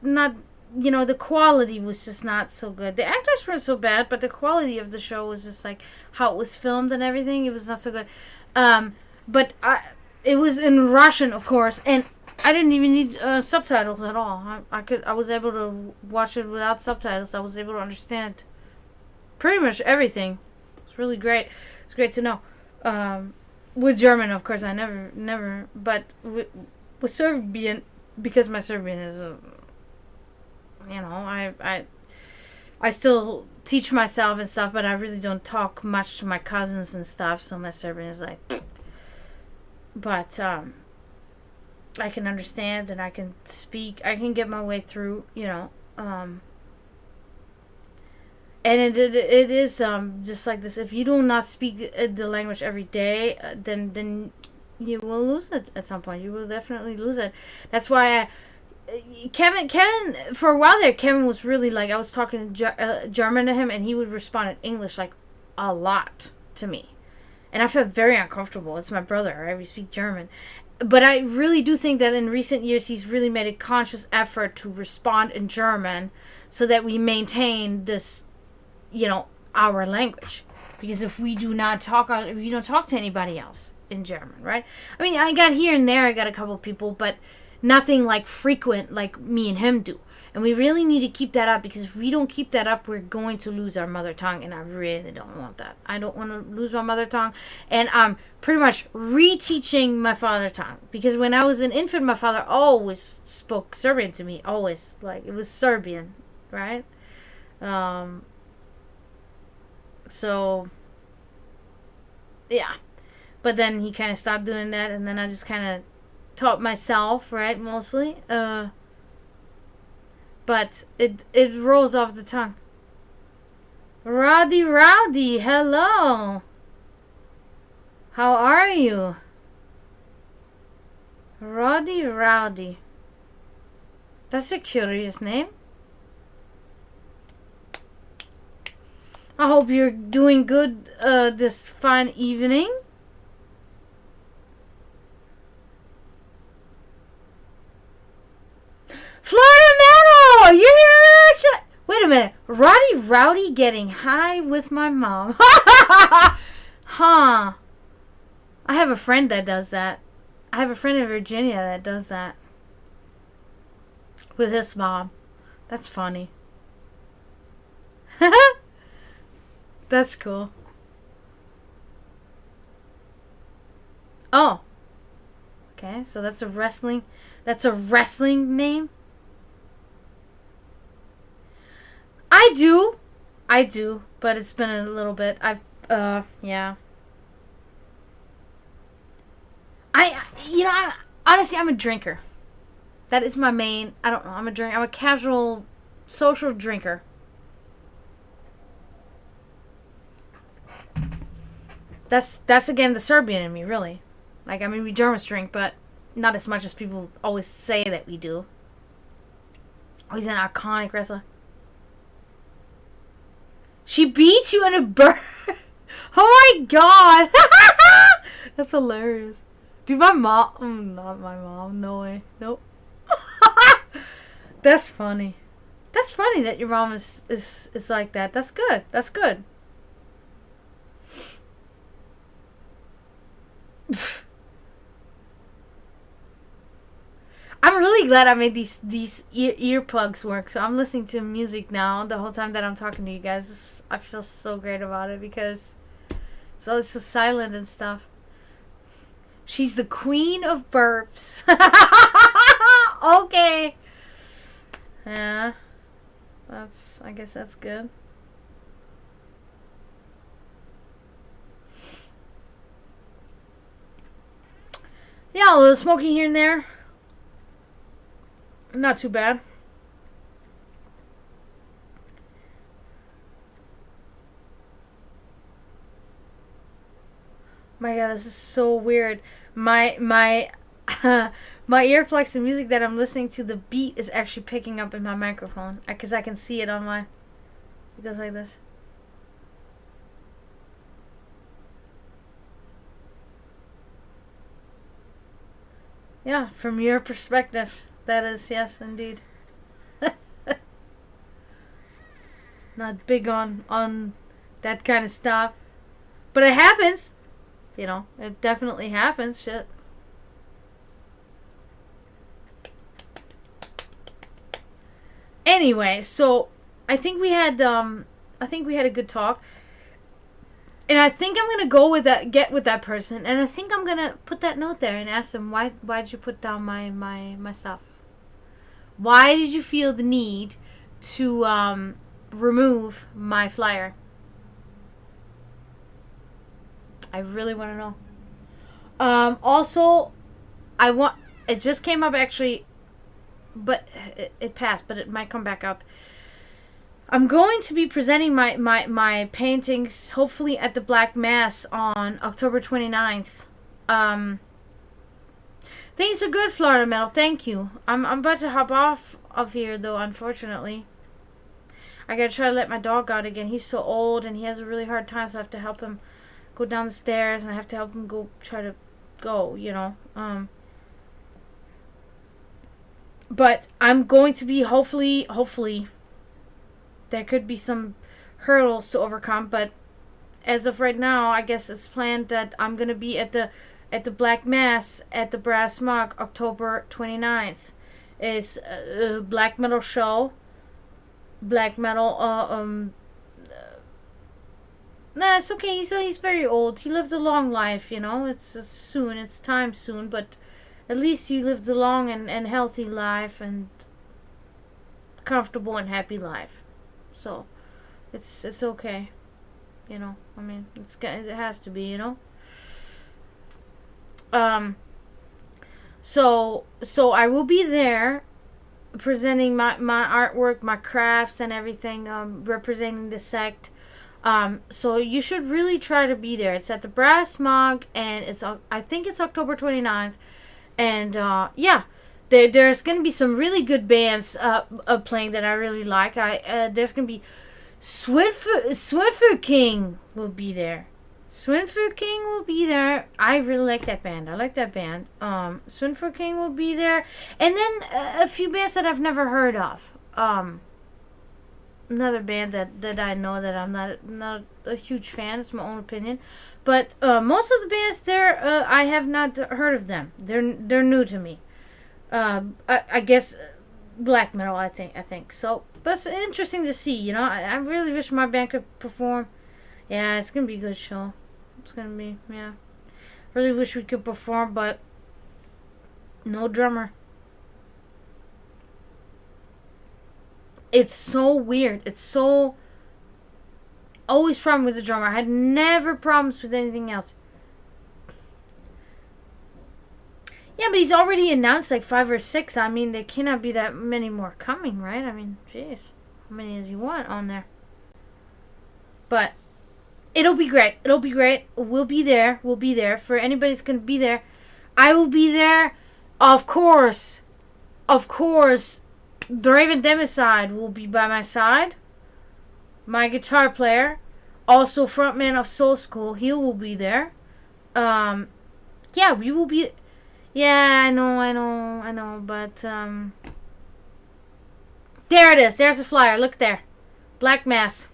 not, the quality was just not so good. The actors weren't so bad, but the quality of the show was just like how it was filmed and everything. It was not so good. But it was in Russian, of course, and I didn't even need subtitles at all. I was able to watch it without subtitles. I was able to understand pretty much everything. It's really great. It's great to know. With German, of course, I never. But with Serbian, because my Serbian is, I still teach myself and stuff, but I really don't talk much to my cousins and stuff. So my Serbian is like, but I can understand and I can speak. I can get my way through, and it is just like this. If you do not speak the language every day, then you will lose it at some point. You will definitely lose it. That's why Kevin, for a while there, Kevin was really like, I was talking German to him, and he would respond in English like a lot to me, and I felt very uncomfortable. It's my brother, right? We speak German. But I really do think that in recent years he's really made a conscious effort to respond in German so that we maintain this, our language. Because if we don't talk to anybody else in German, right? I mean, I got here and there, I got a couple of people, but nothing like frequent like me and him do. And we really need to keep that up, because if we don't keep that up, we're going to lose our mother tongue, and I really don't want that. I don't want to lose my mother tongue, and I'm pretty much reteaching my father tongue, because when I was an infant, my father always spoke Serbian to me, always, like it was Serbian, right? So yeah, but then he kind of stopped doing that, and then I just kind of taught myself, right, mostly. But it rolls off the tongue. Rowdy, hello. How are you? Rowdy. That's a curious name. I hope you're doing good this fine evening. Florida Metal! You're here! Wait a minute. Rowdy getting high with my mom. Huh. I have a friend that does that. I have a friend in Virginia that does that. With his mom. That's funny. That's cool. Oh, okay. So that's a wrestling. That's a wrestling name. I do. I do, but it's been a little bit. Yeah. Honestly, I'm a drinker. That is my main. I don't know. I'm a drink. I'm a casual, social drinker. That's again the Serbian in me, really. Like, I mean, we Germans drink, but not as much as people always say that we do. Oh, he's an iconic wrestler. She beat you in a bird. Oh my god. That's hilarious. Dude, my mom. Not my mom. No way. Nope. That's funny. That's funny that your mom is like that. That's good. That's good. I'm really glad I made these earplugs work. So I'm listening to music now the whole time that I'm talking to you guys. I feel so great about it because it's always so silent and stuff. She's the queen of burps. Okay. Yeah. I guess that's good. Yeah, a little smoking here and there. Not too bad. My god, this is so weird. My my earplugs, the music that I'm listening to, the beat is actually picking up in my microphone because I can see it on my. It goes like this. Yeah, from your perspective, that is, yes, indeed. Not big on that kind of stuff, but it happens. It definitely happens. Shit. Anyway, so I think we had a good talk. And I think I'm gonna go with that, get with that person, and I think I'm gonna put that note there and ask them why'd you put down my stuff? Why did you feel the need to remove my flyer? I really want to know. Also, it just came up actually, but it passed, but it might come back up. I'm going to be presenting my paintings, hopefully at the Black Mass on October 29th. Things are good, Florida Metal. Thank you. I'm about to hop off of here, though, unfortunately. I gotta try to let my dog out again. He's so old, and he has a really hard time, so I have to help him go down the stairs, and I have to help him try to go, But I'm going to be, hopefully, there could be some hurdles to overcome, but as of right now, I guess it's planned that I'm going to be at the Black Mass at the Brass Mug October 29th. It's a black metal show. Black metal, nah, it's okay. He's very old. He lived a long life, It's time soon, but at least he lived a long and healthy life and comfortable and happy life. So, it's okay. I mean, it has to be, So I will be there presenting my artwork, my crafts and everything, representing the sect. So you should really try to be there. It's at the Brass Mug, and I think it's October 29th. And yeah, there's going to be some really good bands playing that I really like. There's going to be Swinfer King will be there. Swinfer King will be there. I really like that band. Swinfer King will be there. And then a few bands that I've never heard of. Another band that I know that I'm not a huge fan. It's my own opinion. But most of the bands there, I have not heard of them. They're new to me. I guess black metal. I think so. But it's interesting to see. I really wish my band could perform. Yeah, it's gonna be a good show. It's gonna be, yeah. Really wish we could perform, but no drummer. It's so weird. It's so always problem with the drummer. I had never problems with anything else. Yeah, but he's already announced like 5 or 6. I mean, there cannot be that many more coming, right? I mean, jeez. How many does he want on there? But it'll be great. It'll be great. We'll be there. We'll be there. For anybody that's going to be there, I will be there. Of course. Of course. Draven Demicide will be by my side. My guitar player. Also frontman of Soul School. He will be there. Yeah, we will be... Yeah, I know. But, there it is. There's a flyer. Look there. Black Mass.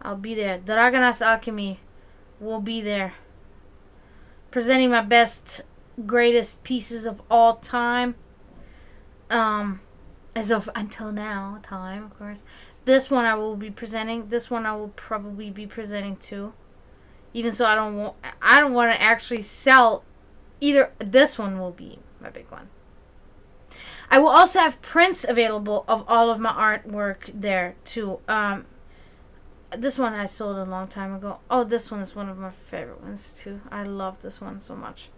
I'll be there. Draganas Alchemy will be there. Presenting my best, greatest pieces of all time. As of until now, time, of course. This one I will be presenting. This one I will probably be presenting too. Even so, I don't want to actually sell either. This one will be my big one. I will also have prints available of all of my artwork there too. This one I sold a long time ago. Oh, this one is one of my favorite ones too. I love this one so much.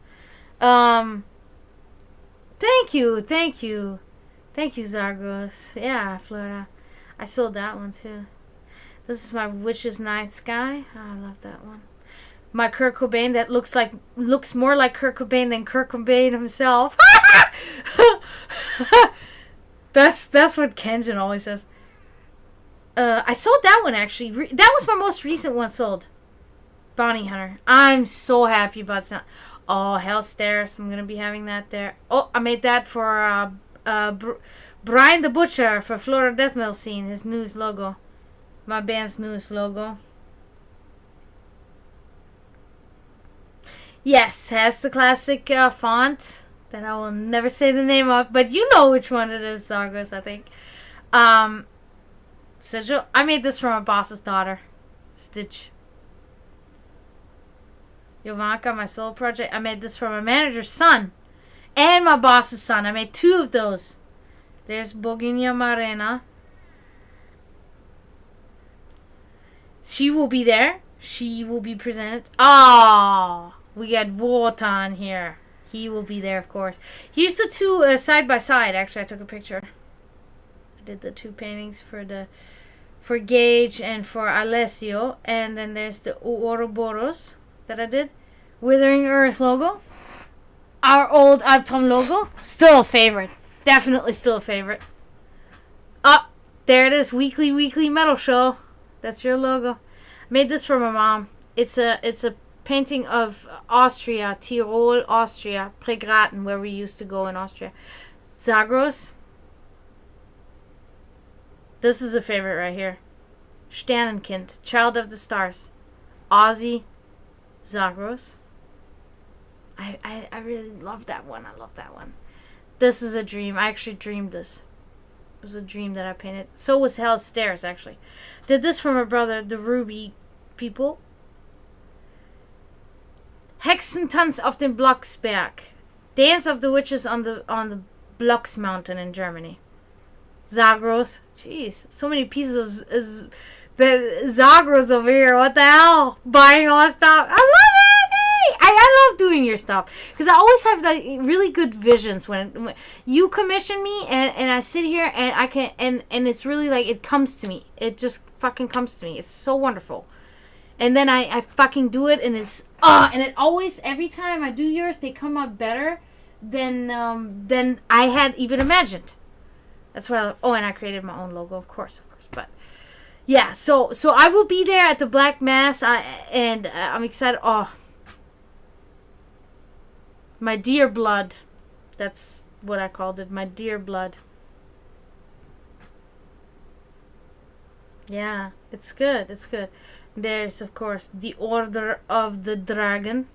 Thank you, Zagros. Yeah, Florida. I sold that one too. This is my Witch's Night Sky. Oh, I love that one. My Kurt Cobain that looks more like Kurt Cobain than Kurt Cobain himself. That's what Kenjin always says. I sold that one actually. That was my most recent one sold. Bounty Hunter. I'm so happy about that. Oh, Hell Stairs. I'm gonna be having that there. Oh, I made that for Brian the Butcher for Florida Death Metal Scene. His newest logo. My band's newest logo. Yes, has the classic font that I will never say the name of, but you know which one it is, Zagos, I think. Sigil. I made this for my boss's daughter, Stitch. Jovanka, my solo project. I made this for my manager's son and my boss's son. I made 2 of those. There's Boginia Marena. She will be there. She will be presented. Oh, we got Wotan here. He will be there, of course. Here's the 2 side by side. Actually, I took a picture. I did the 2 paintings for Gage and for Alessio. And then there's the Ouroboros that I did. Withering Earth logo. Our old Abtom logo. Still a favorite. Definitely still a favorite. Oh, there it is. Weekly metal show. That's your logo. Made this for my mom. It's a painting of Austria, Tyrol, Austria, Pregraten, where we used to go in Austria. Zagros. This is a favorite right here. Sternenkind, Child of the Stars. Ozzy Zagros. I really love that one. I love that one. This is a dream. I actually dreamed this. It was a dream that I painted. So was Hell's Stairs, actually. Did this for my brother, the Ruby people. Hexentanz auf dem Blocksberg. Dance of the Witches on the Blocks Mountain in Germany. Zagros. Jeez. So many pieces of the Zagros over here. What the hell? Buying all that stuff. I love it. I love doing your stuff. Because I always have like really good visions when you commission me and I sit here and I can and it's really like it comes to me. It just fucking comes to me. It's so wonderful. And then I fucking do it and it's and it always every time I do yours they come out better than I had even imagined. That's why and I created my own logo, of course. But yeah, so I will be there at the Black Mass and I'm excited. Oh, my dear blood. That's what I called it. My dear blood. Yeah, it's good. It's good. There's, of course, the Order of the Dragon.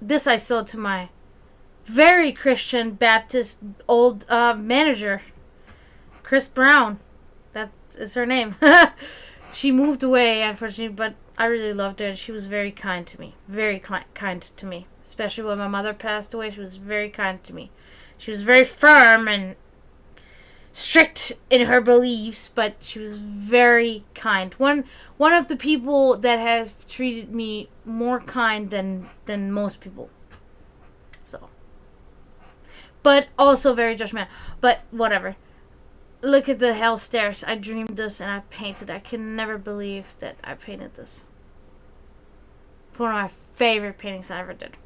This I sold to my very Christian Baptist old manager, Chris Brown. That is her name. She moved away, unfortunately, but I really loved her. She was very kind to me. Very kind to me. Especially when my mother passed away, she was very kind to me. She was very firm and strict in her beliefs, but she was very kind. One of the people that have treated me more kind than most people. So, but also very judgmental. But whatever. Look at the hell stairs. I dreamed this and I painted. I can never believe that I painted this. It's one of my favorite paintings I ever did.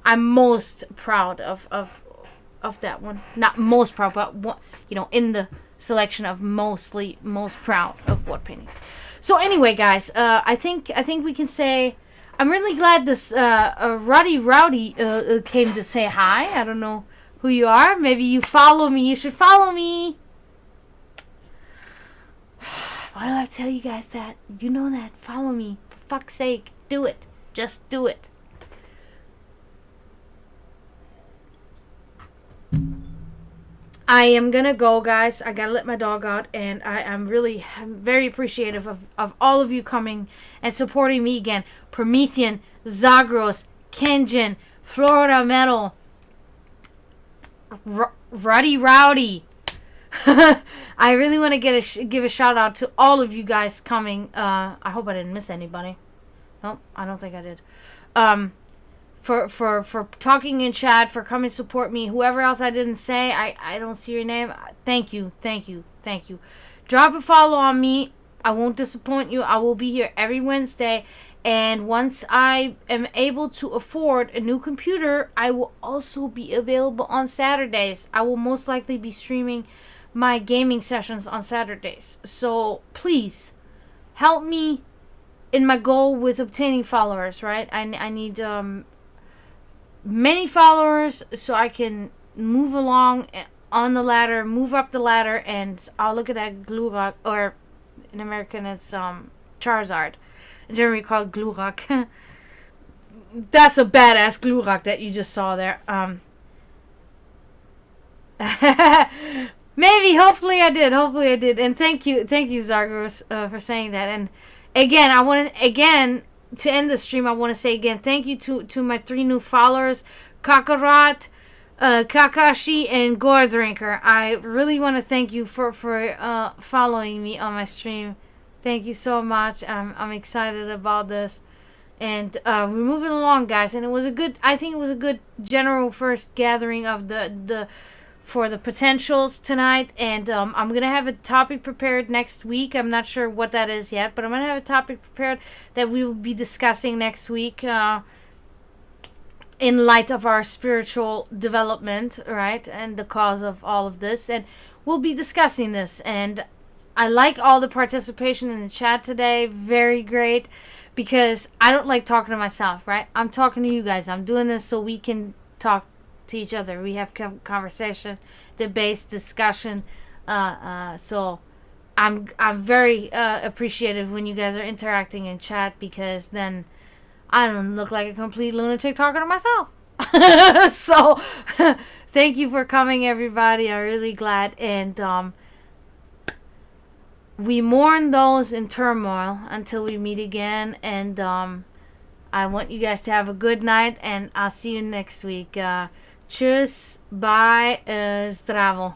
I'm most proud of that one. Not most proud, but in the selection of most proud of what paintings. So anyway, guys, I think we can say I'm really glad this Rowdy came to say hi. I don't know who you are. Maybe you follow me. You should follow me. Why do I have to tell you guys that? You know that. Follow me. For fuck's sake. Do it. Just do it. I am gonna go, guys. I gotta let my dog out, and I'm very appreciative of all of you coming and supporting me again. Promethean, Zagros, Kenjin, Florida Metal, Rowdy. I really want to give a shout out to all of you guys coming. I hope I didn't miss anybody. Nope, I don't think I did. For talking in chat, for coming to support me. Whoever else I didn't say, I don't see your name. Thank you. Drop a follow on me. I won't disappoint you. I will be here every Wednesday. And once I am able to afford a new computer, I will also be available on Saturdays. I will most likely be streaming my gaming sessions on Saturdays. So please help me in my goal with obtaining followers, right? I need many followers so I can move along on the ladder, move up the ladder, and I'll look at that Glurak, or in American it's Charizard. In German we call it Glurak. That's a badass Glurak that you just saw there. Maybe, hopefully I did. And thank you, Zagros, for saying that. And again, to end the stream, I want to say again, thank you to my 3 new followers, Kakarot, Kakashi, and Gore Drinker. I really want to thank you for following me on my stream. Thank you so much. I'm excited about this. And we're moving along, guys. And I think it was a good general first gathering of for the potentials tonight. And I'm going to have a topic prepared next week. I'm not sure what that is yet, but I'm going to have a topic prepared that we will be discussing next week in light of our spiritual development, right? And the cause of all of this. And we'll be discussing this. And I like all the participation in the chat today. Very great. Because I don't like talking to myself, right? I'm talking to you guys. I'm doing this so we can talk to each other. We have conversation, debates, discussion. So I'm very appreciative when you guys are interacting in chat, because then I don't look like a complete lunatic talking to myself. So thank you for coming, everybody. I'm really glad. And we mourn those in turmoil until we meet again. And I want you guys to have a good night, and I'll see you next week. Tschüss, bye, zdravo.